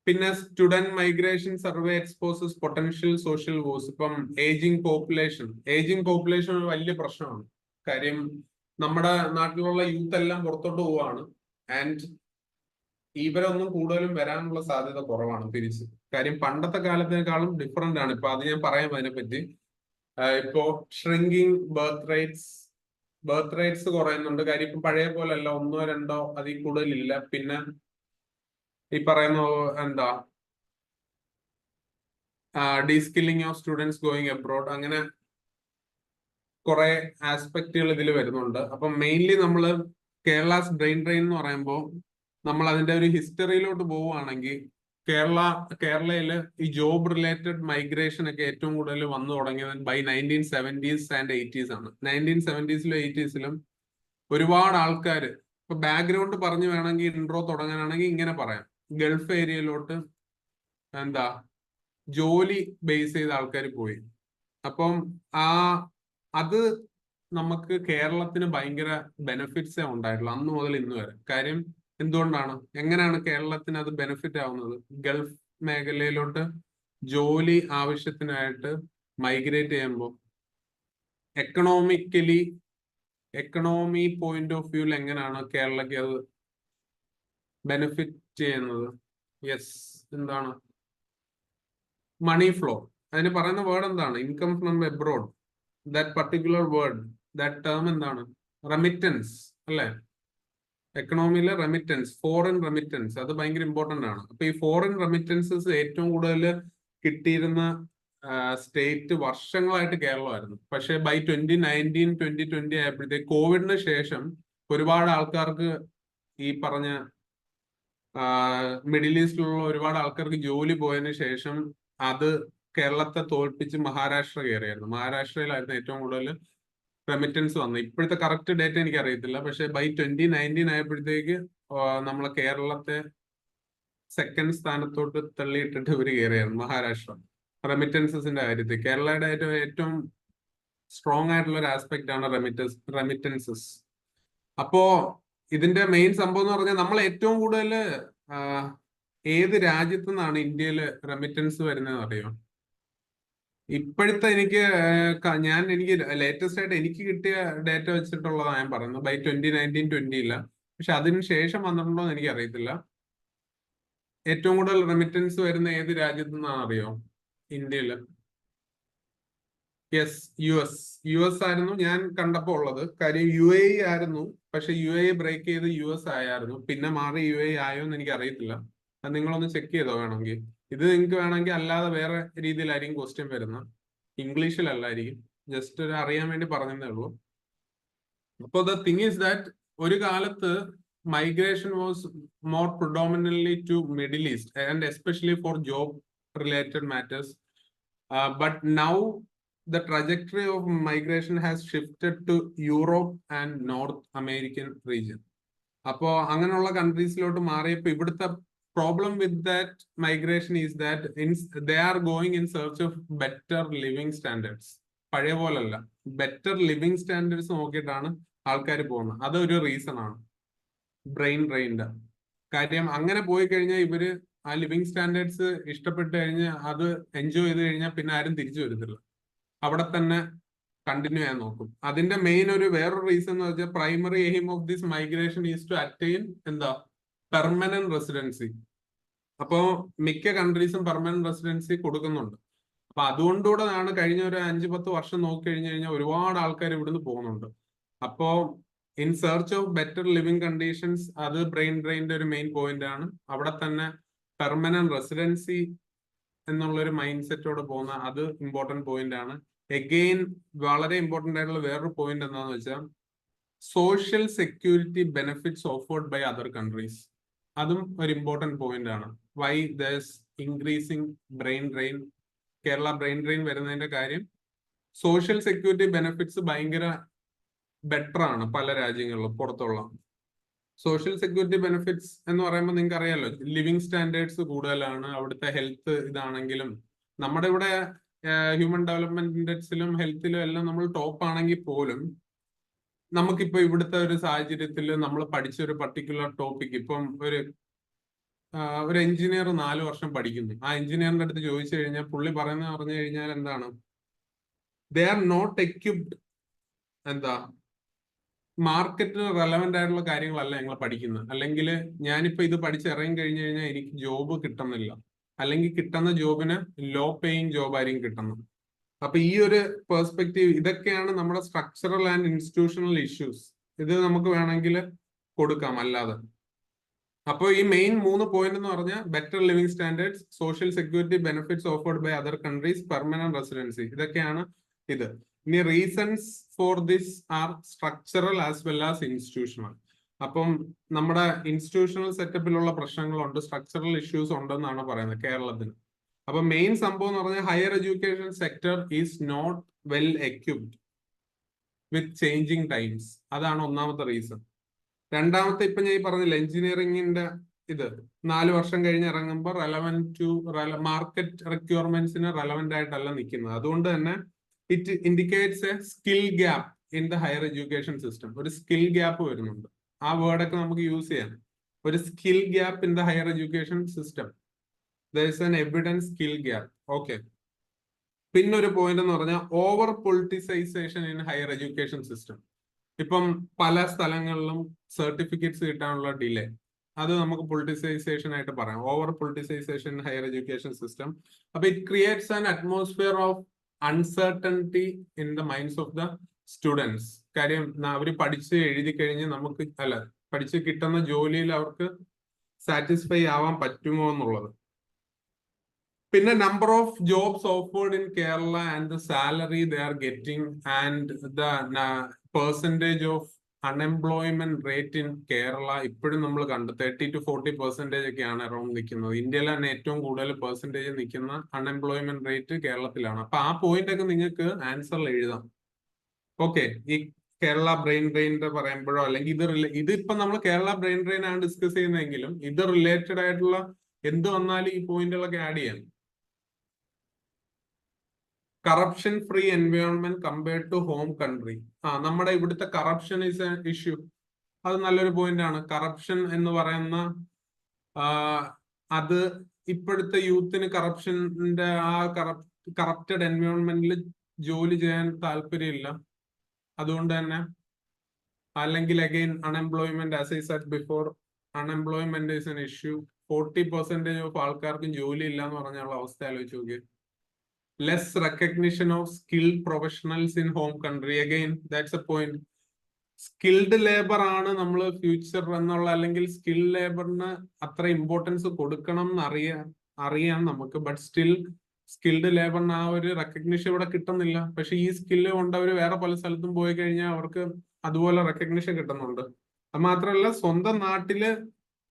പിന്നെ student migration survey exposes potential social woes. ഇപ്പം ഏജിങ് പോപ്പുലേഷൻ ഒരു വലിയ പ്രശ്നമാണ്. കാര്യം നമ്മുടെ നാട്ടിലുള്ള യൂത്ത് എല്ലാം പുറത്തോട്ട് പോവാണ്. ആൻഡ് ഇവരൊന്നും കൂടുതലും വരാനുള്ള സാധ്യത കുറവാണ് തിരിച്ച്. കാര്യം പണ്ടത്തെ കാലത്തേക്കാളും ഡിഫറെന്റ് ആണ്. ഇപ്പൊ അത് ഞാൻ പറയാം അതിനെപ്പറ്റി. ഇപ്പോ ഷ്രിങ്കിങ് ബർത്ത് റേറ്റ്സ് കുറയുന്നുണ്ട്. കാര്യം ഇപ്പൊ പഴയ പോലെയല്ല, 1 or 2 അതിൽ കൂടുതലില്ല. പിന്നെ ഈ പറയുന്ന ഡീസ്കില്ലിംഗ് ഓഫ് സ്റ്റുഡൻസ് ഗോയിങ് അബ്രോഡ്, അങ്ങനെ കുറെ ആസ്പെക്റ്റുകൾ ഇതിൽ വരുന്നുണ്ട്. അപ്പം മെയിൻലി നമ്മൾ കേരളാസ് ബ്രെയിൻ ഡ്രെയിൻ എന്ന് പറയുമ്പോൾ നമ്മൾ അതിന്റെ ഒരു ഹിസ്റ്ററിയിലോട്ട് പോവുകയാണെങ്കിൽ കേരളയില് ഈ ജോബ് റിലേറ്റഡ് മൈഗ്രേഷൻ ഒക്കെ ഏറ്റവും കൂടുതൽ വന്നു തുടങ്ങിയത് ബൈ 1970s and 80s ആണ്. 1970s-ലും 80s-ലും ഒരുപാട് ആൾക്കാർ, ഇപ്പൊ ബാക്ക്ഗ്രൗണ്ട് പറഞ്ഞു വേണമെങ്കിൽ ഇൻട്രോ തുടങ്ങാനാണെങ്കിൽ ഇങ്ങനെ പറയാം. ഗൾഫ് ഏരിയയിലോട്ട് ജോലി ബേസ് ചെയ്ത ആൾക്കാർ പോയി. അപ്പം അത് നമുക്ക് കേരളത്തിന് ഭയങ്കര ബെനിഫിറ്റ്സേ ഉണ്ടായിട്ടുള്ളൂ അന്ന് മുതൽ ഇന്ന് വരെ. കാര്യം എന്തുകൊണ്ടാണ്, എങ്ങനെയാണ് കേരളത്തിന് അത് ബെനിഫിറ്റ് ആവുന്നത്? ഗൾഫ് മേഖലയിലോട്ട് ജോലി ആവശ്യത്തിനായിട്ട് മൈഗ്രേറ്റ് ചെയ്യുമ്പോൾ എക്കണോമി പോയിന്റ് ഓഫ് വ്യൂവിൽ എങ്ങനെയാണ് കേരളക്ക് അത് ബെനിഫിറ്റ് ചെയ്യുന്നത്? എന്താണ് മണി ഫ്ലോ? അതിന് പറയുന്ന വേർഡ് എന്താണ്? Income from abroad. That particular word, that term എന്താണ്? റെമിറ്റൻസ് അല്ലെ? എക്കണോമിയിലെ റെമിറ്റൻസ്, ഫോറിൻ റെമിറ്റൻസ്, അത് ഭയങ്കര ഇമ്പോർട്ടന്റ് ആണ്. അപ്പൊ ഈ ഫോറിൻ റെമിറ്റൻസസ് ഏറ്റവും കൂടുതൽ കിട്ടിയിരുന്ന സ്റ്റേറ്റ് വർഷങ്ങളായിട്ട് കേരളമായിരുന്നു. പക്ഷെ ബൈ 2019-2020 ആയപ്പോഴത്തേക്ക് കോവിഡിന് ശേഷം ഒരുപാട് ആൾക്കാർക്ക്, ഈ പറഞ്ഞ മിഡിൽ ഈസ്റ്റിലുള്ള ഒരുപാട് ആൾക്കാർക്ക് ജോലി പോയതിനു ശേഷം അത് കേരളത്തെ തോൽപ്പിച്ച് മഹാരാഷ്ട്ര കയറിയായിരുന്നു. മഹാരാഷ്ട്രയിലായിരുന്നു ഏറ്റവും കൂടുതൽ റെമിറ്റൻസ് വന്നത്. ഇപ്പോഴത്തെ കറക്റ്റ് ഡേറ്റ എനിക്ക് അറിയത്തില്ല. പക്ഷെ ബൈ 2019 ആയപ്പോഴത്തേക്ക് നമ്മളെ കേരളത്തെ സെക്കൻഡ് സ്ഥാനത്തോട്ട് തള്ളിയിട്ടിട്ട് ഇവർ കയറിയായിരുന്നു മഹാരാഷ്ട്ര റെമിറ്റൻസസിന്റെ കാര്യത്തിൽ. കേരളയുടെ ഏറ്റവും സ്ട്രോങ് ആയിട്ടുള്ള ഒരു ആസ്പെക്ട് ആണ് റെമിറ്റൻസസ്. അപ്പോ ഇതിന്റെ മെയിൻ സംഭവം എന്ന് പറഞ്ഞാൽ നമ്മൾ ഏറ്റവും കൂടുതൽ ഏത് രാജ്യത്തു നിന്നാണ് ഇന്ത്യയിൽ റെമിറ്റൻസ് വരുന്നതെന്ന് അറിയോ? ഇപ്പോഴത്തെ എനിക്ക് ലേറ്റസ്റ്റ് ആയിട്ട് എനിക്ക് കിട്ടിയ ഡേറ്റ വെച്ചിട്ടുള്ളതാണ് ഞാൻ പറയുന്നത്. ബൈ 2019-20 പക്ഷെ അതിന് ശേഷം വന്നിട്ടുണ്ടോ എന്ന് എനിക്ക് അറിയത്തില്ല. ഏറ്റവും കൂടുതൽ റെമിറ്റൻസ് വരുന്ന ഏത് രാജ്യത്തു നിന്നാണ് അറിയോ? ഇന്ത്യയില്. യു എസ് ആയിരുന്നു ഞാൻ കണ്ടപ്പോ ഉള്ളത്. കാര്യം UAE ആയിരുന്നു, പക്ഷെ UAE ബ്രേക്ക് ചെയ്ത് US ആയിരുന്നു. പിന്നെ മാറി UAE ആയോ എന്ന് എനിക്ക് അറിയത്തില്ല. അത് നിങ്ങളൊന്ന് ചെക്ക് ചെയ്തോ വേണമെങ്കിൽ. ഇത് നിങ്ങൾക്ക് വേണമെങ്കിൽ അല്ലാതെ വേറെ രീതിയിലായിരിക്കും ക്വസ്റ്റ്യൻ വരുന്നത്, ഇംഗ്ലീഷിലല്ലായിരിക്കും. ജസ്റ്റ് ഒരു അറിയാൻ വേണ്ടി പറഞ്ഞതേ ഉള്ളൂ. അപ്പൊ ദ തിങ് ഈസ് ദാറ്റ് ഒരു കാലത്ത് migration was more predominantly to Middle East and especially for job related matters. But now the trajectory of migration has shifted to Europe and North American region. അപ്പോ അങ്ങനെയുള്ള കൺട്രീസിലോട്ട് മാറിയപ്പോൾ ഇവിടുത്തെ problem with that migration is that they are going in search of better living standards. പഴയ പോലല്ല, better living standards നോക്കിയിട്ടാണ് ആൾക്കാർ പോകുന്നത്. അതൊരു റീസൺ ആണ് ബ്രെയിൻ ഡ്രെയിൻ്റെ കാര്യം. അങ്ങനെ പോയി കഴിഞ്ഞാൽ ഇവര് ആ ലിവിങ് സ്റ്റാൻഡേർഡ്സ് ഇഷ്ടപ്പെട്ട് കഴിഞ്ഞാൽ അത് എൻജോയ് ചെയ്ത് കഴിഞ്ഞാൽ പിന്നെ ആരും തിരിച്ചു വരത്തില്ല, അവിടെ തന്നെ കണ്ടിന്യൂ ചെയ്യാൻ നോക്കും. അതിന്റെ മെയിൻ വേറൊരു റീസൺ എന്ന് വെച്ചാൽ primary aim of this migration is to attain permanent residency. അപ്പോ മിക്ക കൺട്രീസും പെർമനന്റ് റെസിഡൻസി കൊടുക്കുന്നുണ്ട്. അപ്പൊ അതുകൊണ്ടുകൂടെ ആണ് കഴിഞ്ഞ ഒരു 5-10 വർഷം നോക്കി കഴിഞ്ഞു കഴിഞ്ഞാൽ ഒരുപാട് ആൾക്കാർ ഇവിടുന്ന് പോകുന്നുണ്ട്. അപ്പോ in search of better living conditions, അത് ബ്രെയിൻ ഡ്രെയിൻ്റെ ഒരു മെയിൻ പോയിന്റ് ആണ്. അവിടെ തന്നെ പെർമനന്റ് റെസിഡൻസി എന്നുള്ളൊരു മൈൻഡ് സെറ്റോടെ പോകുന്ന അത് ഇമ്പോർട്ടന്റ് പോയിന്റ് ആണ്. എഗെയിൻ വളരെ ഇമ്പോർട്ടന്റ് ആയിട്ടുള്ള വേറൊരു പോയിന്റ് എന്താണെന്ന് വെച്ചാൽ social security benefits offered by other countries. അതും ഒരു ഇമ്പോർട്ടന്റ് പോയിന്റ് ആണ്. Why does increasing brain drain. Kerala brain drain വരുന്നതിന്റെ കാര്യം സോഷ്യൽ സെക്യൂരിറ്റി ബെനിഫിറ്റ്സ് ഭയങ്കര ബെറ്റർ ആണ് പല രാജ്യങ്ങളിലും പുറത്തുള്ള. സോഷ്യൽ സെക്യൂരിറ്റി ബെനിഫിറ്റ്സ് എന്ന് പറയുമ്പോൾ നിങ്ങൾക്ക് അറിയാലോ, ലിവിങ് സ്റ്റാൻഡേർഡ്സ് കൂടുതലാണ്. അവിടുത്തെ ഹെൽത്ത് ഇതാണെങ്കിലും നമ്മുടെ ഇവിടെ ഹ്യൂമൻ ഡെവലപ്മെന്റ് ഇൻഡെക്സിലും ഹെൽത്തിലും എല്ലാം നമ്മൾ ടോപ്പ് ആണെങ്കിൽ പോലും നമുക്കിപ്പോ ഇവിടുത്തെ ഒരു സാഹചര്യത്തിൽ നമ്മൾ പഠിച്ച ഒരു പർട്ടിക്കുലർ ടോപ്പിക്, ഇപ്പം ഒരു എഞ്ചിനീയർ 4 വർഷം പഠിക്കുന്നു. ആ എഞ്ചിനീയറിന്റെ അടുത്ത് ചോദിച്ചു കഴിഞ്ഞാൽ പുള്ളി പറഞ്ഞു കഴിഞ്ഞാൽ എന്താണ്, ദേ ആർ നോട്ട് എക്യുപ്ഡ്, എന്താ മാർക്കറ്റിന് റെലവെന്റ് ആയിട്ടുള്ള കാര്യങ്ങളല്ല ഞങ്ങൾ പഠിക്കുന്നത്. അല്ലെങ്കിൽ ഞാനിപ്പോ ഇത് പഠിച്ച് ഇറങ്ങി കഴിഞ്ഞു കഴിഞ്ഞാൽ എനിക്ക് ജോബ് കിട്ടുന്നില്ല, അല്ലെങ്കിൽ കിട്ടുന്ന ജോബിന് ലോ പേയിങ് ജോബ് ആയിരിക്കും കിട്ടുന്നത്. അപ്പൊ ഈ ഒരു പെർസ്പെക്റ്റീവ്, ഇതൊക്കെയാണ് നമ്മുടെ സ്ട്രക്ചറൽ ആൻഡ് ഇൻസ്റ്റിറ്റ്യൂഷണൽ ഇഷ്യൂസ്. ഇത് നമുക്ക് വേണമെങ്കിൽ കൊടുക്കാം അല്ലാതെ. അപ്പോൾ ഈ മെയിൻ 3 പോയിന്റ് എന്ന് പറഞ്ഞാൽ better living standards, social security benefits offered by other countries, permanent residency, ഇതൊക്കെയാണ് ഇത്. ഇനി reasons for this are structural as well as institutional. അപ്പം നമ്മുടെ ഇൻസ്റ്റിറ്റ്യൂഷണൽ സെറ്റപ്പിലുള്ള പ്രശ്നങ്ങളുണ്ട്, സ്ട്രക്ചറൽ ഇഷ്യൂസ് ഉണ്ടെന്നാണ് പറയുന്നത് കേരളത്തിന്. അപ്പൊ മെയിൻ സംഭവം എന്ന് പറഞ്ഞാൽ higher education sector is not well equipped with changing times. അതാണ് ഒന്നാമത്തെ റീസൺ. രണ്ടാമത്തെ, ഇപ്പൊ ഞാൻ പറഞ്ഞില്ല, എഞ്ചിനീയറിംഗിന്റെ ഇത് 4 വർഷം കഴിഞ്ഞ് ഇറങ്ങുമ്പോൾ റെലവെന്റ് ടു മാർക്കറ്റ് റിക്വയർമെന്റ്സിന് റെലവെന്റ് ആയിട്ടല്ല നിൽക്കുന്നത്. അതുകൊണ്ട് തന്നെ it indicates A skill gap in the higher education system. ഒരു സ്കിൽ ഗ്യാപ്പ് വരുന്നുണ്ട്. ആ വേർഡൊക്കെ നമുക്ക് യൂസ് ചെയ്യാം. ഒരു skill gap in the higher education system. there is an evidence skill gap. Okay. പിന്നൊരു പോയിന്റ് എന്ന് പറഞ്ഞാൽ over politicisation in higher education system. ഇപ്പം പല സ്ഥലങ്ങളിലും സർട്ടിഫിക്കറ്റ്സ് കിട്ടാനുള്ള ഡിലേ, അത് നമുക്ക് പൊളിറ്റിസൈസേഷൻ ആയിട്ട് പറയാം. Over politicisation in higher education system. അപ്പൊ it creates an atmosphere of uncertainty in the minds of the students. കാര്യം അവർ പഠിച്ച് എഴുതി കഴിഞ്ഞ് നമുക്ക് പഠിച്ച് കിട്ടുന്ന ജോലിയിൽ അവർക്ക് സാറ്റിസ്ഫൈ ആവാൻ പറ്റുമോ എന്നുള്ളത്. പിന്നെ number of jobs offered in Kerala and the salary they are getting and the percentage of unemployment rate in Kerala ഇപ്പോഴും നമ്മൾ കണ്ടു 30 to 40% ഒക്കെയാണ് അറൌണ്ട് നിൽക്കുന്നത്. ഇന്ത്യയിൽ തന്നെ ഏറ്റവും കൂടുതൽ പെർസെൻറ്റേജ് നിൽക്കുന്ന അൺഎംപ്ലോയ്മെന്റ് റേറ്റ് കേരളത്തിലാണ്. അപ്പൊ ആ പോയിന്റ് ഒക്കെ നിങ്ങൾക്ക് ആൻസറിൽ എഴുതാം. ഓക്കെ, ഈ കേരള ബ്രെയിൻ ഡ്രെയിനിന്റെ പറയുമ്പോഴോ അല്ലെങ്കിൽ ഇതിപ്പോ നമ്മൾ കേരള ബ്രെയിൻ ഡ്രെയിൻ ആണ് ഡിസ്കസ് ചെയ്യുന്നതെങ്കിലും ഇത് റിലേറ്റഡ് ആയിട്ടുള്ള എന്ത് വന്നാലും ഈ പോയിന്റുകളൊക്കെ ആഡ് ചെയ്യാം. Corruption free environment compared to home country. നമ്മുടെ ഇവിടുത്തെ കറപ്ഷൻ ഇസ് എ ഇഷ്യൂ. അത് നല്ലൊരു പോയിന്റ് ആണ്. കറപ്ഷൻ എന്ന് പറയുന്ന അത് ഇപ്പോഴത്തെ യൂത്തിന് കറപ്ഷന്റെ കറപ്റ്റഡ് എൻവയോൺമെന്റിൽ ജോലി ചെയ്യാൻ താല്പര്യമില്ല. അതുകൊണ്ട് തന്നെ അല്ലെങ്കിൽ again unemployment, as I said before, unemployment is an issue. 40% of ആൾക്കാർക്കും ജോലി ഇല്ല എന്ന് പറഞ്ഞുള്ള അവസ്ഥ ആലോചിച്ച് നോക്കി. Less recognition of skilled professionals in home country. Again, that's a point. Skilled labour ആണ് നമ്മൾ ഫ്യൂച്ചർ എന്നുള്ള, അല്ലെങ്കിൽ സ്കിൽഡ് ലേബറിന് അത്ര ഇമ്പോർട്ടൻസ് കൊടുക്കണം എന്ന് അറിയാം നമുക്ക്. ബട്ട് സ്റ്റിൽ സ്കിൽഡ് ലേബറിന് ആ ഒരു റെക്കഗ്നിഷൻ ഇവിടെ കിട്ടുന്നില്ല. പക്ഷെ ഈ സ്കില്ല് കൊണ്ട് അവർ വേറെ പല സ്ഥലത്തും പോയി കഴിഞ്ഞാൽ അവർക്ക് അതുപോലെ റെക്കഗ്നിഷൻ കിട്ടുന്നുണ്ട്. അത് മാത്രമല്ല, സ്വന്തം നാട്ടില്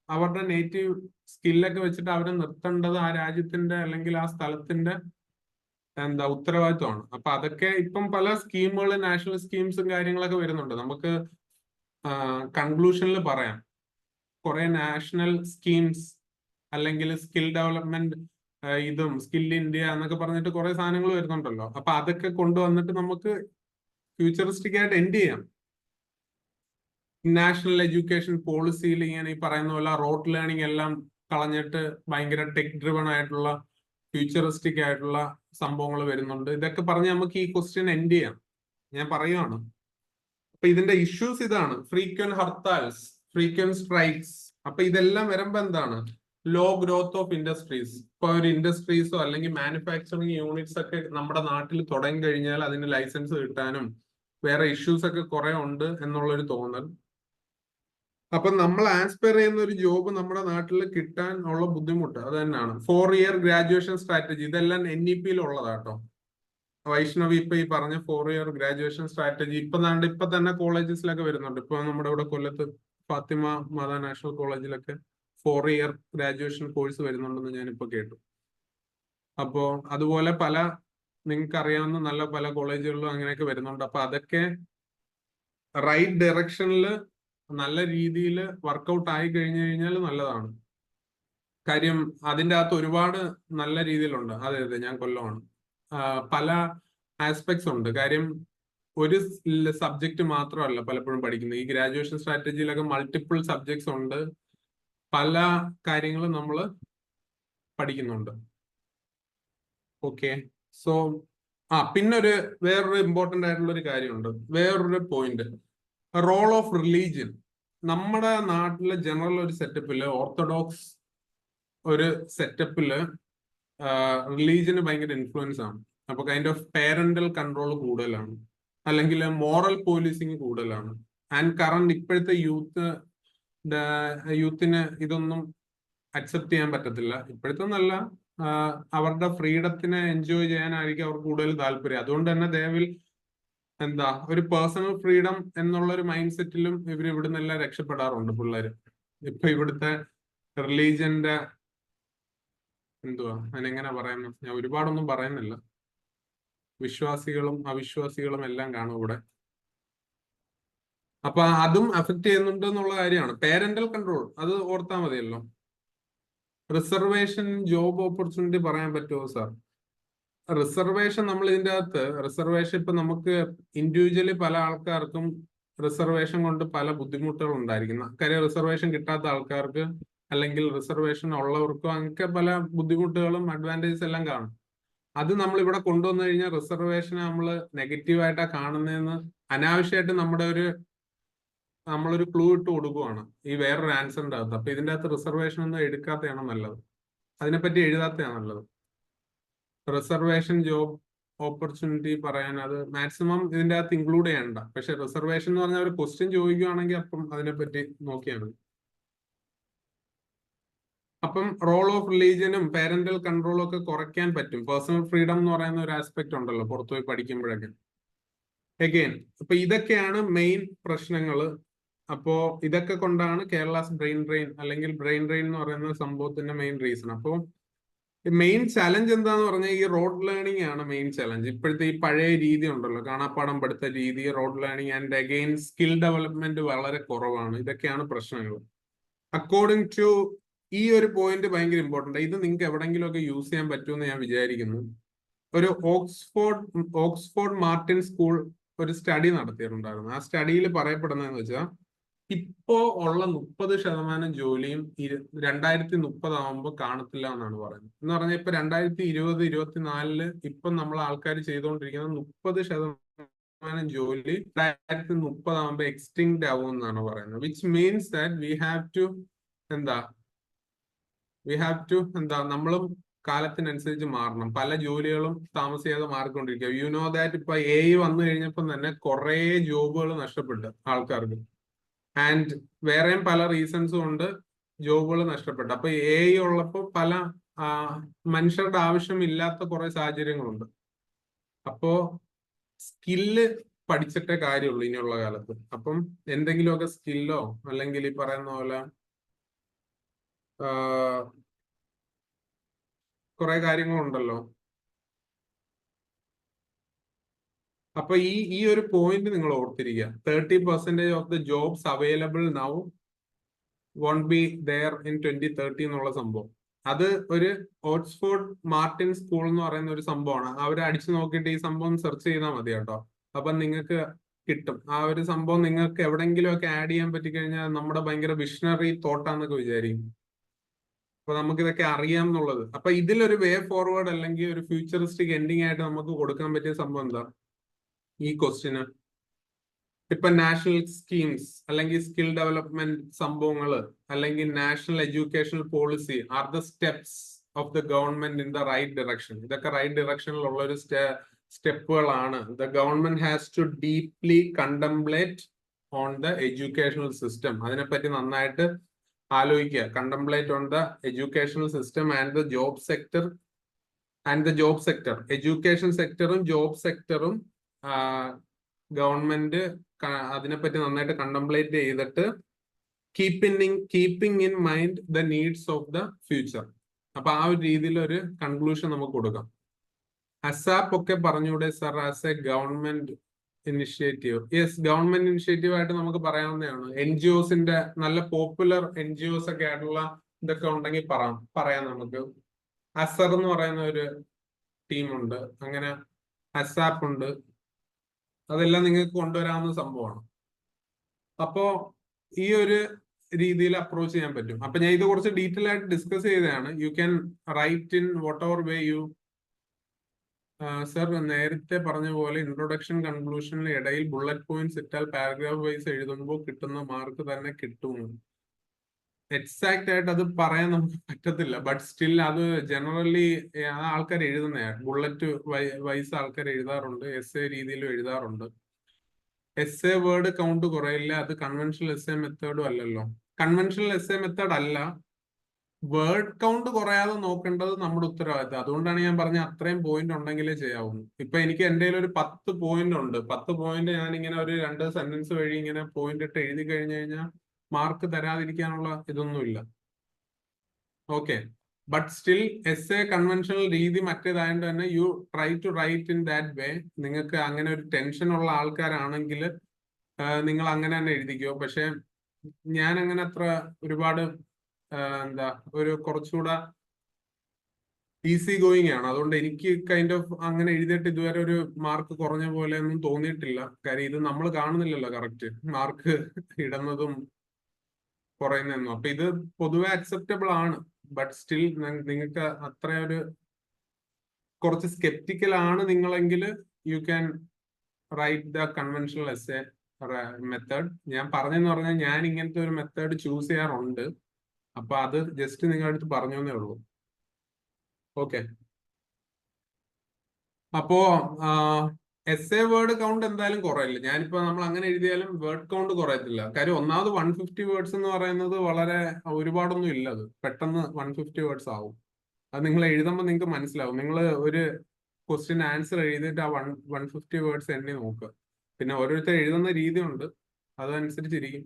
അവരുടെ നേറ്റീവ് സ്കില്ലൊക്കെ വെച്ചിട്ട് അവരെ നിർത്തേണ്ടത് ആ രാജ്യത്തിന്റെ അല്ലെങ്കിൽ ആ സ്ഥലത്തിന്റെ ഉത്തരവാദിത്വമാണ്. അപ്പൊ അതൊക്കെ ഇപ്പം പല സ്കീമുകൾ, നാഷണൽ സ്കീംസും കാര്യങ്ങളൊക്കെ വരുന്നുണ്ട്. നമുക്ക് കൺക്ലൂഷനിൽ പറയാം, കുറെ നാഷണൽ സ്കീംസ് അല്ലെങ്കിൽ സ്കിൽ ഡെവലപ്മെന്റ് ഇതും സ്കിൽ ഇന്ത്യ എന്നൊക്കെ പറഞ്ഞിട്ട് കുറെ സാധനങ്ങൾ വരുന്നുണ്ടല്ലോ. അപ്പൊ അതൊക്കെ കൊണ്ടുവന്നിട്ട് നമുക്ക് ഫ്യൂച്ചറിസ്റ്റിക് ആയിട്ട് എൻഡ് ചെയ്യാം. നാഷണൽ എഡ്യൂക്കേഷൻ പോളിസിയിൽ ഇങ്ങനെ ഈ പറയുന്ന പോലെ റോട്ട് ലേണിംഗ് എല്ലാം കളഞ്ഞിട്ട് ഭയങ്കര ടെക് ഡ്രിവൺ ആയിട്ടുള്ള ഫ്യൂച്ചറിസ്റ്റിക് ആയിട്ടുള്ള സംഭവങ്ങൾ വരുന്നുണ്ട്. ഇതൊക്കെ പറഞ്ഞ് നമുക്ക് ഈ ക്വസ്റ്റ്യൻ എൻഡ് ചെയ്യാം. ഞാൻ പറയുവാണ്. അപ്പൊ ഇതിന്റെ ഇഷ്യൂസ് ഇതാണ്: ഫ്രീക്വന്റ് ഹർത്താൽസ്, ഫ്രീക്വന്റ് സ്ട്രൈക്സ്. അപ്പൊ ഇതെല്ലാം വരുമ്പോ എന്താണ്? Low growth of industries. ഇപ്പൊ ഒരു ഇൻഡസ്ട്രീസോ അല്ലെങ്കിൽ മാനുഫാക്ചറിങ് യൂണിറ്റ്സ് ഒക്കെ നമ്മുടെ നാട്ടിൽ തുടങ്ങി കഴിഞ്ഞാൽ അതിന് ലൈസൻസ് കിട്ടാനും വേറെ ഇഷ്യൂസ് ഒക്കെ കുറെ ഉണ്ട് എന്നുള്ളൊരു തോന്നൽ. അപ്പൊ നമ്മൾ ആസ്പയർ ചെയ്യുന്ന ഒരു ജോബ് നമ്മുടെ നാട്ടിൽ കിട്ടാൻ ഉള്ള ബുദ്ധിമുട്ട് അത് തന്നെയാണ്. 4 ഇയർ ഗ്രാജുവേഷൻ സ്ട്രാറ്റജി, ഇതെല്ലാം NEP ഉള്ളതാട്ടോ. വൈഷ്ണവി ഇപ്പൊ ഈ പറഞ്ഞ 4 ഇയർ ഗ്രാജുവേഷൻ സ്ട്രാറ്റജി ഇപ്പൊ തന്നെ കോളേജസിലൊക്കെ വരുന്നുണ്ട്. ഇപ്പൊ നമ്മുടെ ഇവിടെ കൊല്ലത്ത് ഫാത്തിമ മാതാ നാഷണൽ കോളേജിലൊക്കെ 4 ഇയർ ഗ്രാജുവേഷൻ കോഴ്സ് വരുന്നുണ്ടെന്ന് ഞാനിപ്പോ കേട്ടു. അപ്പോ അതുപോലെ പല നിങ്ങൾക്ക് അറിയാവുന്ന നല്ല പല കോളേജുകളിലും അങ്ങനെയൊക്കെ വരുന്നുണ്ട്. അപ്പൊ അതൊക്കെ റൈറ്റ് ഡയറക്ഷനിൽ നല്ല രീതിയിൽ വർക്കൗട്ട് ആയി കഴിഞ്ഞു കഴിഞ്ഞാൽ നല്ലതാണ്. കാര്യം അതിൻ്റെ അകത്ത് ഒരുപാട് നല്ല രീതിയിലുണ്ട്. അതെ അതെ, ഞാൻ കൊല്ലമാണ്. പല ആസ്പെക്ട്സ് ഉണ്ട്. കാര്യം ഒരു സബ്ജക്റ്റ് മാത്രമല്ല പലപ്പോഴും പഠിക്കുന്നത്. ഈ ഗ്രാജുവേഷൻ സ്ട്രാറ്റജിയിലൊക്കെ മൾട്ടിപ്പിൾ സബ്ജക്ട്സ് ഉണ്ട്. പല കാര്യങ്ങളും നമ്മൾ പഠിക്കുന്നുണ്ട്. ഓക്കെ, സോ പിന്നെ വേറൊരു ഇമ്പോർട്ടൻ്റ് ആയിട്ടുള്ള ഒരു കാര്യമുണ്ട്. വേറൊരു പോയിന്റ്, റോൾ ഓഫ് റിലീജിയൻ. നമ്മുടെ നാട്ടിലെ ജനറൽ ഒരു സെറ്റപ്പില്, ഓർത്തഡോക്സ് ഒരു സെറ്റപ്പില് റിലീജിയന് ഭയങ്കര ഇൻഫ്ലുവൻസ് ആണ്. അപ്പൊ കൈൻഡ് ഓഫ് പേരന്റൽ കൺട്രോൾ കൂടുതലാണ്, അല്ലെങ്കിൽ മോറൽ പോലീസിങ് കൂടുതലാണ്. ആൻഡ് കറണ്ട് ഇപ്പോഴത്തെ യൂത്തിന് ഇതൊന്നും അക്സെപ്റ്റ് ചെയ്യാൻ പറ്റത്തില്ല. ഇപ്പോഴത്തെ നല്ല അവരുടെ ഫ്രീഡത്തിനെ എൻജോയ് ചെയ്യാനായിരിക്കും അവർക്ക് കൂടുതൽ താല്പര്യം. അതുകൊണ്ട് തന്നെ ദേവിൽ ഒരു പേഴ്സണൽ ഫ്രീഡം എന്നുള്ള ഒരു മൈൻഡ് സെറ്റിലും ഇവർ ഇവിടുന്നെല്ലാം രക്ഷപ്പെടാറുണ്ട് പിള്ളേര്. ഇപ്പൊ ഇവിടുത്തെ റിലീജിയന്റെ അതിനെങ്ങനെ പറയുന്നു, ഞാൻ ഒരുപാടൊന്നും പറയുന്നില്ല. വിശ്വാസികളും അവിശ്വാസികളും എല്ലാം കാണും ഇവിടെ. അപ്പൊ അതും അഫക്ട് ചെയ്യുന്നുണ്ട് എന്നുള്ള കാര്യമാണ്. പേരന്റൽ കൺട്രോൾ അത് ഓർത്താൽ മതിയല്ലോ. റിസർവേഷൻ ജോബ് ഓപ്പർച്യൂണിറ്റി പറയാൻ പറ്റുമോ സാർ? റിസർവേഷൻ നമ്മൾ ഇതിൻ്റെ അകത്ത് റിസർവേഷൻ ഇപ്പൊ നമുക്ക് ഇൻഡിവിജ്വലി പല ആൾക്കാർക്കും റിസർവേഷൻ കൊണ്ട് പല ബുദ്ധിമുട്ടുകൾ ഉണ്ടായിരിക്കുന്നു. കാര്യം റിസർവേഷൻ കിട്ടാത്ത ആൾക്കാർക്ക് അല്ലെങ്കിൽ റിസർവേഷൻ ഉള്ളവർക്കും അങ്ങനത്തെ പല ബുദ്ധിമുട്ടുകളും അഡ്വാൻറ്റേജസ് എല്ലാം കാണും. അത് നമ്മൾ ഇവിടെ കൊണ്ടുവന്നു കഴിഞ്ഞാൽ റിസർവേഷനെ നമ്മൾ നെഗറ്റീവായിട്ടാണ് കാണുന്നതെന്ന് അനാവശ്യമായിട്ട് നമ്മളൊരു ക്ലൂ ഇട്ട് കൊടുക്കുവാണ് ഈ വേറൊരു ആൻസറിന്റെ അകത്ത്. അപ്പൊ ഇതിന്റെ അകത്ത് റിസർവേഷൻ ഒന്നും എടുക്കാത്തതാണ് നല്ലത്, അതിനെപ്പറ്റി എഴുതാത്തതാണ് നല്ലത്. റിസർവേഷൻ ജോബ് ഓപ്പർച്യൂണിറ്റി പറയാൻ അത് മാക്സിമം ഇതിന്റെ അകത്ത് ഇൻക്ലൂഡ് ചെയ്യണ്ട. പക്ഷെ റിസർവേഷൻ എന്ന് പറഞ്ഞാൽ ഒരു ക്വസ്റ്റ്യൻ ചോദിക്കുകയാണെങ്കിൽ അപ്പം അതിനെപ്പറ്റി നോക്കിയാൽ മതി. അപ്പം റോൾ ഓഫ് റിലീജിയനും പേരന്റൽ കൺട്രോളും ഒക്കെ കുറയ്ക്കാൻ പറ്റും. പേഴ്സണൽ ഫ്രീഡം എന്ന് പറയുന്ന ഒരു ആസ്പെക്ട് ഉണ്ടല്ലോ പുറത്തുപോയി പഠിക്കുമ്പോഴൊക്കെ. അഗെയിൻ അപ്പൊ ഇതൊക്കെയാണ് മെയിൻ പ്രശ്നങ്ങൾ. അപ്പോ ഇതൊക്കെ കൊണ്ടാണ് കേരളാസ് ബ്രെയിൻ ഡ്രെയിൻ അല്ലെങ്കിൽ ബ്രെയിൻ ഡ്രെയിൻ എന്ന് പറയുന്ന സംഭവത്തിന്റെ മെയിൻ റീസൺ. അപ്പോൾ മെയിൻ ചലഞ്ച് എന്താന്ന് പറഞ്ഞാൽ ഈ റോഡ് ലേണിംഗ് ആണ് മെയിൻ ചലഞ്ച്. ഇപ്പോഴത്തെ ഈ പഴയ രീതി ഉണ്ടല്ലോ, കാണാപ്പാടം പഠിത്ത രീതി, road learning and again skill development വളരെ കുറവാണ്. ഇതൊക്കെയാണ് പ്രശ്നങ്ങൾ. അക്കോർഡിംഗ് ടു ഈ ഒരു പോയിന്റ് ഭയങ്കര ഇമ്പോർട്ടന്റ്. ഇത് നിങ്ങൾക്ക് എവിടെയെങ്കിലും ഒക്കെ യൂസ് ചെയ്യാൻ പറ്റുമെന്ന് ഞാൻ വിചാരിക്കുന്നു. ഒരു ഓക്സ്ഫോർഡ് മാർട്ടിൻ സ്കൂൾ ഒരു സ്റ്റഡി നടത്തിയിട്ടുണ്ടായിരുന്നു. ആ സ്റ്റഡിയിൽ പറയപ്പെടുന്നതെന്ന് വെച്ചാൽ ഇപ്പോ ഉള്ള 30% ജോലിയും 2030 ആവുമ്പോൾ കാണത്തില്ല എന്നാണ് പറയുന്നത്. എന്ന് പറഞ്ഞാൽ ഇപ്പൊ 2020-2024 ഇപ്പൊ നമ്മൾ ആൾക്കാർ ചെയ്തുകൊണ്ടിരിക്കുന്ന 30% ജോലി 2030 ആവുമ്പോൾ എക്സ്റ്റിങ്ക്ട് ആവും എന്നാണ് പറയുന്നത്. Which means that we have to നമ്മളും കാലത്തിനനുസരിച്ച് മാറണം. പല ജോലികളും താമസിയാതെ മാറിക്കൊണ്ടിരിക്കുക. യു നോ ദാറ്റ് ഇപ്പൊ AI വന്നു കഴിഞ്ഞപ്പോൾ തന്നെ കുറെ ജോബുകൾ നഷ്ടപ്പെട്ടു ആൾക്കാർക്ക്. ആൻഡ് വേറെയും പല റീസൺസും കൊണ്ട് ജോബുകൾ നഷ്ടപ്പെട്ടു. അപ്പൊ AI ഉള്ളപ്പോൾ പല മനുഷ്യരുടെ ആവശ്യമില്ലാത്ത കുറെ സാഹചര്യങ്ങളുണ്ട്. അപ്പോ സ്കില്ല് പഠിച്ചിട്ടേ കാര്യമുള്ളൂ ഇനിയുള്ള കാലത്ത്. അപ്പം എന്തെങ്കിലുമൊക്കെ സ്കില്ലോ അല്ലെങ്കിൽ ഈ പറയുന്ന പോലെ കുറെ കാര്യങ്ങളുണ്ടല്ലോ. അപ്പൊ ഈ ഒരു പോയിന്റ് നിങ്ങൾ ഓർത്തിരിക്കുക. 30% of the jobs available now won't be there in 2030 എന്നുള്ള സംഭവം. അത് ഒരു ഓക്സ്ഫോർഡ് മാർട്ടിൻ സ്കൂൾ എന്ന് പറയുന്ന ഒരു സംഭവമാണ്. അവർ അടിച്ചു നോക്കിയിട്ട് ഈ സംഭവം സെർച്ച് ചെയ്താൽ മതി കേട്ടോ. അപ്പൊ നിങ്ങൾക്ക് കിട്ടും. ആ ഒരു സംഭവം നിങ്ങൾക്ക് എവിടെയെങ്കിലും ഒക്കെ ആഡ് ചെയ്യാൻ പറ്റിക്കഴിഞ്ഞാൽ നമ്മുടെ ഭയങ്കര വിഷണറി തോട്ടാന്നൊക്കെ വിചാരിക്കും. അപ്പൊ നമുക്ക് ഇതൊക്കെ അറിയാം എന്നുള്ളത്. അപ്പൊ ഇതിലൊരു വേ ഫോർവേഡ് അല്ലെങ്കിൽ ഒരു ഫ്യൂച്ചറിസ്റ്റിക് എൻഡിങ് ആയിട്ട് നമുക്ക് കൊടുക്കാൻ പറ്റിയ സംഭവം എന്താ? ഈ ക്വസ്റ്റ്യന് ഇപ്പൊ നാഷണൽ സ്കീംസ് അല്ലെങ്കിൽ സ്കിൽ ഡെവലപ്മെന്റ് സംഭവങ്ങള് അല്ലെങ്കിൽ national educational policy are the steps of the government in the right direction. ഇതൊക്കെ റൈറ്റ് ഡയറക്ഷനിലുള്ള ഒരു സ്റ്റെപ്പുകളാണ്. The government has to deeply contemplate on the educational system. അതിനെപ്പറ്റി നന്നായിട്ട് ആലോചിക്കുക. Contemplate on the educational system and the job sector education സെക്ടറും job സെക്ടറും government അതിനെപ്പറ്റി നന്നായിട്ട് കണ്ടംപ്ലേറ്റ് ചെയ്തിട്ട് keeping in mind the needs of the future. അപ്പൊ ആ ഒരു രീതിയിൽ ഒരു കൺക്ലൂഷൻ നമുക്ക് കൊടുക്കാം. അസാപ്പ് ഒക്കെ പറഞ്ഞൂടെ sir as A government initiative? Yes, government initiative ആയിട്ട് നമുക്ക് പറയാവുന്നതാണ്. NGOസിന്റെ നല്ല പോപ്പുലർ NGOs ഒക്കെ ആയിട്ടുള്ള ഇതൊക്കെ ഉണ്ടെങ്കിൽ പറയാം നമുക്ക്. അസർ എന്ന് പറയുന്ന ഒരു ടീമുണ്ട്, അങ്ങനെ അസാപ്പ് ഉണ്ട്. അതെല്ലാം നിങ്ങൾക്ക് കൊണ്ടുവരാവുന്ന സംഭവമാണ്. അപ്പോ ഈ ഒരു രീതിയിൽ അപ്രോച്ച് ചെയ്യാൻ പറ്റും. അപ്പൊ ഞാൻ ഇത് കുറച്ച് ഡീറ്റെയിൽ ആയിട്ട് ഡിസ്കസ് ചെയ്തതാണ്. You can write in whatever way you. Sir, നേരത്തെ പറഞ്ഞ പോലെ ഇൻട്രൊഡക്ഷൻ കൺക്ലൂഷനിൽ ഇടയിൽ ബുള്ളറ്റ് പോയിന്റ്സ് ഇട്ടാൽ പാരഗ്രാഫ് വൈസ് എഴുതുമ്പോൾ കിട്ടുന്ന മാർക്ക് തന്നെ കിട്ടും. എക്സാക്ട് ആയിട്ട് അത് പറയാൻ നമുക്ക് പറ്റത്തില്ല. ബട്ട് സ്റ്റിൽ അത് ജനറലി ആൾക്കാർ എഴുതുന്നതാണ്. ബുള്ളറ്റ് വൈസ് ആൾക്കാർ എഴുതാറുണ്ട്, എസ്എ രീതിയിലും എഴുതാറുണ്ട്. എസ്എ വേർഡ് കൗണ്ട് കുറയില്ല. അത് കൺവെൻഷണൽ എസ്എ മെത്തേഡും അല്ലല്ലോ. കൺവെൻഷണൽ എസ്എ മെത്തേഡ് അല്ല. വേർഡ് കൗണ്ട് കുറയാതെ നോക്കേണ്ടത് നമ്മുടെ ഉത്തരവാദിത്തം. അതുകൊണ്ടാണ് ഞാൻ പറഞ്ഞ അത്രയും പോയിന്റ് ഉണ്ടെങ്കിലേ ചെയ്യാവൂ. ഇപ്പൊ എനിക്ക് എൻ്റെ ഒരു 10 പോയിന്റ് ഉണ്ട്. 10 പോയിന്റ് ഞാൻ ഇങ്ങനെ ഒരു 2 സെന്റൻസ് വഴി ഇങ്ങനെ പോയിന്റ് ഇട്ട് എഴുതി കഴിഞ്ഞു കഴിഞ്ഞാൽ മാർക്ക് തരാതിരിക്കാനുള്ള ഇതൊന്നുമില്ല. Okay, but still as a conventional രീതി മറ്റേതായതുകൊണ്ട് തന്നെ you try to write in that way. നിങ്ങൾക്ക് അങ്ങനെ ഒരു ടെൻഷൻ ഉള്ള ആൾക്കാരാണെങ്കിൽ നിങ്ങൾ അങ്ങനെ തന്നെ എഴുതിക്കോ. പക്ഷെ ഞാൻ അങ്ങനെ അത്ര ഒരുപാട് എന്താ ഒരു കുറച്ചുകൂടെ ഈസി ഗോയിങ് ആണ്. അതുകൊണ്ട് എനിക്ക് കൈൻഡ് ഓഫ് അങ്ങനെ എഴുതിയിട്ട് ഇതുവരെ ഒരു മാർക്ക് കുറഞ്ഞ പോലെ ഒന്നും തോന്നിയിട്ടില്ല. കാര്യം ഇത് നമ്മൾ കാണുന്നില്ലല്ലോ കറക്റ്റ് മാർക്ക് ഇടുന്നതും കുറയുന്നതെന്നും. അപ്പൊ ഇത് പൊതുവെ അക്സെപ്റ്റബിൾ ആണ്. ബട്ട് സ്റ്റിൽ നിങ്ങൾക്ക് അത്ര ഒരു കുറച്ച് സ്കെപ്റ്റിക്കൽ ആണ് നിങ്ങളെങ്കിൽ you can write the conventional essay method. ഞാൻ പറഞ്ഞെന്ന് പറഞ്ഞാൽ ഞാൻ ഇങ്ങനത്തെ ഒരു മെത്തേഡ് ചൂസ് ചെയ്യാറുണ്ട്. അപ്പൊ അത് ജസ്റ്റ് നിങ്ങളുടെ അടുത്ത് പറഞ്ഞു എന്നേ ഉള്ളൂ. ഓക്കെ, അപ്പോ എസ് എ വേർഡ് കൗണ്ട് എന്തായാലും കുറയില്ല. ഞാനിപ്പോ നമ്മൾ അങ്ങനെ എഴുതിയാലും വേർഡ് കൗണ്ട് കുറയത്തില്ല. കാര്യം ഒന്നാമത് 150 വേർഡ്സ് എന്ന് പറയുന്നത് വളരെ ഒരുപാടൊന്നും ഇല്ല. അത് പെട്ടെന്ന് 150 വേർഡ്സ് ആവും. അത് നിങ്ങൾ എഴുതുമ്പോൾ നിങ്ങൾക്ക് മനസ്സിലാവും. നിങ്ങൾ ഒരു ക്വസ്റ്റ്യൻ ആൻസർ എഴുതിയിട്ട് ആ 150 വേർഡ്സ് എണ്ണി നോക്കുക. പിന്നെ ഓരോരുത്തർ എഴുതുന്ന രീതി ഉണ്ട്, അതനുസരിച്ചിരിക്കും.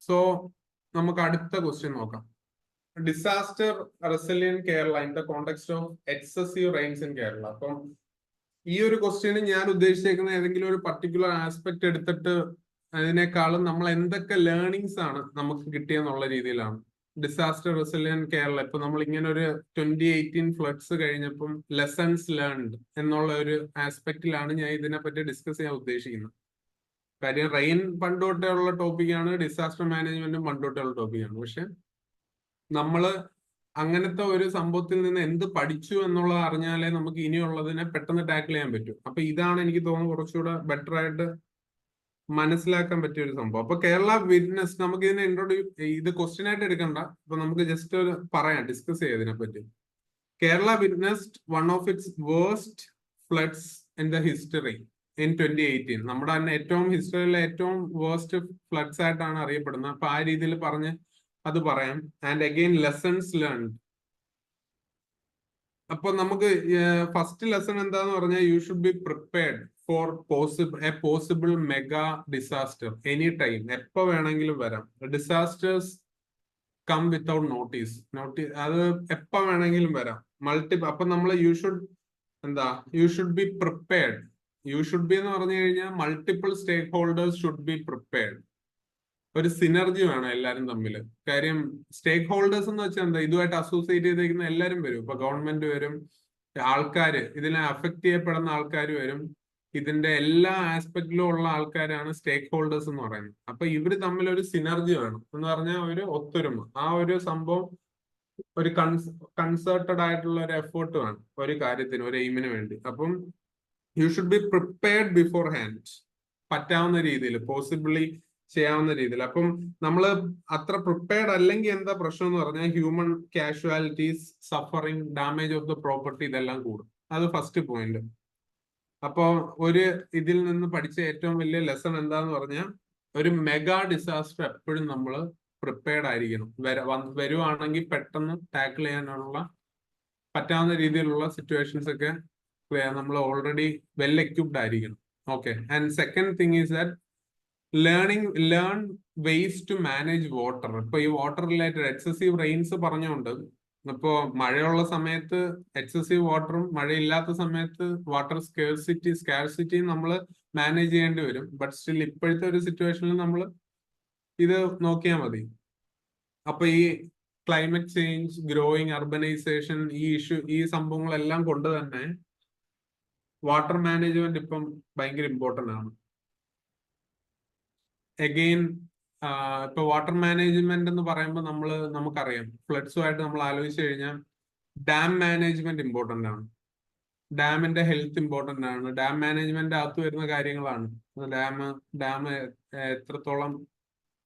സോ നമുക്ക് അടുത്ത ക്വസ്റ്റ്യൻ നോക്കാം. Disaster resilient Kerala in the context of excessive rains in Kerala. അപ്പം ഈ ഒരു ക്വസ്റ്റ്യന് ഞാൻ ഉദ്ദേശിച്ചേക്കുന്ന ഏതെങ്കിലും ഒരു പർട്ടിക്കുലർ ആസ്പെക്ട് എടുത്തിട്ട് അതിനേക്കാളും നമ്മൾ എന്തൊക്കെ ലേണിങ്സ് ആണ് നമുക്ക് കിട്ടിയെന്നുള്ള രീതിയിലാണ്. ഡിസാസ്റ്റർ റെസിലിയന്റ് കേരള ഇപ്പൊ നമ്മൾ ഇങ്ങനെ ഒരു 2018 ഫ്ലഡ്സ് കഴിഞ്ഞപ്പം ലെസൺസ് ലേൺഡ് എന്നുള്ള ഒരു ആസ്പെക്റ്റിലാണ് ഞാൻ ഇതിനെപ്പറ്റി ഡിസ്കസ് ചെയ്യാൻ ഉദ്ദേശിക്കുന്നത്. കാര്യം റെയിൻ പണ്ടോട്ടേ ഉള്ള ടോപ്പിക്കാണ്, ഡിസാസ്റ്റർ മാനേജ്മെന്റും പണ്ടോട്ടേ ഉള്ള ടോപ്പിക്കാണ്. പക്ഷെ നമ്മള് അങ്ങനത്തെ ഒരു സംഭവത്തിൽ നിന്ന് എന്ത് പഠിച്ചു എന്നുള്ളത് അറിഞ്ഞാലേ നമുക്ക് ഇനിയുള്ളതിനെ പെട്ടെന്ന് ടാക്കിൾ ചെയ്യാൻ പറ്റും. അപ്പൊ ഇതാണ് എനിക്ക് തോന്നുന്നു കുറച്ചുകൂടെ ബെറ്റർ ആയിട്ട് മനസ്സിലാക്കാൻ പറ്റിയ ഒരു സംഭവം. അപ്പൊ കേരള വിറ്റ്നസ് നമുക്ക് ഇതിനെ ഇത് ക്വസ്റ്റ്യൻ ആയിട്ട് എടുക്കണ്ട. അപ്പൊ നമുക്ക് ജസ്റ്റ് ഒരു പറയാം, ഡിസ്കസ് ചെയ്യാം ഇതിനെപ്പറ്റി. Kerala witnessed one of its worst floods in the history in 2018. നമ്മുടെ തന്നെ ഏറ്റവും ഹിസ്റ്ററിയിലെ ഏറ്റവും വേഴ്സ്റ്റ് ഫ്ലഡ്സ് ആയിട്ടാണ് അറിയപ്പെടുന്നത്. അപ്പൊ ആ രീതിയിൽ പറഞ്ഞ് അത് പറയാം. And again lessons learned. അപ്പൊ നമുക്ക് ഫസ്റ്റ് ലെസൺ എന്താന്ന് പറഞ്ഞാൽ you should be prepared for possible mega disaster any time. എപ്പോ വേണമെങ്കിലും വരാം. Disasters come without notice. അത് എപ്പോ വേണമെങ്കിലും വരാം. അപ്പൊ നമ്മൾ you should be prepared. You should be എന്ന് പറഞ്ഞു കഴിഞ്ഞാൽ multiple stakeholders should be prepared. ഒരു സിനർജി വേണം എല്ലാവരും തമ്മിൽ. കാര്യം സ്റ്റേക്ക് ഹോൾഡേഴ്സ് എന്ന് വെച്ചാൽ എന്താ, ഇതുമായിട്ട് അസോസിയേറ്റ് ചെയ്തിരിക്കുന്ന എല്ലാവരും വരും. ഇപ്പൊ ഗവൺമെന്റ് വരും, ആൾക്കാര് ഇതിനെ അഫക്ട് ചെയ്യപ്പെടുന്ന ആൾക്കാർ വരും. ഇതിന്റെ എല്ലാ ആസ്പെക്റ്റിലും ഉള്ള ആൾക്കാരാണ് സ്റ്റേക്ക് ഹോൾഡേഴ്സ് എന്ന് പറയുന്നത്. അപ്പൊ ഇവര് തമ്മിൽ ഒരു സിനർജി വേണം എന്ന് പറഞ്ഞാൽ ഒരു ഒത്തൊരുമ. ആ ഒരു സംഭവം ഒരു കൺസേർട്ടഡ് ആയിട്ടുള്ള ഒരു എഫേർട്ട് വേണം ഒരു കാര്യത്തിന്, ഒരു എയിമിന് വേണ്ടി. അപ്പം U should be prepared before hand. പറ്റാവുന്ന രീതിയിൽ, പോസിബിളി ചെയ്യാവുന്ന രീതിയിൽ. അപ്പം നമ്മൾ അത്ര പ്രിപ്പയർഡ് അല്ലെങ്കിൽ എന്താ പ്രശ്നം എന്ന് പറഞ്ഞാൽ human casualties, suffering, damage of the property, ഇതെല്ലാം കൂടും. അത് ഫസ്റ്റ് പോയിന്റ്. അപ്പോ ഇതിൽ നിന്ന് പഠിച്ച ഏറ്റവും വലിയ ലെസൺ എന്താന്ന് പറഞ്ഞാൽ ഒരു മെഗാ ഡിസാസ്റ്റർ എപ്പോഴും നമ്മൾ പ്രിപ്പയർഡ് ആയിരിക്കണം. വരുവാണെങ്കിൽ പെട്ടെന്ന് ടാക്കിൾ ചെയ്യാനുള്ള പറ്റാവുന്ന രീതിയിലുള്ള സിറ്റുവേഷൻസ് ഒക്കെ നമ്മൾ ഓൾറെഡി വെൽ എക്യുപ്ഡ് ആയിരിക്കണം. Okay. And second thing is that learn ways to manage water. ഇപ്പൊ ഈ വാട്ടർ റിലേറ്റഡ് എക്സസീവ് റെയിൻസ് പറഞ്ഞുകൊണ്ട് ഇപ്പോ മഴയുള്ള സമയത്ത് എക്സസീവ് വാട്ടറും മഴയില്ലാത്ത സമയത്ത് വാട്ടർ സ്കാർസിറ്റി നമ്മൾ മാനേജ് ചെയ്യേണ്ടി വരും. ബട്ട് സ്റ്റിൽ ഇപ്പോഴത്തെ ഒരു സിറ്റുവേഷനിൽ നമ്മൾ ഇത് നോക്കിയാൽ മതി. അപ്പൊ ഈ ക്ലൈമറ്റ് ചേഞ്ച്, ഗ്രോയിങ് അർബനൈസേഷൻ, ഈ സംഭവങ്ങളെല്ലാം കൊണ്ട് തന്നെ വാട്ടർ മാനേജ്മെന്റ് ഇപ്പം ഭയങ്കര ഇമ്പോർട്ടന്റ് ആണ്. അഗെയിൻ ഇപ്പൊ വാട്ടർ മാനേജ്മെന്റ് എന്ന് പറയുമ്പോൾ നമുക്കറിയാം, ഫ്ലഡ്സുമായിട്ട് നമ്മൾ ആലോചിച്ച് കഴിഞ്ഞാൽ ഡാം മാനേജ്മെന്റ് ഇമ്പോർട്ടന്റ് ആണ്. ഡാമിന്റെ ഹെൽത്ത് ഇമ്പോർട്ടന്റ് ആണ്. ഡാം മാനേജ്മെന്റ് അകത്ത് വരുന്ന കാര്യങ്ങളാണ്. ഡാം എത്രത്തോളം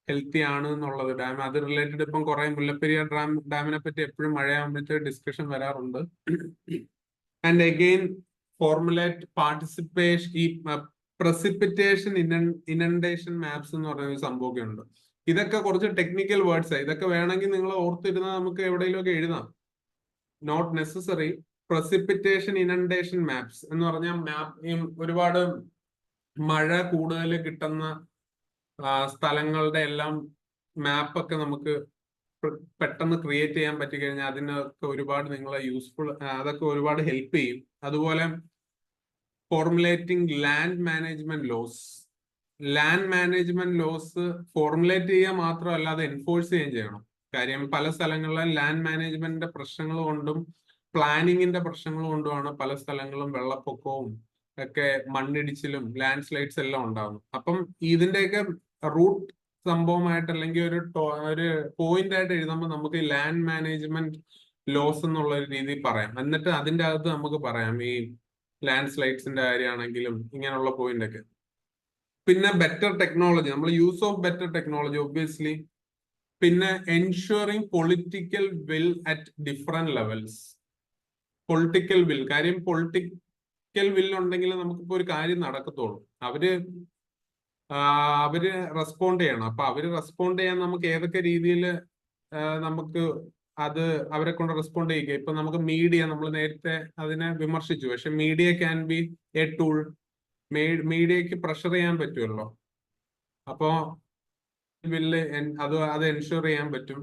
ഹെൽത്തി ആണ് എന്നുള്ളത്. ഡാം അത് റിലേറ്റഡ് ഇപ്പം കുറെ മുല്ലപ്പെരിയാർ ഡാമിനെ പറ്റി എപ്പോഴും മഴയാകുമ്പോഴത്തെ ഡിസ്കഷൻ വരാറുണ്ട്. ആൻഡ് അഗെയിൻ ഫോർമുലേറ്റ് പാർട്ടിസിപ്പേഷൻ, ഈ പ്രസിപ്പിറ്റേഷൻ ഇനണ്ടേഷൻ മാപ്സ് എന്ന് പറയുന്ന ഒരു സംഭവമൊക്കെ ഉണ്ട്. ഇതൊക്കെ കുറച്ച് ടെക്നിക്കൽ വേർഡ്സ്. ഇതൊക്കെ വേണമെങ്കിൽ നിങ്ങൾ ഓർത്തിരുന്നാൽ നമുക്ക് എവിടെയെങ്കിലുമൊക്കെ എഴുതാം. Not necessary. Precipitation inundation maps എന്ന് പറഞ്ഞാൽ ഒരുപാട് മഴ കൂടുതൽ കിട്ടുന്ന സ്ഥലങ്ങളുടെ എല്ലാം മാപ്പൊക്കെ നമുക്ക് പെട്ടെന്ന് ക്രിയേറ്റ് ചെയ്യാൻ പറ്റി കഴിഞ്ഞാൽ അതിനൊക്കെ ഒരുപാട് നിങ്ങളെ അതൊക്കെ ഒരുപാട് ഹെൽപ്പ് ചെയ്യും. അതുപോലെ formulating land management laws formulate ചെയ്യുക മാത്രമല്ല അത് എൻഫോഴ്സ് ചെയ്യുകയും ചെയ്യണം. കാര്യം പല സ്ഥലങ്ങളിലും ലാൻഡ് മാനേജ്മെന്റിന്റെ പ്രശ്നങ്ങൾ കൊണ്ടും പ്ലാനിങ്ങിന്റെ പ്രശ്നങ്ങൾ കൊണ്ടുമാണ് പല സ്ഥലങ്ങളും വെള്ളപ്പൊക്കവും ഒക്കെ മണ്ണിടിച്ചിലും ലാൻഡ് സ്ലൈഡ്സ് എല്ലാം ഉണ്ടാകുന്നു. അപ്പം ഇതിന്റെയൊക്കെ റൂട്ട് സംഭവമായിട്ട് അല്ലെങ്കിൽ ഒരു പോയിന്റ് ആയിട്ട് എഴുതുമ്പോൾ നമുക്ക് ലാൻഡ് മാനേജ്മെന്റ് ലോസ് എന്നുള്ള ഒരു രീതിയിൽ പറയാം. എന്നിട്ട് അതിന്റെ അകത്ത് നമുക്ക് പറയാം ഈ ലാൻഡ് സ്ലൈഡ്സിന്റെ കാര്യമാണെങ്കിലും ഇങ്ങനെയുള്ള പോയിന്റ് ഒക്കെ. പിന്നെ ബെറ്റർ ടെക്നോളജി, നമ്മൾ use of better technology obviously. പിന്നെ ensuring political will at different levels. Political will, കാര്യം പൊളിറ്റിക്കൽ വിൽ ഉണ്ടെങ്കിൽ നമുക്കിപ്പോ ഒരു കാര്യം നടക്കത്തുള്ളൂ. അവര് റെസ്പോണ്ട് ചെയ്യണം. അപ്പൊ അവര് റെസ്പോണ്ട് ചെയ്യാൻ നമുക്ക് ഏതൊക്കെ രീതിയിൽ നമുക്ക് അവരെ കൊണ്ട് റെസ്പോണ്ട് ചെയ്യുക. ഇപ്പൊ നമുക്ക് മീഡിയ, നമ്മൾ നേരത്തെ അതിനെ വിമർശിച്ചു, പക്ഷെ media can be a tool. മീഡിയക്ക് പ്രഷർ ചെയ്യാൻ പറ്റുമല്ലോ. അപ്പോ ബില്ല് അത് എൻഷുർ ചെയ്യാൻ പറ്റും.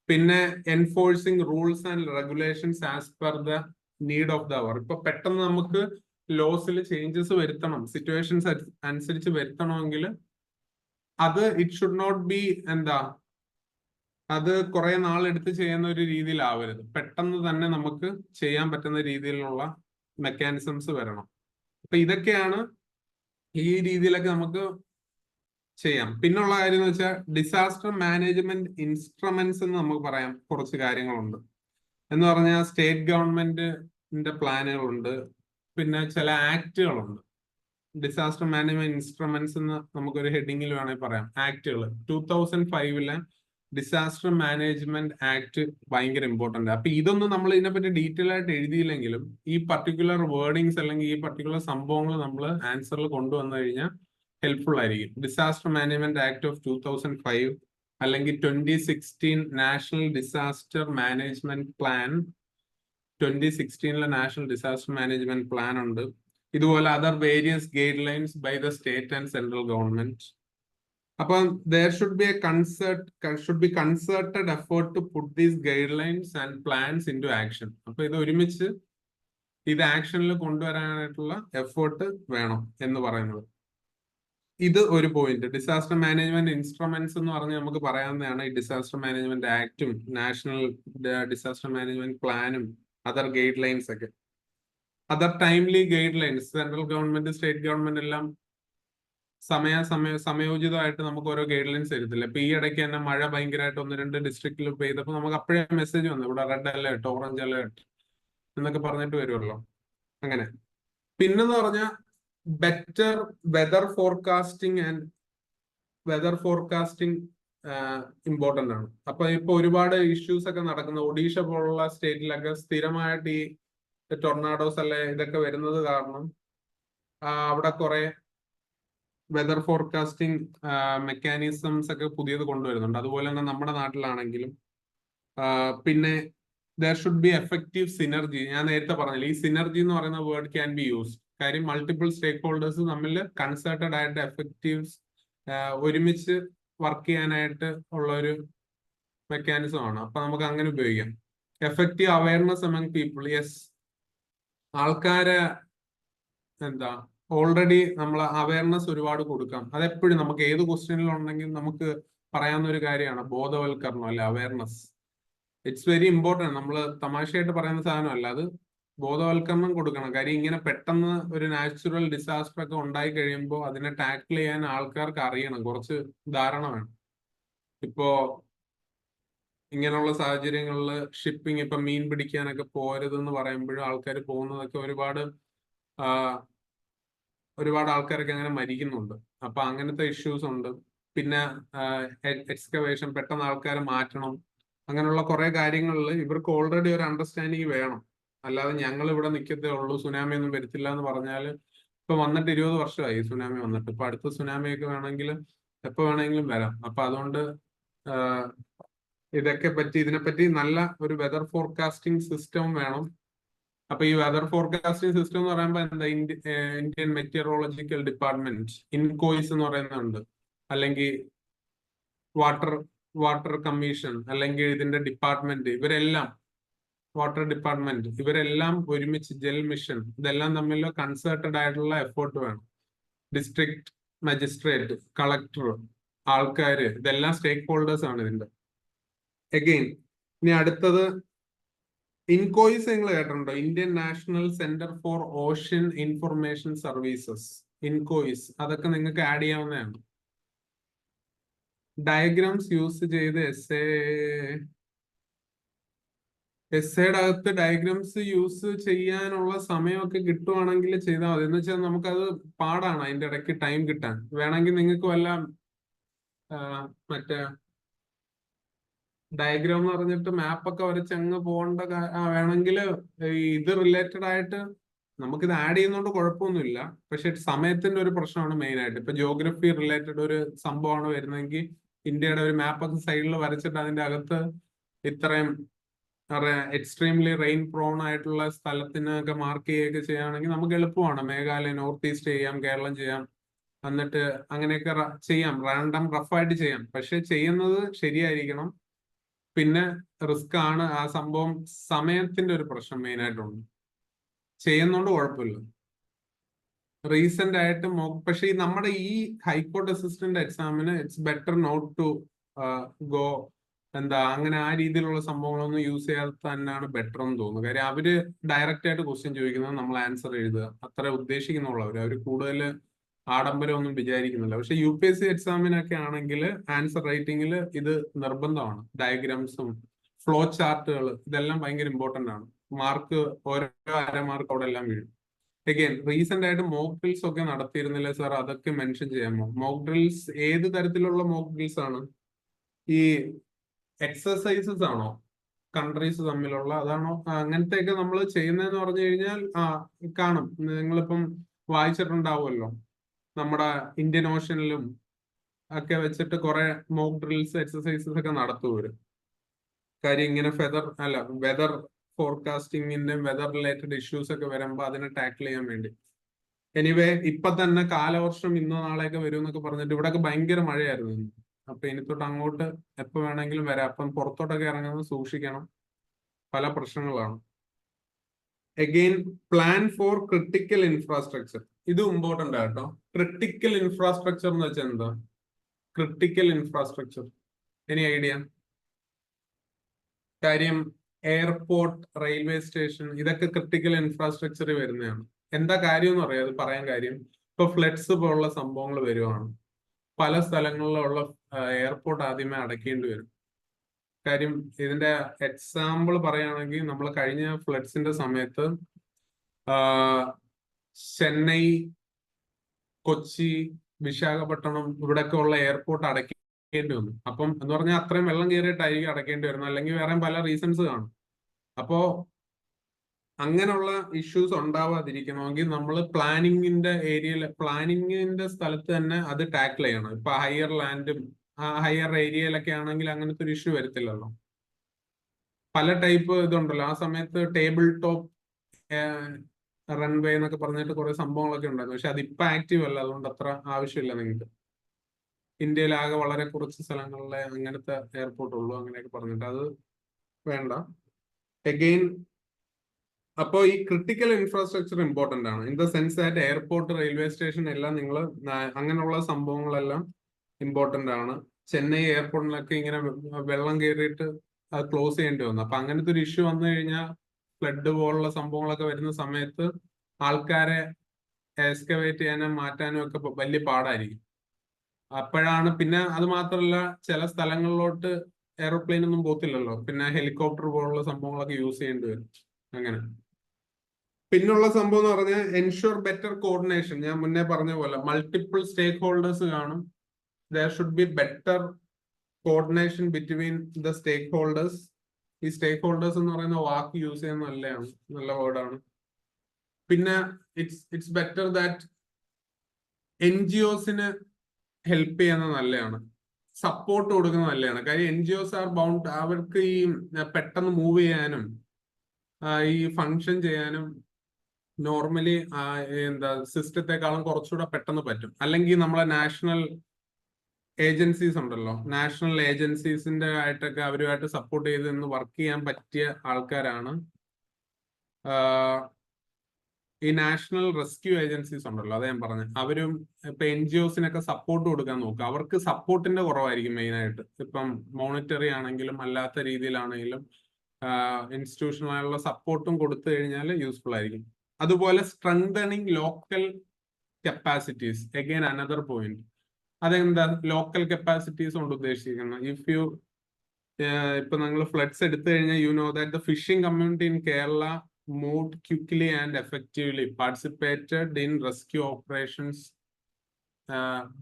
പിന്നെ enforcing rules and regulations as per the need of the hour. ഇപ്പൊ പെട്ടെന്ന് നമുക്ക് ലോസിൽ ചേഞ്ചസ് വരുത്തണം, സിറ്റുവേഷൻസ് അനുസരിച്ച് വരുത്തണമെങ്കിൽ ഇറ്റ് ഷുഡ് നോട്ട് ബി അത് കുറെ നാളെടുത്ത് ചെയ്യുന്ന ഒരു രീതിയിലാവരുത്. പെട്ടെന്ന് തന്നെ നമുക്ക് ചെയ്യാൻ പറ്റുന്ന രീതിയിലുള്ള മെക്കാനിസംസ് വരണം. അപ്പൊ ഇതൊക്കെയാണ് ഈ രീതിയിലൊക്കെ നമുക്ക് ചെയ്യാം. പിന്നുള്ള കാര്യം എന്ന് വെച്ചാൽ ഡിസാസ്റ്റർ മാനേജ്മെന്റ് ഇൻസ്ട്രുമെന്റ്സ് എന്ന് നമുക്ക് പറയാം. കുറച്ച് കാര്യങ്ങളുണ്ട് എന്ന് പറഞ്ഞാൽ സ്റ്റേറ്റ് ഗവൺമെന്റിന്റെ പ്ലാനുകളുണ്ട്, പിന്നെ ചില ആക്ടുകളുണ്ട്. ഡിസാസ്റ്റർ മാനേജ്മെന്റ് ഇൻസ്ട്രുമെന്റ്സ് എന്ന് നമുക്കൊരു ഹെഡിങ്ങിൽ വേണമെങ്കിൽ പറയാം. ആക്ടുകൾ 2005 ഡിസാസ്റ്റർ മാനേജ്മെന്റ് ആക്ട് ഭയങ്കര ഇമ്പോർട്ടന്റ്. അപ്പൊ ഇതൊന്നും നമ്മൾ ഇതിനെപ്പറ്റി ഡീറ്റെയിൽ ആയിട്ട് എഴുതിയില്ലെങ്കിലും ഈ പർട്ടിക്കുലർ വേർഡിങ്സ് അല്ലെങ്കിൽ ഈ പർട്ടിക്കുലർ സംഭവങ്ങൾ നമ്മൾ ആൻസറിൽ കൊണ്ടുവന്നു കഴിഞ്ഞാൽ ഹെൽപ്ഫുൾ ആയിരിക്കും. ഡിസാസ്റ്റർ മാനേജ്മെന്റ് ആക്ട് ഓഫ് 2005 അല്ലെങ്കിൽ 2016 national disaster management plan. 2016 national disaster management plan ഉണ്ട്. ഇതുപോലെ other various guidelines by the state and central government. അപ്പം there should be concerted effort to put these guidelines and plans into action. അപ്പൊ ഇത് ഒരുമിച്ച് ഇത് ആക്ഷനിൽ കൊണ്ടുവരാനായിട്ടുള്ള effort വേണം എന്ന് പറയുന്നത്. ഇത് ഒരു പോയിന്റ്. ഡിസാസ്റ്റർ മാനേജ്മെന്റ് ഇൻസ്ട്രുമെന്റ്സ് എന്ന് പറഞ്ഞ് നമുക്ക് പറയാവുന്നതാണ് ഈ ഡിസാസ്റ്റർ മാനേജ്മെന്റ് ആക്ടും നാഷണൽ ഡിസാസ്റ്റർ മാനേജ്മെന്റ് പ്ലാനും അതർ ഗൈഡ് ലൈൻസ് ഒക്കെ. Other timely guidelines central government state government എല്ലാം സമയോചിതമായിട്ട് നമുക്ക് ഓരോ ഗൈഡ് ലൈൻസ് തരത്തില്ല. ഇപ്പൊ ഈ ഇടയ്ക്ക് തന്നെ മഴ ഭയങ്കരമായിട്ട് 1-2 ഡിസ്ട്രിക്റ്റിൽ പെയ്തപ്പോൾ നമുക്ക് അപ്പോഴേ മെസ്സേജ് വന്നു, ഇവിടെ റെഡ് അലേർട്ട്, ഓറഞ്ച് അലേർട്ട് എന്നൊക്കെ പറഞ്ഞിട്ട് വരുമല്ലോ. അങ്ങനെ പിന്നെന്ന് പറഞ്ഞാൽ ബെറ്റർ വെതർ ഫോർകാസ്റ്റിംഗ് ഇമ്പോർട്ടന്റ് ആണ്. അപ്പൊ ഇപ്പൊ ഒരുപാട് ഇഷ്യൂസ് ഒക്കെ നടക്കുന്ന ഒഡീഷ പോലുള്ള സ്റ്റേറ്റിലൊക്കെ സ്ഥിരമായിട്ട് ഈ ടൊർണാഡോസ് അല്ലെ ഇതൊക്കെ വരുന്നത് കാരണം അവിടെ കുറെ വെതർ ഫോർകാസ്റ്റിംഗ് മെക്കാനിസംസ് ഒക്കെ പുതിയത് കൊണ്ടുവരുന്നുണ്ട്. അതുപോലെ തന്നെ നമ്മുടെ നാട്ടിലാണെങ്കിലും പിന്നെ there should B effective synergy. ഞാൻ നേരത്തെ പറഞ്ഞില്ല, ഈ സിനർജി എന്ന് പറയുന്ന വേർഡ് ക്യാൻ ബി യൂസ്. കാര്യം മൾട്ടിപ്പിൾ സ്റ്റേക്ക് ഹോൾഡേഴ്സ് തമ്മിൽ കൺസേർട്ടഡ് ആയിട്ട് എഫക്റ്റീവ്സ് ഒരുമിച്ച് വർക്ക് ചെയ്യാനായിട്ട് ഉള്ള ഒരു മെക്കാനിസം ആണ്. അപ്പൊ നമുക്ക് അങ്ങനെ ഉപയോഗിക്കാം. Effective awareness among people. Yes, ആൾക്കാരെ എന്താ ഓൾറെഡി നമ്മൾ അവയർനെസ് ഒരുപാട് കൊടുക്കാം. അതെപ്പോഴും നമുക്ക് ഏത് ക്വസ്റ്റ്യനിലുണ്ടെങ്കിലും നമുക്ക് പറയാവുന്ന ഒരു കാര്യമാണ് ബോധവൽക്കരണം, അല്ലെ അവയർനെസ്. It's very important. നമ്മൾ തമാശയായിട്ട് പറയുന്ന സാധനമല്ല, അത് ബോധവൽക്കരണം കൊടുക്കണം. കാര്യം ഇങ്ങനെ പെട്ടെന്ന് ഒരു നാച്ചുറൽ ഡിസാസ്റ്റർ ഒക്കെ ഉണ്ടായി കഴിയുമ്പോൾ അതിനെ ടാക്കിൾ ചെയ്യാൻ ആൾക്കാർക്ക് അറിയണം, കുറച്ച് ധാരണ വേണം. ഇപ്പോ ഇങ്ങനെയുള്ള സാഹചര്യങ്ങളിൽ ഷിപ്പിംഗ്, ഇപ്പൊ മീൻ പിടിക്കാനൊക്കെ പോരുതെന്ന് പറയുമ്പോഴും ആൾക്കാർ പോകുന്നതൊക്കെ ഒരുപാട് ആൾക്കാരൊക്കെ അങ്ങനെ മരിക്കുന്നുണ്ട്. അപ്പൊ അങ്ങനത്തെ ഇഷ്യൂസ് ഉണ്ട്. പിന്നെ എക്സ്കവേഷൻ, പെട്ടെന്ന് ആൾക്കാരെ മാറ്റണം. അങ്ങനെയുള്ള കുറെ കാര്യങ്ങളിൽ ഇവർക്ക് ഓൾറെഡി ഒരു അണ്ടർസ്റ്റാൻഡിങ് വേണം. അല്ലാതെ ഞങ്ങൾ ഇവിടെ നിൽക്കത്തേ ഉള്ളൂ, സുനാമി ഒന്നും വരത്തില്ല എന്ന് പറഞ്ഞാൽ, ഇപ്പൊ വന്നിട്ട് 20 വർഷമായി സുനാമി വന്നിട്ട്. ഇപ്പൊ അടുത്ത സുനാമിയൊക്കെ വേണമെങ്കിൽ എപ്പോ വേണമെങ്കിലും വരാം. അപ്പൊ അതുകൊണ്ട് ഇതിനെപ്പറ്റി നല്ല ഒരു വെതർ ഫോർകാസ്റ്റിംഗ് സിസ്റ്റം വേണം. അപ്പൊ ഈ വെതർ ഫോർകാസ്റ്റിംഗ് സിസ്റ്റം എന്ന് പറയുമ്പോൾ എന്താ, ഇന്ത്യൻ മെറ്റീരിയോളജിക്കൽ ഡിപ്പാർട്ട്മെന്റ്, ഇൻകോയ്സ് എന്ന് പറയുന്നുണ്ട്, അല്ലെങ്കിൽ വാട്ടർ കമ്മീഷൻ, അല്ലെങ്കിൽ ഇതിന്റെ ഡിപ്പാർട്ട്മെന്റ്, വാട്ടർ ഡിപ്പാർട്ട്മെന്റ് ഇവരെല്ലാം ഒരുമിച്ച്, ജൽ മിഷൻ, ഇതെല്ലാം തമ്മിൽ കൺസേർട്ടഡ് ആയിട്ടുള്ള എഫേർട്ട് വേണം. ഡിസ്ട്രിക്ട് മജിസ്ട്രേറ്റ്, കളക്ടർ, ആൾക്കാര്, ഇതെല്ലാം സ്റ്റേക്ക് ഹോൾഡേഴ്സ് ആണ് ഇതിന്റെ. അഗെയിൻ ഇനി അടുത്തത് ഇൻകോയ്സ് നിങ്ങൾ കേട്ടിട്ടുണ്ടോ? Indian national centre for ocean information services, INCOIS. അതൊക്കെ നിങ്ങൾക്ക് ആഡ് ചെയ്യാവുന്നതാണ്. ഡയഗ്രാംസ് യൂസ് ചെയ്ത് എസ്സേയുടെ അകത്ത് ഡയഗ്രാംസ് യൂസ് ചെയ്യാനുള്ള സമയമൊക്കെ കിട്ടുവാണെങ്കിൽ ചെയ്താൽ മതി. എന്ന് വെച്ചാൽ നമുക്കത് പാടാണ് അതിന്റെ ഇടയ്ക്ക് ടൈം കിട്ടാൻ. വേണമെങ്കിൽ നിങ്ങൾക്ക് വല്ല മറ്റേ ഡയഗ്രാം എന്ന് പറഞ്ഞിട്ട് മാപ്പൊക്കെ വരച്ച് അങ്ങ് പോകേണ്ട വേണമെങ്കിൽ ഇത് റിലേറ്റഡ് ആയിട്ട് നമുക്കിത് ആഡ് ചെയ്യുന്നതുകൊണ്ട് കുഴപ്പമൊന്നുമില്ല. പക്ഷെ സമയത്തിന്റെ ഒരു പ്രശ്നമാണ് മെയിൻ ആയിട്ട്. ഇപ്പൊ ജിയോഗ്രഫി റിലേറ്റഡ് ഒരു സംഭവമാണ് വരുന്നതെങ്കിൽ ഇന്ത്യയുടെ ഒരു മാപ്പൊക്കെ സൈഡിൽ വരച്ചിട്ട് അതിന്റെ അകത്ത് ഇത്രയും എക്സ്ട്രീംലി റെയിൻ പ്രോൺ ആയിട്ടുള്ള സ്ഥലത്തിനൊക്കെ മാർക്ക് ചെയ്യുകയൊക്കെ ചെയ്യുകയാണെങ്കിൽ നമുക്ക് എളുപ്പമാണ്. മേഘാലയ, നോർത്ത് ഈസ്റ്റ് ചെയ്യാം, കേരളം ചെയ്യാം, എന്നിട്ട് അങ്ങനെയൊക്കെ ചെയ്യാം. റാൻഡം റഫായിട്ട് ചെയ്യാം. പക്ഷെ ചെയ്യുന്നത് ശരിയായിരിക്കണം. പിന്നെ റിസ്ക് ആണ് ആ സംഭവം. സമയത്തിന്റെ ഒരു പ്രശ്നം മെയിൻ ആയിട്ടുണ്ട്. ചെയ്യുന്നോണ്ട് കുഴപ്പമില്ല. റീസെന്റ് ആയിട്ട് പക്ഷെ നമ്മുടെ ഈ ഹൈക്കോർട്ട് അസിസ്റ്റന്റ് എക്സാമിന് it's better not to go അങ്ങനെ ആ രീതിയിലുള്ള സംഭവങ്ങളൊന്നും യൂസ് ചെയ്യാതെ തന്നെയാണ് ബെറ്റർ എന്ന് തോന്നുന്നു. കാര്യം അവര് ഡയറക്റ്റ് ആയിട്ട് ക്വസ്റ്റ്യൻ ചോദിക്കുന്നത്, നമ്മൾ ആൻസർ എഴുതുക, അത്ര ഉദ്ദേശിക്കുന്നുള്ളവർ. അവർ കൂടുതൽ ആഡംബരം ഒന്നും വിചാരിക്കുന്നില്ല. പക്ഷെ UPSC എക്സാമിനൊക്കെ ആണെങ്കിൽ ആൻസർ റൈറ്റിംഗിൽ ഇത് നിർബന്ധമാണ്. ഡയഗ്രാംസും ഫ്ലോ ചാർട്ടുകൾ ഇതെല്ലാം ഭയങ്കര ഇമ്പോർട്ടന്റ് ആണ്. മാർക്ക് ഓരോ അരമാർക്ക് അവിടെ എല്ലാം വീഴും. അഗൈൻ റീസെന്റ് ആയിട്ട് മോക്ക് ഡ്രിൽസ് ഒക്കെ നടത്തിയിരുന്നില്ല സാർ, അതൊക്കെ മെൻഷൻ ചെയ്യാമോ? മോക്ക് ഡ്രിൽസ് ഏത് തരത്തിലുള്ള മോക്ക് ഡ്രിൽസ് ആണ്? ഈ എക്സസൈസസ് ആണോ, കൺട്രീസ് തമ്മിലുള്ള അതാണോ? അങ്ങനത്തെയൊക്കെ നമ്മൾ ചെയ്യുന്നതെന്ന് പറഞ്ഞു കഴിഞ്ഞാൽ കാണും, നിങ്ങളിപ്പം വായിച്ചിട്ടുണ്ടാവുമല്ലോ, നമ്മുടെ ഇന്ത്യൻ ഓഷനിലും ഒക്കെ വെച്ചിട്ട് കുറെ മോക്ക് ഡ്രിൽസ്, എക്സസൈസസ് ഒക്കെ നടത്തുവരും. കാര്യം ഇങ്ങനെ വെതർ ഫോർകാസ്റ്റിംഗിന്റെ വെതർ റിലേറ്റഡ് ഇഷ്യൂസ് ഒക്കെ വരുമ്പോൾ അതിനെ ടാക്കിൾ ചെയ്യാൻ വേണ്ടി. എനിവേ ഇപ്പൊ തന്നെ കാലവർഷം ഇന്നോ നാളെയൊക്കെ വരും എന്നൊക്കെ പറഞ്ഞിട്ട് ഇവിടെയൊക്കെ ഭയങ്കര മഴയായിരുന്നു. അപ്പൊ ഇനി തൊട്ട് അങ്ങോട്ട് എപ്പോ വേണമെങ്കിലും വരാം. അപ്പം പുറത്തോട്ടൊക്കെ ഇറങ്ങുന്നത് സൂക്ഷിക്കണം, പല പ്രശ്നങ്ങളാണ്. Again plan for critical infrastructure, ഇത് ഇമ്പോർട്ടന്റ് ആട്ടോ. ക്രിട്ടിക്കൽ ഇൻഫ്രാസ്ട്രക്ചർ എന്ന് വെച്ചാൽ എന്താ? Critical infrastructure any idea? കാര്യം എയർപോർട്ട്, റെയിൽവേ സ്റ്റേഷൻ, ഇതൊക്കെ ക്രിട്ടിക്കൽ ഇൻഫ്രാസ്ട്രക്ചറിൽ വരുന്നതാണ്. എന്താ കാര്യം എന്ന് പറയാം, അത് പറയാൻ കാര്യം, ഇപ്പൊ ഫ്ലഡ്സ് പോലുള്ള സംഭവങ്ങൾ വരുവാണ്, പല സ്ഥലങ്ങളിലുള്ള എയർപോർട്ട് ആദ്യമേ അടയ്ക്കേണ്ടി വരും. കാര്യം ഇതിന്റെ എക്സാമ്പിൾ പറയുകയാണെങ്കിൽ നമ്മൾ കഴിഞ്ഞ ഫ്ലഡ്സിന്റെ സമയത്ത് ചെന്നൈ, കൊച്ചി, വിശാഖപട്ടണം ഇവിടെയൊക്കെ ഉള്ള എയർപോർട്ട് അടയ്ക്കേണ്ടി വന്നു. അപ്പം എന്ന് പറഞ്ഞാൽ അത്രയും വെള്ളം കയറിയിട്ടായിരിക്കും അടയ്ക്കേണ്ടി വരുന്നത്, അല്ലെങ്കിൽ വേറെ പല റീസൺസ് കാണും. അപ്പോ അങ്ങനെയുള്ള ഇഷ്യൂസ് ഉണ്ടാവാതിരിക്കണമെങ്കിൽ നമ്മൾ പ്ലാനിങ്ങിന്റെ സ്ഥലത്ത് തന്നെ അത് ടാക്കിൾ ചെയ്യണം. ഇപ്പൊ ഹയർ ലാൻഡും ഹയർ ഏരിയയിലൊക്കെ ആണെങ്കിൽ അങ്ങനത്തെ ഒരു ഇഷ്യൂ വരത്തില്ലല്ലോ. പല ടൈപ്പ് ഇതുണ്ടല്ലോ. ആ സമയത്ത് ടേബിൾ ടോപ്പ് റൺവേ എന്നൊക്കെ പറഞ്ഞിട്ട് കുറെ സംഭവങ്ങളൊക്കെ ഉണ്ടായിരുന്നു. പക്ഷെ അതിപ്പോ ആക്റ്റീവ് അല്ല, അതുകൊണ്ട് അത്ര ആവശ്യമില്ല നിങ്ങൾക്ക്. ഇന്ത്യയിലാകെ വളരെ കുറച്ച് സ്ഥലങ്ങളിലെ അങ്ങനത്തെ എയർപോർട്ട് ഉള്ളൂ, അങ്ങനെയൊക്കെ പറഞ്ഞിട്ട് അത് വേണ്ട. അഗെയിൻ, അപ്പോൾ ഈ ക്രിട്ടിക്കൽ ഇൻഫ്രാസ്ട്രക്ചർ ഇമ്പോർട്ടന്റ് ആണ്. In the sense that airport, railway station എല്ലാം നിങ്ങൾ അങ്ങനെയുള്ള സംഭവങ്ങളെല്ലാം ഇമ്പോർട്ടന്റ് ആണ്. ചെന്നൈ എയർപോർട്ടിലൊക്കെ ഇങ്ങനെ വെള്ളം കയറിയിട്ട് അത് ക്ലോസ് ചെയ്യേണ്ടി വന്നു. അപ്പൊ അങ്ങനത്തെ ഒരു ഇഷ്യൂ വന്നു കഴിഞ്ഞാൽ ഫ്ലഡ് പോലുള്ള സംഭവങ്ങളൊക്കെ വരുന്ന സമയത്ത് ആൾക്കാരെ എക്സ്കവേറ്റ് ചെയ്യാനും മാറ്റാനും ഒക്കെ വലിയ പാടായിരിക്കും. അപ്പോഴാണ് പിന്നെ അത് മാത്രമല്ല, ചില സ്ഥലങ്ങളിലോട്ട് എയർപ്ലെയിൻ ഒന്നും പോത്തില്ലല്ലോ, പിന്നെ ഹെലികോപ്റ്റർ പോലുള്ള സംഭവങ്ങളൊക്കെ യൂസ് ചെയ്യേണ്ടി വരും. അങ്ങനെ പിന്നുള്ള സംഭവം എന്ന് പറഞ്ഞാൽ എൻഷുർ ബെറ്റർ കോർഡിനേഷൻ. ഞാൻ മുന്നേ പറഞ്ഞ പോലെ മൾട്ടിപ്പിൾ സ്റ്റേക്ക് ഹോൾഡേഴ്സ് കാണും. There should be better coordination between the stakeholders. ഈ സ്റ്റേക്ക് ഹോൾഡേഴ്സ് എന്ന് പറയുന്ന വാക്ക് യൂസ് ചെയ്യുന്ന നല്ല വേർഡാണ്. പിന്നെ ഇറ്റ്സ് ബെറ്റർ ദാറ്റ് NGOസിന് ഹെൽപ്പ് ചെയ്യുന്നത് നല്ലതാണ്, സപ്പോർട്ട് കൊടുക്കുന്നത് നല്ലതാണ്. കാര്യം NGOs ആർ ബൗണ്ട്, അവർക്ക് ഈ പെട്ടെന്ന് മൂവ് ചെയ്യാനും ഈ ഫങ്ഷൻ ചെയ്യാനും നോർമലി സിസ്റ്റത്തെക്കാളും കുറച്ചുകൂടെ പെട്ടെന്ന് പറ്റും. അല്ലെങ്കിൽ നമ്മളെ നാഷണൽ ഏജൻസീസ് ഉണ്ടല്ലോ, നാഷണൽ ഏജൻസീസിന്റെ ആയിട്ടൊക്കെ അവരുമായിട്ട് സപ്പോർട്ട് ചെയ്ത് നിന്ന് വർക്ക് ചെയ്യാൻ പറ്റിയ ആൾക്കാരാണ് ഈ നാഷണൽ റെസ്ക്യൂ ഏജൻസീസ് ഉണ്ടല്ലോ. അത് ഞാൻ പറഞ്ഞത്, അവരും ഇപ്പൊ NGOസിനൊക്കെ സപ്പോർട്ട് കൊടുക്കാൻ നോക്കുക. അവർക്ക് സപ്പോർട്ടിന്റെ കുറവായിരിക്കും മെയിനായിട്ട്. ഇപ്പം മോണിറ്ററി ആണെങ്കിലും അല്ലാത്ത രീതിയിലാണെങ്കിലും ഇൻസ്റ്റിറ്റ്യൂഷണലായുള്ള സപ്പോർട്ടും കൊടുത്തു കഴിഞ്ഞാൽ യൂസ്ഫുൾ ആയിരിക്കും. അതുപോലെ strengthening local capacities, again another point. അതെന്താ ലോക്കൽ കപ്പാസിറ്റീസ് കൊണ്ട് ഉദ്ദേശിക്കുന്നത്? ഇപ്പൊ നിങ്ങൾ ഫ്ലഡ്സ് എടുത്തു കഴിഞ്ഞാൽ you know that the fishing community in Kerala moved quickly and effectively, participated in rescue operations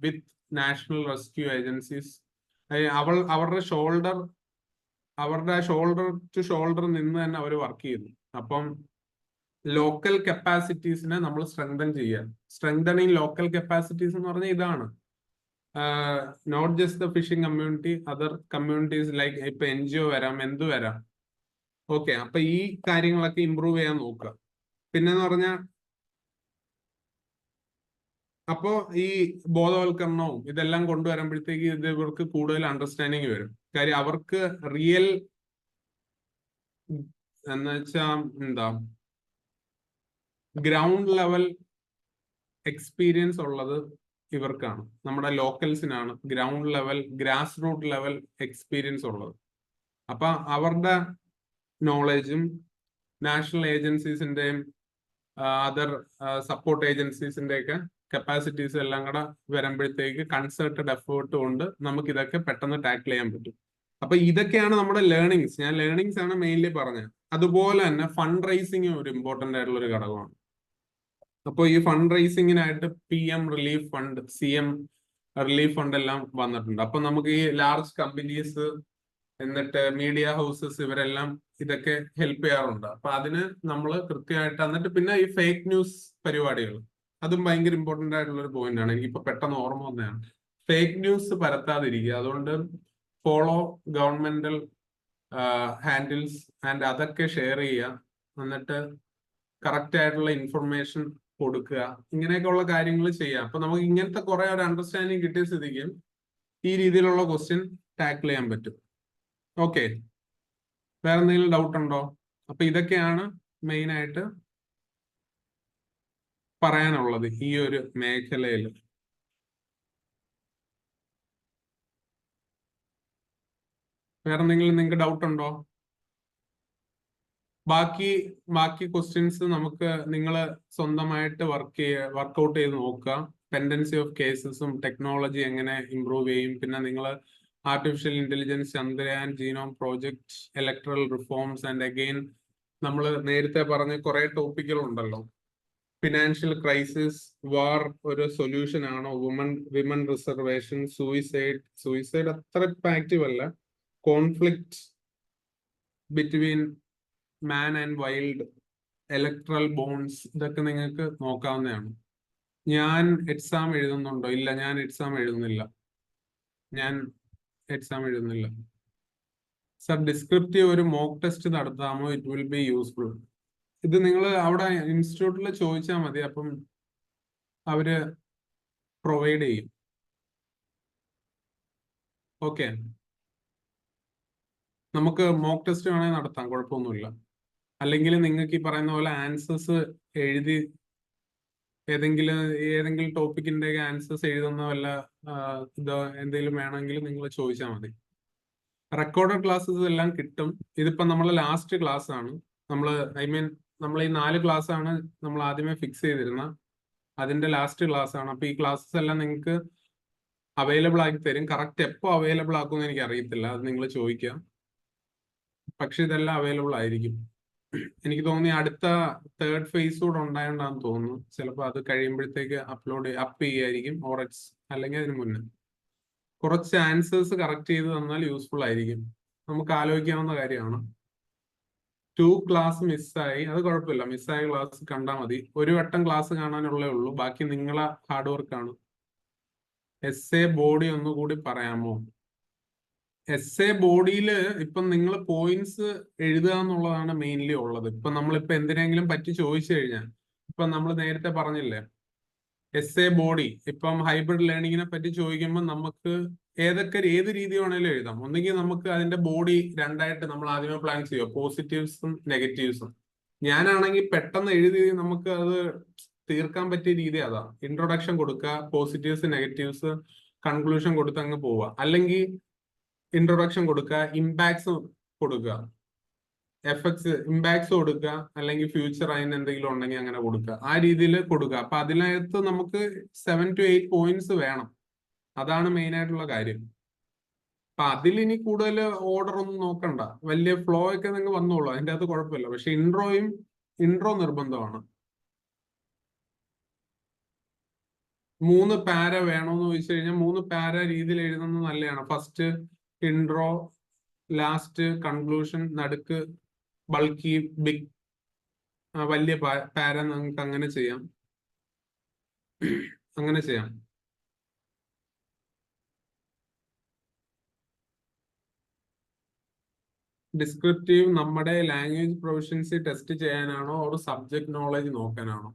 with national rescue agencies. അവരുടെ ഷോൾഡർ ടു ഷോൾഡർ നിന്ന് തന്നെ അവർ വർക്ക് ചെയ്തു. അപ്പം ലോക്കൽ കപ്പാസിറ്റീസിനെ നമ്മൾ സ്ട്രെങ്തൻ ചെയ്യുക. സ്ട്രെങ്തനിങ് ലോക്കൽ കപ്പാസിറ്റീസ് എന്ന് പറഞ്ഞാൽ ഇതാണ്, not just the fishing community, other communities like ഇപ്പൊ NGO വരാം, എന്ത് വരാം. ഓക്കെ, അപ്പൊ ഈ കാര്യങ്ങളൊക്കെ ഇമ്പ്രൂവ് ചെയ്യാൻ നോക്കുക. പിന്നെന്ന് പറഞ്ഞാൽ അപ്പോ ഈ ബോധവൽക്കരണവും ഇതെല്ലാം കൊണ്ടുവരുമ്പോഴത്തേക്ക് ഇത് ഇവർക്ക് കൂടുതൽ അണ്ടർസ്റ്റാൻഡിങ് വരും. കാര്യം അവർക്ക് റിയൽ എന്ന് വെച്ചാ ഗ്രൗണ്ട് ലെവൽ എക്സ്പീരിയൻസ് ഉള്ളത് ഇവർക്കാണ്, നമ്മുടെ ലോക്കൽസിനാണ് ground level, grass root level experience ഉള്ളത്. അപ്പൊ അവരുടെ നോളജും നാഷണൽ ഏജൻസീസിന്റെയും അതർ സപ്പോർട്ട് ഏജൻസീസിന്റെ ഒക്കെ കപ്പാസിറ്റീസ് എല്ലാം കൂടെ വരുമ്പോഴത്തേക്ക് കൺസേർട്ടഡ് എഫേർട്ട് കൊണ്ട് നമുക്ക് ഇതൊക്കെ പെട്ടെന്ന് ടാക്കിൾ ചെയ്യാൻ പറ്റും. അപ്പൊ ഇതൊക്കെയാണ് നമ്മുടെ ലേണിങ്സ്. ഞാൻ ലേണിങ്സ് ആണ് മെയിൻലി പറഞ്ഞത്. അതുപോലെ തന്നെ ഫണ്ട് റൈസിങ് ഒരു ഇമ്പോർട്ടന്റ് ആയിട്ടുള്ള ഒരു ഘടകമാണ്. അപ്പോൾ ഈ ഫണ്ട് റൈസിങ്ങിനായിട്ട് PM relief fund, CM relief fund എല്ലാം വന്നിട്ടുണ്ട്. അപ്പൊ നമുക്ക് ഈ ലാർജ് കമ്പനീസ്, എന്നിട്ട് മീഡിയ ഹൗസസ്, ഇവരെല്ലാം ഇതൊക്കെ ഹെൽപ്പ് ചെയ്യാറുണ്ട്. അപ്പൊ അതിന് നമ്മൾ കൃത്യമായിട്ട്, എന്നിട്ട് പിന്നെ ഈ ഫേക്ക് ന്യൂസ് പരിപാടികൾ, അതും ഭയങ്കര ഇമ്പോർട്ടന്റ് ആയിട്ടുള്ള ഒരു പോയിന്റ് ആണ്. എനിക്കിപ്പോ പെട്ടെന്ന് ഓർമ്മ വന്നതാണ്. ഫേക്ക് ന്യൂസ് പരത്താതിരിക്കുക. അതുകൊണ്ട് ഫോളോ ഗവൺമെന്റൽ ഹാൻഡിൽസ് ആൻഡ് അതൊക്കെ ഷെയർ ചെയ്യുക, എന്നിട്ട് കറക്റ്റ് ആയിട്ടുള്ള ഇൻഫർമേഷൻ കൊടുക്കുക. ഇങ്ങനെയൊക്കെയുള്ള കാര്യങ്ങൾ ചെയ്യുക. അപ്പൊ നമുക്ക് ഇങ്ങനത്തെ കുറെ ഒരു അണ്ടർസ്റ്റാൻഡിങ് കിട്ടിയ സ്ഥിതിക്ക് ഈ രീതിയിലുള്ള ക്വസ്റ്റ്യൻ ടാക്കിൾ ചെയ്യാൻ പറ്റും. ഓക്കെ, വേറെ എന്തെങ്കിലും ഡൗട്ട് ഉണ്ടോ? അപ്പൊ ഇതൊക്കെയാണ് മെയിൻ ആയിട്ട് പറയാനുള്ളത് ഈ ഒരു മേഖലയിൽ. വേറെ എന്തെങ്കിലും നിങ്ങൾക്ക് ഡൗട്ട് ഉണ്ടോ? ബാക്കി ക്വസ്റ്റ്യൻസ് നമുക്ക് നിങ്ങൾ സ്വന്തമായിട്ട് വർക്ക്ഔട്ട് ചെയ്ത് നോക്കുക. പെൻഡൻസി ഓഫ് കേസസും ടെക്നോളജി എങ്ങനെ ഇംപ്രൂവ് ചെയ്യും, പിന്നെ നിങ്ങൾ artificial intelligence, Chandrayaan, genome project, electoral reforms and again നമ്മൾ നേരത്തെ പറഞ്ഞ കുറെ ടോപ്പിക്കുകൾ ഉണ്ടല്ലോ. ഫിനാൻഷ്യൽ ക്രൈസിസ്, വാർ ഒരു സൊല്യൂഷൻ ആണോ, വിമൻ റിസർവേഷൻ, സൂയിസൈഡ് അത്ര ആക്റ്റീവ് അല്ല, conflict between man and wild electoral bonds, ഇതൊക്കെ നിങ്ങൾക്ക് നോക്കാവുന്നതാണ്. ഞാൻ എക്സാം എഴുതുന്നുണ്ടോ? ഇല്ല, ഞാൻ എക്സാം എഴുതുന്നില്ല. സർ, ഡിസ്ക്രിപ്റ്റീവ് ഒരു മോക്ക് ടെസ്റ്റ് നടത്താമോ? It will be useful. ഇത് നിങ്ങൾ അവിടെ ഇൻസ്റ്റിറ്റ്യൂട്ടിൽ ചോദിച്ചാൽ മതി, അപ്പം അവര് പ്രൊവൈഡ് ചെയ്യും. ഓക്കെ, നമുക്ക് മോക്ക് ടെസ്റ്റ് വേണമെങ്കിൽ നടത്താം, കുഴപ്പമൊന്നുമില്ല. അല്ലെങ്കിൽ നിങ്ങൾക്ക് ഈ പറയുന്ന പോലെ ആൻസേഴ്സ് എഴുതി ഏതെങ്കിലും ടോപ്പിക്കിന്റെ ആൻസേഴ്സ് എഴുതുന്ന വല്ല ഇതോ എന്തെങ്കിലും വേണമെങ്കിൽ നിങ്ങൾ ചോദിച്ചാൽ മതി. റെക്കോർഡഡ് ക്ലാസ്സസ് എല്ലാം കിട്ടും. ഇതിപ്പോ നമ്മളെ ലാസ്റ്റ് ക്ലാസ് ആണ്. നമ്മൾ ഈ 4 ക്ലാസ് ആണ് നമ്മൾ ആദ്യമേ ഫിക്സ് ചെയ്തിരുന്ന, അതിന്റെ ലാസ്റ്റ് ക്ലാസ് ആണ്. അപ്പൊ ഈ ക്ലാസ്സസ് എല്ലാം നിങ്ങൾക്ക് അവൈലബിൾ ആക്കി തരും. കറക്റ്റ് എപ്പോ അവൈലബിൾ ആക്കുമെന്ന് എനിക്ക് അറിയത്തില്ല, അത് നിങ്ങൾ ചോദിക്കാം. പക്ഷെ ഇതെല്ലാം അവൈലബിൾ ആയിരിക്കും. എനിക്ക് തോന്നി അടുത്ത 3rd ഫേസ് കൂടെ ഉണ്ടായോണ്ടാന്ന് തോന്നുന്നു. ചിലപ്പോൾ അത് കഴിയുമ്പോഴത്തേക്ക് അപ്പ് ചെയ്യായിരിക്കും, അല്ലെങ്കിൽ അതിന് മുന്നേ കുറച്ച് ആൻസേഴ്സ് കറക്റ്റ് ചെയ്ത് തന്നാൽ യൂസ്ഫുൾ ആയിരിക്കും. നമുക്ക് ആലോചിക്കാവുന്ന കാര്യമാണ്. 2 ക്ലാസ് മിസ്സായി, അത് കുഴപ്പമില്ല. മിസ്സായ ക്ലാസ് കണ്ടാൽ മതി. ഒരു വട്ടം ക്ലാസ് കാണാനുള്ളേ ഉള്ളൂ, ബാക്കി നിങ്ങളെ ഹാർഡ് വർക്കാണ്. എസ് എ ബോഡി ഒന്നുകൂടി പറയാമോ? എസ് എ ബോഡിയിൽ ഇപ്പം നിങ്ങൾ പോയിന്റ്സ് എഴുതുക എന്നുള്ളതാണ് മെയിൻലി ഉള്ളത്. ഇപ്പൊ നമ്മളിപ്പോ എന്തിനെങ്കിലും പറ്റി ചോദിച്ചു കഴിഞ്ഞാൽ, ഇപ്പൊ നമ്മൾ നേരത്തെ പറഞ്ഞില്ലേ എസ് എ ബോഡി, ഇപ്പം ഹൈബ്രിഡ് ലേണിങ്ങിനെ പറ്റി ചോദിക്കുമ്പോൾ നമുക്ക് ഏത് രീതി വേണേലും എഴുതാം. ഒന്നുകിൽ നമുക്ക് അതിന്റെ ബോഡി രണ്ടായിട്ട് നമ്മൾ ആദ്യമേ പ്ലാൻ ചെയ്യുക, പോസിറ്റീവ്സും നെഗറ്റീവ്സും. ഞാനാണെങ്കിൽ പെട്ടെന്ന് എഴുതി നമുക്ക് അത് തീർക്കാൻ പറ്റിയ രീതി അതാ. ഇൻട്രൊഡക്ഷൻ കൊടുക്കുക, പോസിറ്റീവ്സ് നെഗറ്റീവ്സ്, കൺക്ലൂഷൻ കൊടുത്ത് അങ്ങ് പോവുക. അല്ലെങ്കിൽ ഇൻട്രൊഡക്ഷൻ കൊടുക്കുക, ഇമ്പാക്ട്സ് കൊടുക്കുക, ഇമ്പാക്ട്സ് കൊടുക്കുക, അല്ലെങ്കിൽ ഫ്യൂച്ചർ അതിന് എന്തെങ്കിലും ഉണ്ടെങ്കിൽ അങ്ങനെ കൊടുക്കുക. ആ രീതിയിൽ കൊടുക്കുക. അപ്പൊ അതിനകത്ത് നമുക്ക് 7 to 8 പോയിന്റ്സ് വേണം. അതാണ് മെയിൻ ആയിട്ടുള്ള കാര്യം. അപ്പൊ അതിലിനി കൂടുതൽ ഓർഡർ ഒന്നും നോക്കണ്ട, വലിയ ഫ്ലോ ഒക്കെ നിങ്ങൾ വന്നോളൂ, അതിന്റെ അകത്ത് കുഴപ്പമില്ല. പക്ഷെ ഇൻട്രോ നിർബന്ധമാണ്. 3 പാര വേണോന്ന് ചോദിച്ചു കഴിഞ്ഞാൽ 3 പാര രീതിയിൽ എഴുതുന്നത് നല്ലതാണ്. ഫസ്റ്റ് ഇൻട്രോ, ലാസ്റ്റ് കൺക്ലൂഷൻ, നടുക്ക് ബൾക്കി ബിഗ് വലിയ പാര. നിങ്ങൾക്ക് അങ്ങനെ ചെയ്യാം. ഡിസ്ക്രിപ്റ്റീവ് നമ്മുടെ ലാംഗ്വേജ് പ്രൊഫഷൻസി ടെസ്റ്റ് ചെയ്യാനാണോ ഒരു സബ്ജക്ട് നോളജ് നോക്കാനാണോ?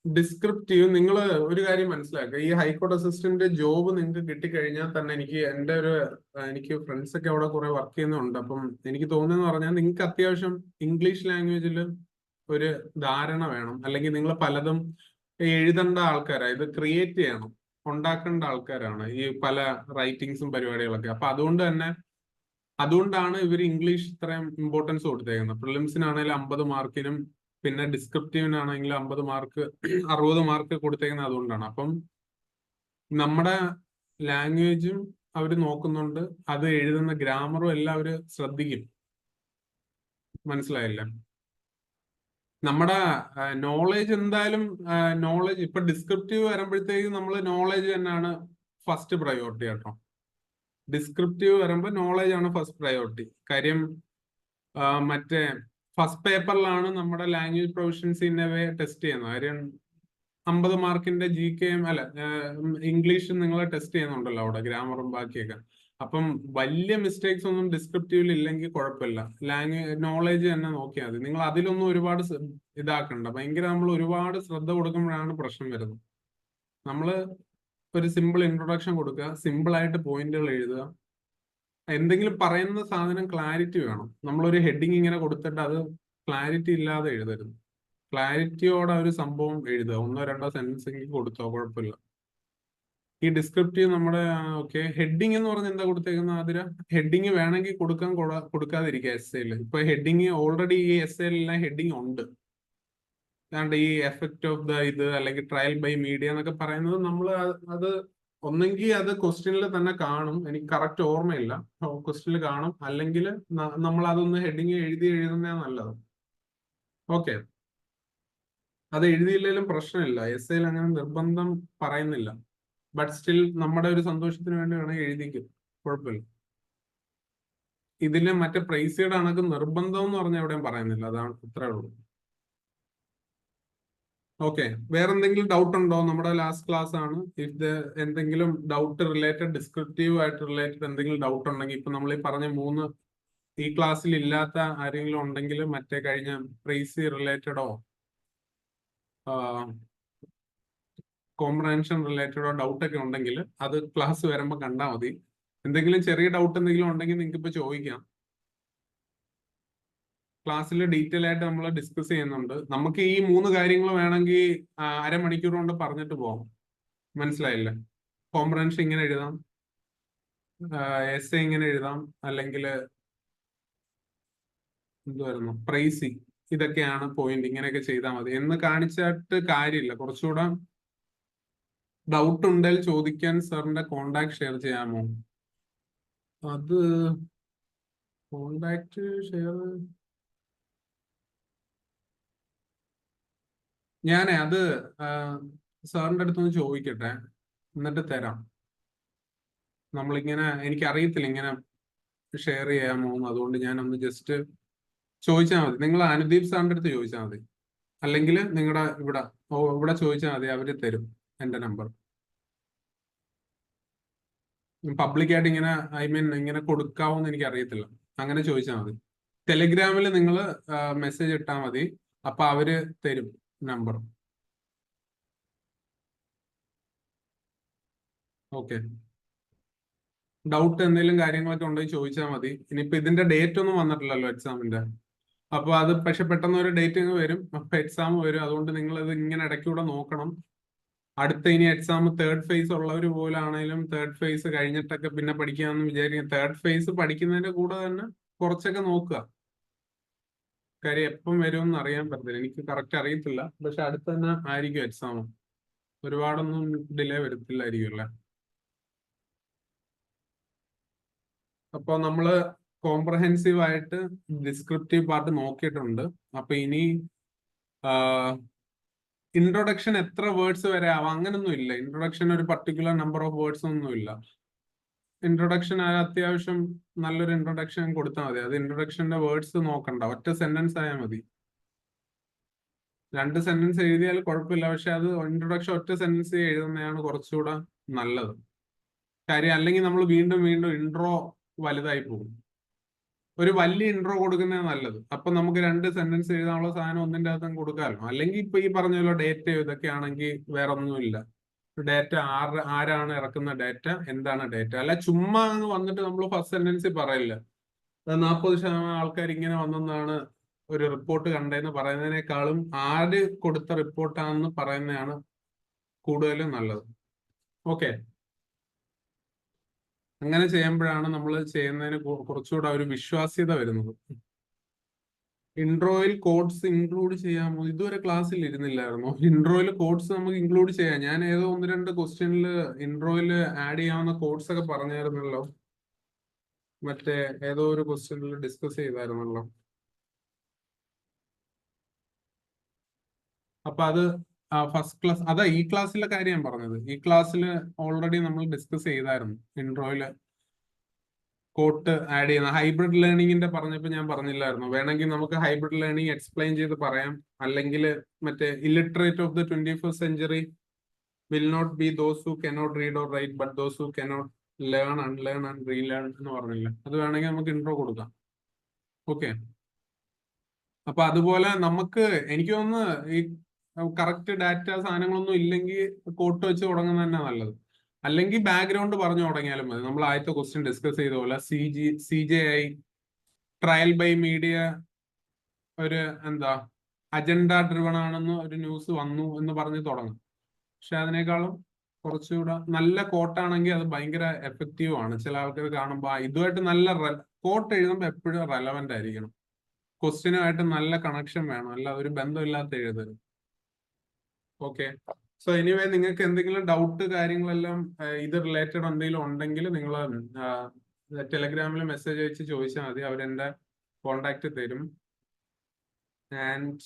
ഡിസ്ക്രിപ്റ്റീവ് നിങ്ങൾ ഒരു കാര്യം മനസ്സിലാക്കുക, ഈ ഹൈക്കോർട്ട് അസിസ്റ്റന്റ് ജോബ് നിങ്ങൾക്ക് കിട്ടിക്കഴിഞ്ഞാൽ തന്നെ എനിക്ക് ഫ്രണ്ട്സ് ഒക്കെ അവിടെ കുറെ വർക്ക് ചെയ്യുന്നുണ്ട്. അപ്പം എനിക്ക് തോന്നുന്നതെന്ന് പറഞ്ഞാൽ നിങ്ങൾക്ക് അത്യാവശ്യം ഇംഗ്ലീഷ് ലാംഗ്വേജിൽ ഒരു ധാരണ വേണം. അല്ലെങ്കിൽ നിങ്ങൾ പലതും എഴുതേണ്ട ആൾക്കാരാണ്, ഇത് ക്രിയേറ്റ് ചെയ്യണം, ഉണ്ടാക്കേണ്ട ആൾക്കാരാണ് ഈ പല റൈറ്റിങ്സും പരിപാടികളൊക്കെ. അപ്പൊ അതുകൊണ്ടാണ് ഇവർ ഇംഗ്ലീഷ് ഇത്രയും ഇമ്പോർട്ടൻസ് കൊടുത്തേക്കുന്നത്. പ്രിലിംസിനാണെങ്കിലും 50 മാർക്കിനും പിന്നെ ഡിസ്ക്രിപ്റ്റീവിനാണെങ്കിൽ 50 മാർക്ക് 60 മാർക്ക് കൊടുത്തേക്കുന്നത് അതുകൊണ്ടാണ്. അപ്പം നമ്മുടെ ലാംഗ്വേജും അവർ നോക്കുന്നുണ്ട്, അത് എഴുതുന്ന ഗ്രാമറും എല്ലാം അവർ ശ്രദ്ധിക്കും. മനസ്സിലായില്ല? നമ്മുടെ നോളേജ് എന്തായാലും ഇപ്പൊ ഡിസ്ക്രിപ്റ്റീവ് വരുമ്പോഴത്തേക്ക് നമ്മൾ നോളേജ് തന്നെയാണ് ഫസ്റ്റ് പ്രയോറിറ്റി കേട്ടോ. ഡിസ്ക്രിപ്റ്റീവ് വരുമ്പോൾ നോളേജ് ആണ് ഫസ്റ്റ് പ്രയോറിറ്റി. കാര്യം മറ്റേ ഫസ്റ്റ് പേപ്പറിലാണ് നമ്മുടെ ലാംഗ്വേജ് പ്രൊഫഷൻസിനെ ടെസ്റ്റ് ചെയ്യുന്നത്. കാര്യം 50 മാർക്കിന്റെ GK അല്ല ഇംഗ്ലീഷ് നിങ്ങളെ ടെസ്റ്റ് ചെയ്യുന്നുണ്ടല്ലോ അവിടെ, ഗ്രാമറും ബാക്കിയൊക്കെ. അപ്പം വലിയ മിസ്റ്റേക്സ് ഒന്നും ഡിസ്ക്രിപ്റ്റീവിൽ ഇല്ലെങ്കിൽ കുഴപ്പമില്ല, നോളേജ് തന്നെ നോക്കിയാൽ മതി. നിങ്ങൾ അതിലൊന്നും ഒരുപാട് ഇതാക്കണ്ട. നമ്മൾ ഒരുപാട് ശ്രദ്ധ കൊടുക്കുമ്പോഴാണ് പ്രശ്നം വരുന്നത്. നമ്മൾ ഒരു സിമ്പിൾ ഇൻട്രൊഡക്ഷൻ കൊടുക്കുക, സിമ്പിൾ ആയിട്ട് പോയിന്റുകൾ എഴുതുക. എന്തെങ്കിലും പറയുന്ന സാധനം ക്ലാരിറ്റി വേണം. നമ്മളൊരു ഹെഡിങ് ഇങ്ങനെ കൊടുത്തിട്ട് അത് ക്ലാരിറ്റി ഇല്ലാതെ എഴുതരുത്. ക്ലാരിറ്റിയോടെ ഒരു സംഭവം എഴുതുക, 1-2 സെന്റൻസ് എങ്കിലും കൊടുത്തോ, കുഴപ്പമില്ല. ഈ ഡിസ്ക്രിപ്റ്റീവ് നമ്മുടെ ഹെഡിങ് എന്ന് പറഞ്ഞാൽ എന്താ കൊടുത്തേക്കുന്ന ആതിര? ഹെഡിങ് വേണമെങ്കിൽ കൊടുക്കാതിരിക്കുക എസ്സേയിൽ. ഇപ്പൊ ഹെഡിങ് ഓൾറെഡി ഈ എസ്സേയിലെല്ലാം ഹെഡിങ് ഉണ്ട്. അതാണ്ട് ഈ എഫക്ട് ഓഫ് ഇത് അല്ലെങ്കിൽ ട്രയൽ ബൈ മീഡിയ എന്നൊക്കെ പറയുന്നത് നമ്മൾ അത് ഒന്നെങ്കിൽ അത് ക്വസ്റ്റ്യനിൽ തന്നെ കാണും, എനിക്ക് കറക്റ്റ് ഓർമ്മയില്ല, ക്വസ്റ്റ്യനിൽ കാണും. അല്ലെങ്കിൽ നമ്മൾ അതൊന്ന് ഹെഡിങ് എഴുതുന്നതാണ് നല്ലത്. ഓക്കെ, അത് എഴുതിയില്ലെങ്കിലും പ്രശ്നമില്ല, എസ്സേയിൽ അങ്ങനെ നിർബന്ധം പറയുന്നില്ല. ബട്ട് സ്റ്റിൽ നമ്മുടെ ഒരു സന്തോഷത്തിന് വേണ്ടി വേണമെങ്കിൽ എഴുതിക്കും, കുഴപ്പമില്ല. ഇതില് മറ്റേ പ്രൈസിയുടെ കണക്ക് നിർബന്ധം എന്ന് പറഞ്ഞാൽ എവിടെയും പറയുന്നില്ല, അതാണ് ഇത്രേ ഉള്ളൂ. ഓക്കെ, വേറെ എന്തെങ്കിലും ഡൗട്ട് ഉണ്ടോ? നമ്മുടെ ലാസ്റ്റ് ക്ലാസ് ആണ്. ഇഫ് എന്തെങ്കിലും ഡൗട്ട് റിലേറ്റഡ്, ഡിസ്ക്രിപ്റ്റീവ് ആയിട്ട് റിലേറ്റഡ് എന്തെങ്കിലും ഡൗട്ട് ഉണ്ടെങ്കിൽ, ഇപ്പൊ നമ്മൾ ഈ പറഞ്ഞ 3 ഈ ക്ലാസ്സിൽ ഇല്ലാത്ത ആരെങ്കിലും ഉണ്ടെങ്കിൽ മറ്റേ കഴിഞ്ഞ പ്രൈസി റിലേറ്റഡോ കോംപ്രഹെൻഷൻ റിലേറ്റഡോ ഡൗട്ട് ഒക്കെ ഉണ്ടെങ്കിൽ അത് ക്ലാസ് വരുമ്പോൾ കണ്ടാൽ മതി. എന്തെങ്കിലും ചെറിയ ഡൗട്ട് എന്തെങ്കിലും ഉണ്ടെങ്കിൽ നിങ്ങൾക്ക് ഇപ്പൊ ചോദിക്കാം. ക്ലാസ്സിൽ ഡീറ്റെയിൽ ആയിട്ട് നമ്മൾ ഡിസ്കസ് ചെയ്യുന്നുണ്ട്. നമുക്ക് ഈ 3 കാര്യങ്ങൾ വേണമെങ്കിൽ അരമണിക്കൂർ കൊണ്ട് പറഞ്ഞിട്ട് പോകാം. മനസ്സിലായില്ലേ? കോംപ്രഹെൻഷൻ ഇങ്ങനെ എഴുതാം, എസ് ഇങ്ങനെ എഴുതാം, അല്ലെങ്കിൽ എന്തുവായിരുന്നു പ്രൈസി, ഇതൊക്കെയാണ് പോയിന്റ്, ഇങ്ങനെയൊക്കെ ചെയ്താൽ മതി എന്ന് കാണിച്ചിട്ട് കാര്യമില്ല. കുറച്ചുകൂടെ ഡൗട്ട് ഉണ്ടെങ്കിൽ ചോദിക്കാൻ സാറിന്റെ കോണ്ടാക്ട് ഷെയർ ചെയ്യാമോ? അത് കോണ്ടാക്ട് ഷെയർ ഞാനേ അത് സാറിന്റെ അടുത്തൊന്ന് ചോദിക്കട്ടെ, എന്നിട്ട് തരാം. നമ്മളിങ്ങനെ എനിക്കറിയത്തില്ല ഇങ്ങനെ ഷെയർ ചെയ്യാമോ എന്ന്. അതുകൊണ്ട് ഞാനൊന്ന് ജസ്റ്റ് ചോദിച്ചാൽ മതി. നിങ്ങൾ അനുദീപ് സാറിന്റെ അടുത്ത് ചോദിച്ചാൽ മതി, അല്ലെങ്കിൽ നിങ്ങളുടെ ഇവിടെ ചോദിച്ചാൽ മതി, അവര് തരും എന്റെ നമ്പർ. പബ്ലിക്കായിട്ട് ഇങ്ങനെ ഇങ്ങനെ കൊടുക്കാവോന്ന് എനിക്ക് അറിയത്തില്ല. അങ്ങനെ ചോദിച്ചാൽ മതി. ടെലിഗ്രാമിൽ നിങ്ങൾ മെസ്സേജ് ഇട്ടാൽ മതി, അപ്പൊ അവര് തരും നമ്പർ. ഓക്കെ, ഡൗട്ട് എന്തെങ്കിലും കാര്യങ്ങളൊക്കെ ഉണ്ടെങ്കിൽ ചോദിച്ചാൽ മതി. ഇനിയിപ്പോ ഇതിന്റെ ഡേറ്റ് ഒന്നും വന്നിട്ടില്ലല്ലോ എക്സാമിന്റെ. അപ്പൊ അത് പക്ഷെ പെട്ടെന്ന് ഒരു ഡേറ്റ് വരും, അപ്പൊ എക്സാം വരും. അതുകൊണ്ട് നിങ്ങൾ ഇത് ഇങ്ങനെ ഇടയ്ക്കൂടെ നോക്കണം. അടുത്ത ഇനി എക്സാം തേർഡ് ഫേസ് ഉള്ളവർ പോലാണേലും തേർഡ് ഫേസ് കഴിഞ്ഞിട്ടൊക്കെ പിന്നെ പഠിക്കാമെന്ന് വിചാരിക്കും. തേർഡ് ഫേസ് പഠിക്കുന്നതിന്റെ കൂടെ തന്നെ കുറച്ചൊക്കെ നോക്കുക. കാര്യം എപ്പം വരുമെന്ന് അറിയാൻ പറ്റില്ല, എനിക്ക് കറക്റ്റ് അറിയത്തില്ല. പക്ഷെ അടുത്ത് തന്നെ ആയിരിക്കും എക്സാം, ഒരുപാടൊന്നും ഡിലേ വരത്തില്ലായിരിക്കും അല്ലേ. അപ്പൊ നമ്മള് കോംപ്രഹെൻസീവ് ആയിട്ട് ഡിസ്ക്രിപ്റ്റീവ് പാർട്ട് നോക്കിയിട്ടുണ്ട്. അപ്പൊ ഇനി ഇൻട്രൊഡക്ഷൻ എത്ര വേർഡ്സ് വരെ ആവാം അങ്ങനൊന്നും ഇല്ല. ഇൻട്രൊഡക്ഷൻ ഒരു പർട്ടിക്കുലർ നമ്പർ ഓഫ് വേർഡ്സ് ഒന്നും ഇല്ല. ഇൻട്രൊഡക്ഷൻ അത്യാവശ്യം നല്ലൊരു ഇൻട്രൊഡക്ഷൻ കൊടുത്താൽ മതി. അത് ഇൻട്രൊഡക്ഷന്റെ വേർഡ്സ് നോക്കണ്ട, ഒറ്റ സെന്റൻസ് ആയാൽ മതി. 2 സെന്റൻസ് എഴുതിയാൽ കുഴപ്പമില്ല, പക്ഷെ അത് ഇൻട്രൊഡക്ഷൻ ഒറ്റ സെന്റൻസ് എഴുതുന്നതാണ് കുറച്ചുകൂടെ നല്ലത്. കാര്യം അല്ലെങ്കിൽ നമ്മൾ വീണ്ടും വീണ്ടും ഇൻട്രോ വലുതായി പോകും. ഒരു വലിയ ഇൻട്രോ കൊടുക്കുന്നതാണ് നല്ലത്. അപ്പൊ നമുക്ക് 2 സെന്റൻസ് എഴുതാനുള്ള സാധനം ഒന്നിന്റെ അകത്തും കൊടുക്കാമല്ലോ. അല്ലെങ്കിൽ ഇപ്പൊ ഈ പറഞ്ഞ പോലെ ഡേറ്റ ഇതൊക്കെ ആണെങ്കിൽ വേറെ ഒന്നുമില്ല. ഡേറ്റ ആരാണ് ഇറക്കുന്ന ഡേറ്റ, എന്താണ് ഡേറ്റ, അല്ല ചുമ്മാ അങ്ങ് വന്നിട്ട് നമ്മൾ ഫസ്റ്റ് സെന്റൻസിൽ പറയില്ല 40% ആൾക്കാർ ഇങ്ങനെ വന്നെന്നാണ് ഒരു റിപ്പോർട്ട് കണ്ടതെന്ന് പറയുന്നതിനേക്കാളും ആര് കൊടുത്ത റിപ്പോർട്ടാണെന്ന് പറയുന്നതാണ് കൂടുതലും നല്ലത്. ഓക്കെ, അങ്ങനെ ചെയ്യുമ്പോഴാണ് നമ്മൾ ചെയ്യുന്നതിന് കുറച്ചുകൂടെ ഒരു വിശ്വാസ്യത വരുന്നത്. ഇൻട്രോയിൽ കോഡ്സ് ഇൻക്ലൂഡ് ചെയ്യാമോ? ഇതുവരെ ക്ലാസ്സിൽ ഇരുന്നില്ലായിരുന്നോ? ഇൻട്രോയിൽ കോഡ്സ് നമുക്ക് ഇൻക്ലൂഡ് ചെയ്യാം. ഞാൻ ഏതോ 1-2 ക്വസ്റ്റ്യനിൽ ഇൻട്രോയിൽ ആഡ് ചെയ്യാവുന്ന കോഡ്സ് ഒക്കെ പറഞ്ഞായിരുന്നല്ലോ. മറ്റേ ഏതോ ഒരു ക്വസ്റ്റ്യനിൽ ഡിസ്കസ് ചെയ്തായിരുന്നല്ലോ. അപ്പൊ അത് ഫസ്റ്റ് ക്ലാസ് അതാ ഈ ക്ലാസ്സിലെ കാര്യം ഞാൻ പറഞ്ഞത്. ഈ ക്ലാസ്സിൽ ഓൾറെഡി നമ്മൾ ഡിസ്കസ് ചെയ്തായിരുന്നു ഇൻട്രോയില് കോട്ട് ആഡ് ചെയ്യുന്ന. ഹൈബ്രിഡ് ലേണിംഗിന്റെ പറഞ്ഞപ്പോൾ ഞാൻ പറഞ്ഞില്ലായിരുന്നു, വേണമെങ്കിൽ നമുക്ക് ഹൈബ്രിഡ് ലേണിംഗ് എക്സ്പ്ലെയിൻ ചെയ്ത് പറയാം. അല്ലെങ്കിൽ മറ്റേ illiterate of the 21st century will not be those who cannot read or write but those who cannot learn, unlearn and relearn എന്ന് പറഞ്ഞില്ല. അത് വേണമെങ്കിൽ നമുക്ക് ഇൻട്രോ കൊടുക്കാം. ഓക്കെ, അപ്പൊ അതുപോലെ നമുക്ക് എനിക്ക് തോന്നുന്നു ഈ കറക്റ്റ് ഡാറ്റ സാധനങ്ങളൊന്നും ഇല്ലെങ്കിൽ കോട്ട് വെച്ച് തുടങ്ങുന്നത് തന്നെ നല്ലത്. അല്ലെങ്കിൽ ബാക്ക്ഗ്രൗണ്ട് പറഞ്ഞു തുടങ്ങിയാലും മതി. നമ്മൾ ആദ്യത്തെ ക്വസ്റ്റ്യൻ ഡിസ്കസ് ചെയ്ത പോലെ CJI ട്രയൽ ബൈ മീഡിയ ഒരു എന്താ അജണ്ട ഡ്രിവൺ ആണെന്ന് ഒരു ന്യൂസ് വന്നു എന്ന് പറഞ്ഞ് തുടങ്ങും. പക്ഷെ അതിനേക്കാളും കുറച്ചുകൂടെ നല്ല കോട്ടാണെങ്കിൽ അത് ഭയങ്കര എഫക്റ്റീവ് ആണ്. ചില ആൾക്കാർ കാണുമ്പോൾ ഇതുമായിട്ട് നല്ല കോട്ട് എഴുതുമ്പോൾ എപ്പോഴും റെലവെന്റ് ആയിരിക്കണം. ക്വസ്റ്റ്യനുമായിട്ട് നല്ല കണക്ഷൻ വേണം, അല്ല ഒരു ബന്ധമില്ലാത്ത എഴുതരുത്. ഓക്കെ, സോ എനിവേ നിങ്ങൾക്ക് എന്തെങ്കിലും ഡൗട്ട് കാര്യങ്ങളെല്ലാം ഇത് റിലേറ്റഡ് എന്തെങ്കിലും ഉണ്ടെങ്കിൽ നിങ്ങൾ ടെലഗ്രാമിൽ മെസ്സേജ് അയച്ച് ചോദിച്ചാൽ മതി, അവരെന്റെ കോണ്ടാക്ട് തരും. And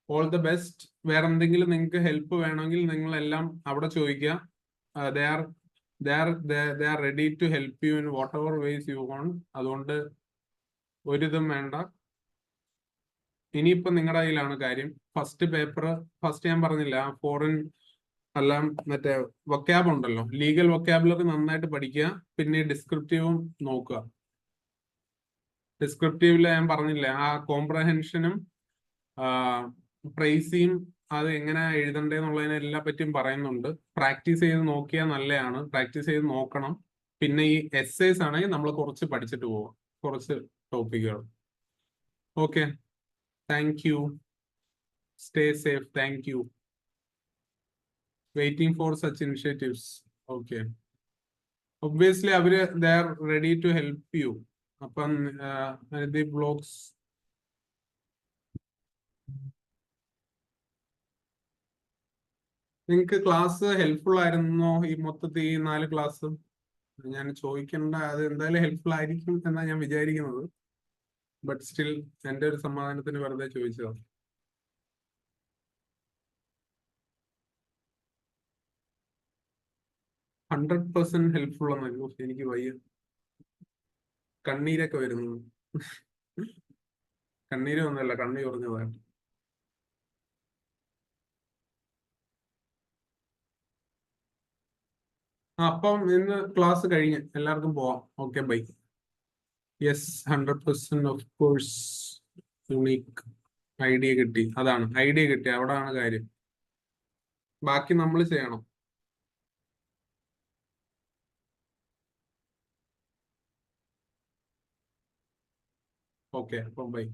all the best. വേറെ എന്തെങ്കിലും നിങ്ങൾക്ക് ഹെൽപ്പ് വേണമെങ്കിൽ നിങ്ങൾ എല്ലാം അവിടെ ചോദിക്കുക. they are ready to help you in whatever ways you want. അതുകൊണ്ട് ഒരിതും വേണ്ട. ഇനിയിപ്പോ നിങ്ങളുടെ കയ്യിലാണ് കാര്യം. ഫസ്റ്റ് പേപ്പർ, ഫസ്റ്റ് ഞാൻ പറഞ്ഞില്ല, ആ ഫോറിൻ എല്ലാം മറ്റേ വൊക്കാബ് ഉണ്ടല്ലോ, ലീഗൽ വൊക്കാബുലറി നന്നായിട്ട് പഠിക്കുക. പിന്നെ ഡിസ്ക്രിപ്റ്റീവും നോക്കുക. ഡിസ്ക്രിപ്റ്റീവില് ഞാൻ പറഞ്ഞില്ലേ, ആ കോംപ്രഹെൻഷനും പ്രൈസിയും അത് എങ്ങനെ എഴുതണ്ടേന്നുള്ളതിനെ എല്ലാ പറ്റിയും പറയുന്നുണ്ട്. പ്രാക്ടീസ് ചെയ്ത് നോക്കിയാൽ നല്ലതാണ്. പ്രാക്ടീസ് ചെയ്ത് നോക്കണം. പിന്നെ ഈ എസ്സേസ് ആണെങ്കിൽ നമ്മൾ കുറച്ച് പഠിച്ചിട്ട് പോവാം, കുറച്ച് ടോപ്പിക്കുകൾ. Okay, thank you. Stay safe. Thank you. Waiting for such initiatives. Okay, obviously അവര് they are ready to help you. അപ്പം ദി ബ്ലോഗ്സ് നിങ്ങൾക്ക് ക്ലാസ് ഹെൽപ്ഫുൾ ആയിരുന്നോ? ഈ മൊത്തത്തിൽ ഈ 4 ക്ലാസ് ഞാൻ ചോദിക്കേണ്ട, അത് എന്തായാലും ഹെൽപ്ഫുൾ ആയിരിക്കും എന്നാണ് ഞാൻ വിചാരിക്കുന്നത്. ബട്ട് സ്റ്റിൽ എന്റെ ഒരു സമാധാനത്തിന് വെറുതെ ചോദിച്ചതാണ്. %100% ഹെൽപ്ഫുൾ എന്നല്ലോ, എനിക്ക് വയ്യ, കണ്ണീരൊക്കെ വരുന്നു. കണ്ണീര് വന്നല്ല, കണ്ണീർ പറഞ്ഞതാണ്. അപ്പം ഇന്ന് ക്ലാസ് കഴിഞ്ഞ് എല്ലാവർക്കും പോവാം. Okay, bye. Yes, 100% of course. Unique idea കിട്ടി. അതാണ് ഐഡിയ കിട്ടി, അവിടാണ് കാര്യം. ബാക്കി നമ്മൾ ചെയ്യണം. ഓക്കെ, അപ്പം ബൈ.